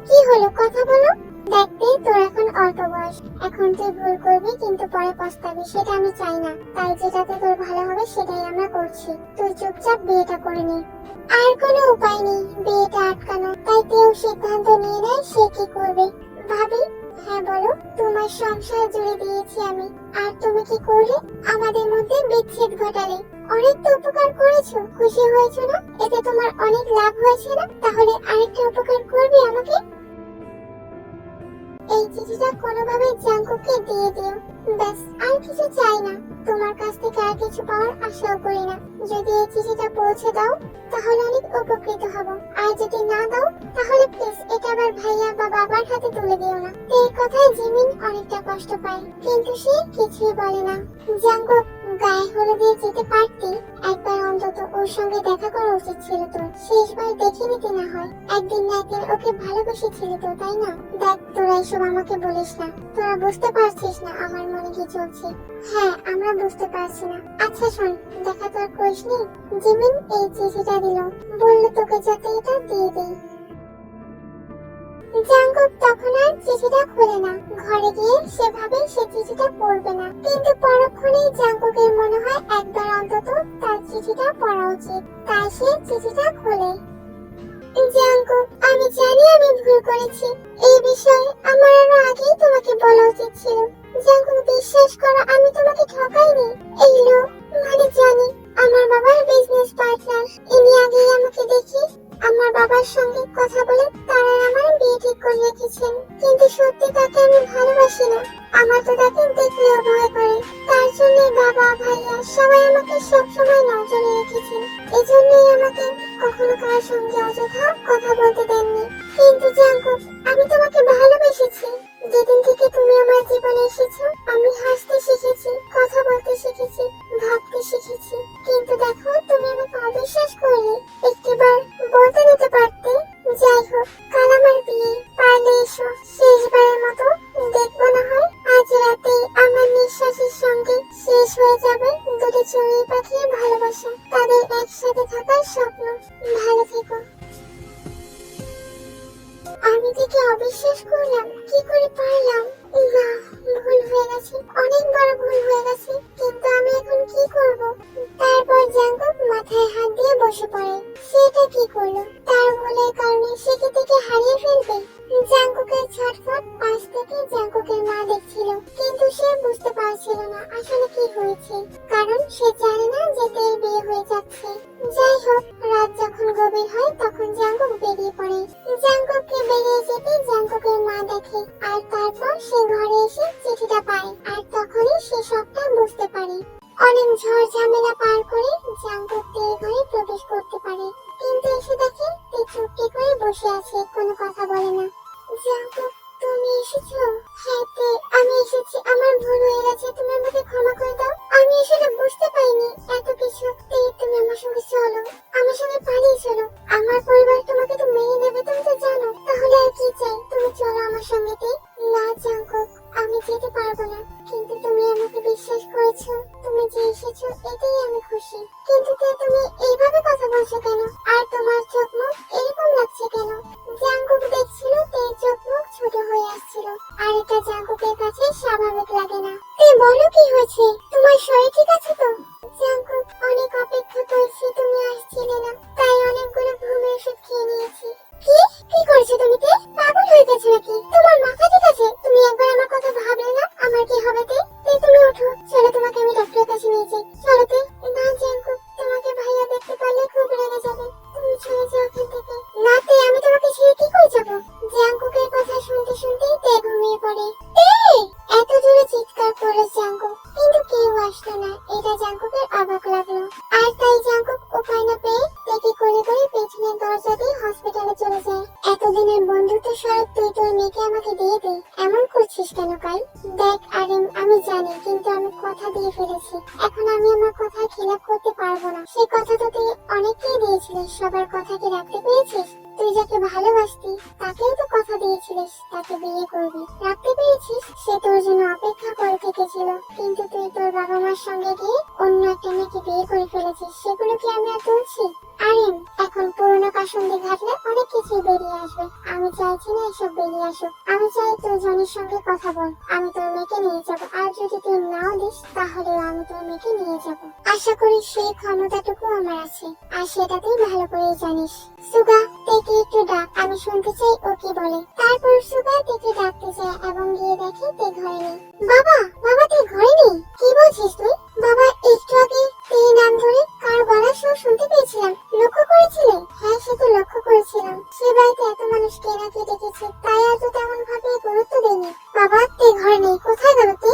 কি হলো, কথা বলো। দেখতে তোর এখন অল্প বয়স, এখন তুই ভুল করবি কিন্তু পরে পস্তাবি, সেটা আমি চাই না। তাই যেটাতে তোর ভালো হবে সেটাই আমরা করছি। তুই চুপচাপ বিয়েটা করে নে। আর কোনো উপায় নেই বিয়েটা আটকানো, তাই তেও সিদ্ধান্ত নিয়ে নেয় সে কি করবে। ভাবি, হ্যাঁ বলো। তোমার সংসার জুড়ে দিয়েছি আমি, আর তুমি কি করলে? আমাদের মধ্যে বিচ্ছেদ ঘটালে। অনেক তো উপকার করেছো, খুশি হয়েছো না? এতে তোমার অনেক লাভ হয়েছে না? তাহলে আরেকটা উপকার করবে আমাকে। এই চিঠিটা কোনোভাবে জাঙ্কুককে দিয়ে দিও, ব্যাস, আর কিছু চাই না। তোমার কাছ থেকে আর কিছু পাওয়ার আশাও করি না। যদি এই চিঠিটা পৌঁছে দাও তাহলে অনেক উপকৃত হব, আর যদি না দাও তাহলে প্লিজ এটা আবার ভাইয়া বা বাবার হাতে তুলে দিও না। এই কথায় জিমিন অনেকটা কষ্ট পায়, কিন্তু সে কিছুই বলে না। জাঙ্কুক, গায়ে হলুদে যেতে পারতি, একবার অন্তত ওর সঙ্গে দেখা করা উচিত ছিল তোর। শেষবার দেখে নিতে না হয়, একদিন না একদিন ওকে ভালোবেসেছিলি তো, তাই না? দেখ, তোরা এসব আমাকে বলিস না। তোরা বুঝতে পারছিস না আমার মনে কি চলছে। হ্যাঁ, আমরা বুঝতে পারছি না। আচ্ছা শোন, দেখা তো আর করিস নি। জিমিন এই চিঠিটা দিল, বললো তোকে যাতে এটা দিয়ে দিই। জাঙ্কুক তখন আর চিঠিটা খুলে না। ঘরে গিয়ে সেভাবে সে চিঠিটা পড়বে না, কিন্তু পরক্ষণেই জাঙ্কুকের মনে হয় একবার অন্তত তার চিঠিটা পড়া উচিত। তাই সে চিঠিটা খোলে। জাঙ্কুক, আমি জানি আমি ভুল করেছি। এই বিষয়ে আমার আরো আগেই তোমাকে বলা উচিত ছিল। জাঙ্কুক, বিশ্বাস করো, আমি তোমাকে ঠকাইনি। এই লোক, মানে জনি, আমার বাবার বিজনেস পার্টনার। ইনি আগেই আমাকে দেখি আমার বাবার সঙ্গে কথা বলে তারা আমার বিয়ে ঠিক করে রেখেছেন, কিন্তু সত্যি তাকে আমি ভালোবাসি না। আমার তো তাকে দেখলেও ভয় করে। তার জন্য বাবা, ভাইয়া সবাই আমাকে সবসময় নজরে রেখেছেন। এজন্যই আমাকে কখনো কারোর সঙ্গে অযথা কথা বলতে দেননি। কিন্তু জাঙ্কুক, আমি তোমাকে ভালোবেসেছি। যেদিন থেকে তুমি আমার জীবনে এসেছো আমি হাসতে শিখেছি, কথা বলতে শিখেছি, ভাবতে শিখেছি। কিন্তু দেখো, তুমি আমাকে অবিশ্বাস করলে। একটিবার বলতে দিতে পারতে। যাই হোক, কাল আমার বিয়ে, পারলে এসো। শেষবারের মতো দেখবো না হয়। আজ রাতে আমার নিঃশ্বাসের সঙ্গে শেষ হয়ে যাবে দুটি চড়ুই পাখির ভালোবাসা, তাদের একসাথে থাকার স্বপ্ন। ভালো থেকো। আমি থেকে অবিশ্বাস করলাম, কি করে পারলাম? না, ভুল হয়ে গেছে, অনেক বড় ভুল হয়ে গেছে। কিন্তু আমি এখন কি করব? তারপর জাঙ্কুক মাথায় হাত দিয়ে বসে পড়ে। সেটা কি করলো? তার ভুলের কারণে সে কি থেকে হারিয়ে ফেলবে? জাঙ্কুকের ছটফট পাশ থেকে জাঙ্কুকের মা দেখছিল, কিন্তু সে বুঝতে পারছিল না আসলে কি হয়েছে, কারণ সে জানে না যে তের বিয়ে হয়ে যাচ্ছে। যাই হোক, রাত যখন গভীর হয় তখন জাঙ্কুক বেরিয়ে পড়ে। জাঙ্কুককে বেরিয়ে যেতে জাঙ্কুকের মা দেখে, আর তারপর সে ঘরে এসে চিঠিটা পায়, আর তখনই সে সবটা বুঝতে পারে। অনেক ঝড় ঝামেলা পার করে জাঙ্কুক তের ঘরে প্রবেশ শরীরটা জাঙ্কুকের কাছে স্বাভাবিক লাগে না। তুমি বলো কি হয়েছে? তোমার শরীর ঠিক আছে তো? জাঙ্কুক, অনেক অপেক্ষা করেছি, তুমি আসছিলে না, তাই অনেকগুলো ঘুমের ওষুধ খেয়ে নিয়েছি। কি কি করেছো তুমি? তে পাগল হয়ে গেছো নাকি? তোমার মাথা ঠিক আছে? তুমি একবার আমার কথা ভাবলে না আমার কি হবে? তে তে তুমি ওঠো, চলো তোমাকে আমি ডাক্তারের কাছে নিয়ে যাই। চলো তে। না জাঙ্কুক, তোমাকে ভাইয়া দেখতে পারলে খুব রেগে যাবে, তুমি চলে যাও এখান থেকে। না তে, আমি তোমাকে ছেড়ে কি করে যাবো? জাঙ্কুকের কথা শুনতে শুনতেই তে ঘুমিয়ে পড়ে। তে এত জোরে চিৎকার করলো জাঙ্কুক, কিন্তু কেউ আসলো না। এটা জাঙ্কুকের অবাক লাগলো, আর তাই জাঙ্কুক উপায় না পেয়ে তেকে কোলে করে পেছনের দরজা দিয়ে হসপিটালে চলে যায়। এতদিনের বন্ধুত্ব স্বরূপ তুই তোর মেয়েকে আমাকে দিয়ে দে, এমন করছিস কেন কাই? দেখ আরিম, আমি জানি, কিন্তু আমি কথা দিয়ে ফেলেছি, এখন আমি আমার কথা খিলাপ করতে পারবো না। সেই কথা তো তুই অনেককেই দিয়েছিলিস, সবার কথা কি রাখতে পেরেছিস? তুই যাকে ভালোবাসতি তাকেই তো কথা দিয়েছিলিস তাকে বিয়ে করবি, রাখতে পেরেছিস? সে তোর জন্য অপেক্ষা করে থেকেছিল, কিন্তু তুই তোর বাবা মার সঙ্গে গিয়ে অন্য একটা মেয়েকে বিয়ে করে ফেলেছিস। সেগুলো কি আমি আর তুলছি? আরিম, এখন পুরোনো কাসুন্দি ঘাটলে অনেক কিছুই বেরিয়ে আসবে। আমি চাইছি না এসব বেরিয়ে আসুক। আমি চাই তুই জনির সঙ্গে কথা বল, আমি তোর মেয়েকে নিয়ে যাব। আর যদি তুই নাও দিস তাহলে আমি তোর মেয়েকে নিয়ে যাব। আশা করি সেই ক্ষমতাটুকু আমার আছে, আর সেটা তুই ভালো করেই জানিস। সুগা, তেকে একটু ডাক, আমি শুনতে চাই ও কি বলে। তারপর সুগা তেকে ডাকতে যায় এবং গিয়ে দেখে তে ঘরে নেই। বাবা, বাবা, তে ঘরে নেই? কি বলছিস তুই? বাবা, একটু আগে এই নাম ধরে কার গলার সুর শুনতে পেয়েছিলাম, লক্ষ্য করেছিলে? হ্যাঁ, সে তো লক্ষ্য করেছিলাম। সে বাড়িতে এত মানুষকে নাকি ডেকেছে, তাই এত তেমন ভাবে গুরুত্ব দেয়নি। বাবা, তে ঘরে নেই, কোথায় গেল তে?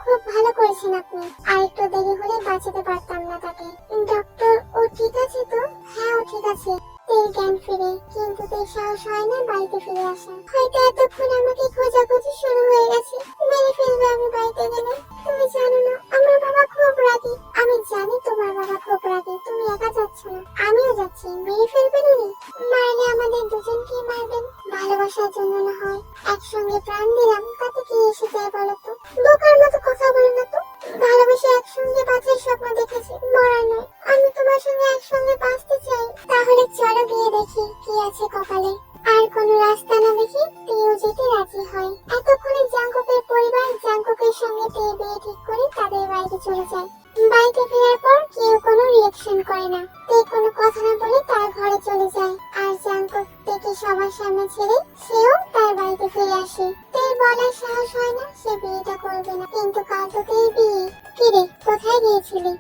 খুব ভালো করেছেন আপনি, আর একটু দেরি হলে বাঁচাতে পারতাম না তাকে। ডক্টর, ও ঠিক আছে তো? হ্যাঁ, ও ঠিক আছে। তের জ্ঞান ফিরে, কিন্তু তের সাহস হয় না বাড়িতে ফিরে আসা। হয়তো এতক্ষণ আমাকে খোঁজাখুঁজি শুরু হয়ে গেছে, মেরে ফেলবে আমি বাড়িতে গেলে। তুমি জানো না আমার বাবা খুব রাগী। আমি জানি তোমার বাবা খুব রাগী, তুমি একা যাচ্ছ না, আমিও যাচ্ছি। মেরে ফেলবেন উনি? মারলে আমাদের দুজনকেই মারবেন। ভালোবাসার জন্য না হয় একসঙ্গে প্রাণ দিলাম, তাতে কি এসে যায় বলো তো? বোকার মতো কথা বলো না তো। ভালোবেসে একসঙ্গে বাঁচার স্বপ্ন দেখেছি, মরার নয়। আমি তোমার সঙ্গে একসঙ্গে বাঁচতে চাই। তাহলে চলো গিয়ে দেখি কি আছে কপালে। আর কোনো রাস্তা না দেখি তেও যেতে রাজি হয়। এতক্ষণে জাঙ্কুকের পরিবার জাঙ্কুকের সঙ্গে তে বিয়ে ঠিক করে তাদের বাড়িতে চলে যায়। বাড়িতে ফেরার পর কেউ কোনো রিঅ্যাকশন করে না। তে কোনো কথা না বলে তার ঘরে চলে যায়, আর জাঙ্কুক তেকে সবার সামনে ছেড়ে সেও তার বাড়িতে ফিরে আসে। তের বলার সাহস হয় না সে বিয়েটা করবে না, কিন্তু কাল তো তের বিয়ে। কিরে, কোথায় গিয়েছিলি?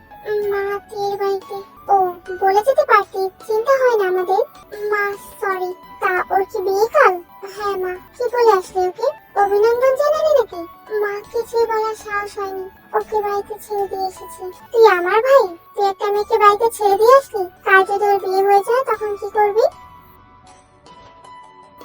মা, তের বাড়িতে। ও, বলে যেতে পারতি, চিন্তা হয় না আমাদের। মা, সরি। তা ওর কি বিয়ে কাল? হ্যাঁ মা। কি বলে আসলে ওকে? অভিনন্দন জানালি নাকি? মা, কিছুই বলার সাহস হয়নি, ওকে বাড়িতে ছেড়ে দিয়ে এসেছি। তুই আমার ভাই, তুই একটা মেয়েকে বাড়িতে ছেড়ে দিয়ে আসলি? কাল যদি ওর বিয়ে হয়ে যায় তখন কি করবি?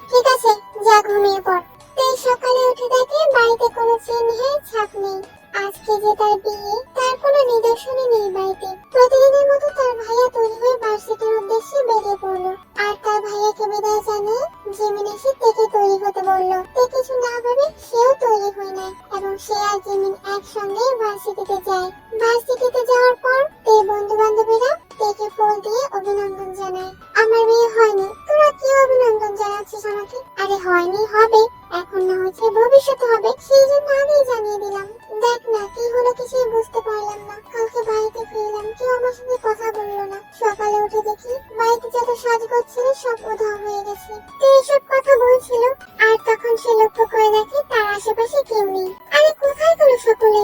ঠিক আছে, যা ঘুমিয়ে পড়। তুই সকালে উঠে দেখে বাড়িতে কোনো চিহ্নের ছাপ নেই। আজকে যে তার বিয়ে, তার কোনো নিদর্শনই নেই বাড়িতে। প্রতিদিনের মতো তার ভাইয়া তৈরি হয়ে ভার্সিটির উদ্দেশ্যে বেরিয়ে পড়লো, আর তার ভাইয়াকে বিদায় জানিয়ে জিমিন এসে তেকে তৈরি হতে বললো। তে কিছু না ভেবে সেও তৈরি হয়ে নেয় এবং সে আর জিমিন একসঙ্গে ভার্সিটিতে যায়। ভার্সিটিতে যাওয়ার পর তের বন্ধু বান্ধবীরা তেকে ফুল দিয়ে অভিনন্দন জানায়। আমার বিয়ে হয়নি, তোরা কি অভিনন্দন জানাচ্ছিস আমাকে? আরে হয়নি, হবে। এখন না হচ্ছে ভবিষ্যতে হবে, সেই জন্য আগেই জানিয়ে দিলাম। দেখ না কি হলো কিছুই বুঝতে পারলাম না। কালকে বাড়িতে ফিরলাম, কেউ আমার সঙ্গে কথা বললো না। সকালে উঠে দেখি বাড়িতে যত সাজগোজ ছিল সব উধাও হয়ে গেছে। তো এইসব কথা বলছিল, আর তখন সে লক্ষ্য করে দেখে তার আশেপাশে কেউ নেই। আরে কোথায় গেল সকলে?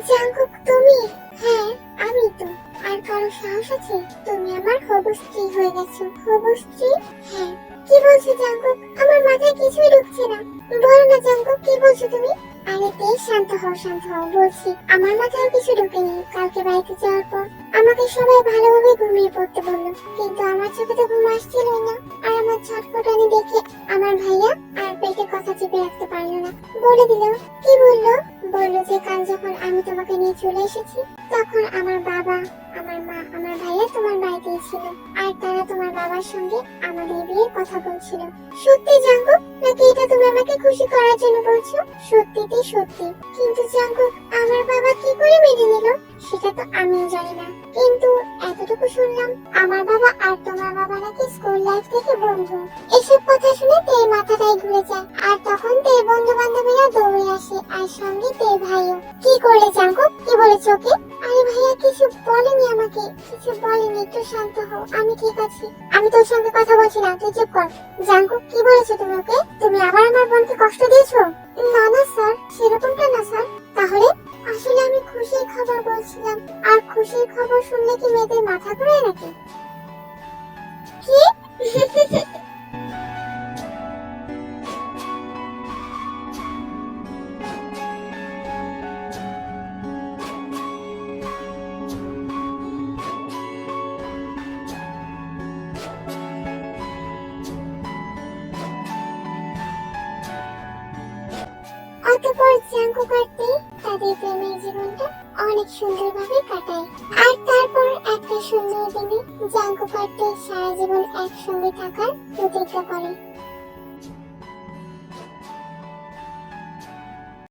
জাঙ্কুক, তুমি? হ্যাঁ, আমি তো। আর কারো সাহস আছে? তুমি আমার হবু স্ত্রী হয়ে গেছো। হবু স্ত্রী? হ্যাঁ। কি বলছো জাঙ্কুক? আমার মাথায় কিছুই ঢুকছে না। বলো না জাঙ্কুক, কি বলছো তুমি? আরে বেশ, শান্ত হও, শান্ত হও। বলছি আমার মাথায় কিছু ঢোকেনি। কালকে বাড়িতে যাওয়ার পর আমাকে সবাই ভালোভাবে ঘুমিয়ে পড়তে বললো, কিন্তু আমার চোখে তো ঘুম আসছিলই না। আর আমার ছটফটানি দেখে আমার ভাইয়া আর পেটে কথা চেপে রাখতে পারলো না, বলে দিল। কি বললো? বললো যে কাল যখন আমি তোমাকে নিয়ে চলে এসেছি তখন আমার বাবা, আমার মা, আমার ভাইয়া তোমার বাড়িতেই ছিল আর তারা তোমার বাবার সঙ্গে আমাদের বিয়ের কথা বলছিল। সত্যি জাঙ্কুক, নাকি এটা তুমি আমাকে খুশি করার জন্য বলছো? সত্যিতেই সত্যি। কিন্তু জাঙ্কুক, আমার বাবা কি করে মেনে নিল সেটা তো আমিও জানি না, কিন্তু এতটুকু শুনলাম আমার বাবা আর তোমার বাবা নাকি স্কুল লাইফ থেকে বন্ধু। এসব কথা শুনে তের মাথাটাই ঘুরে যায় আর তখন তের বন্ধু বান্ধবীরা দৌড়ে আসে আর সঙ্গে তের ভাইও। কি করলে জাঙ্কুক, কি বলেছ ওকে? আরে ভাইয়া কিছু বলেনি আমাকে, কিছু বলেনি, একটু শান্ত হও, আমি ঠিক আছি। আমি তোর সঙ্গে কথা বলছি না, তুই চুপ কর। জাঙ্কুক, কি বলেছো তুমি ওকে? তুমি আবার আমার বোনকে কষ্ট দিয়েছো? না না স্যার, সেরকমটা না স্যার। তাহলে? আসলে আমি খুশির খবর বলছিলাম, আর খুশির খবর শুনলে কি মেয়েদের মাথা ঘোরায় নাকি? কি? অতঃপর জাঙ্কুক আর তে তাদের প্রেমের জীবনটা অনেক সুন্দরভাবে কাটায়। আর তারপর একটা সুন্দর দিনে জাঙ্কুক আর তে সারা জীবন একসঙ্গে থাকার প্রতিজ্ঞা করে।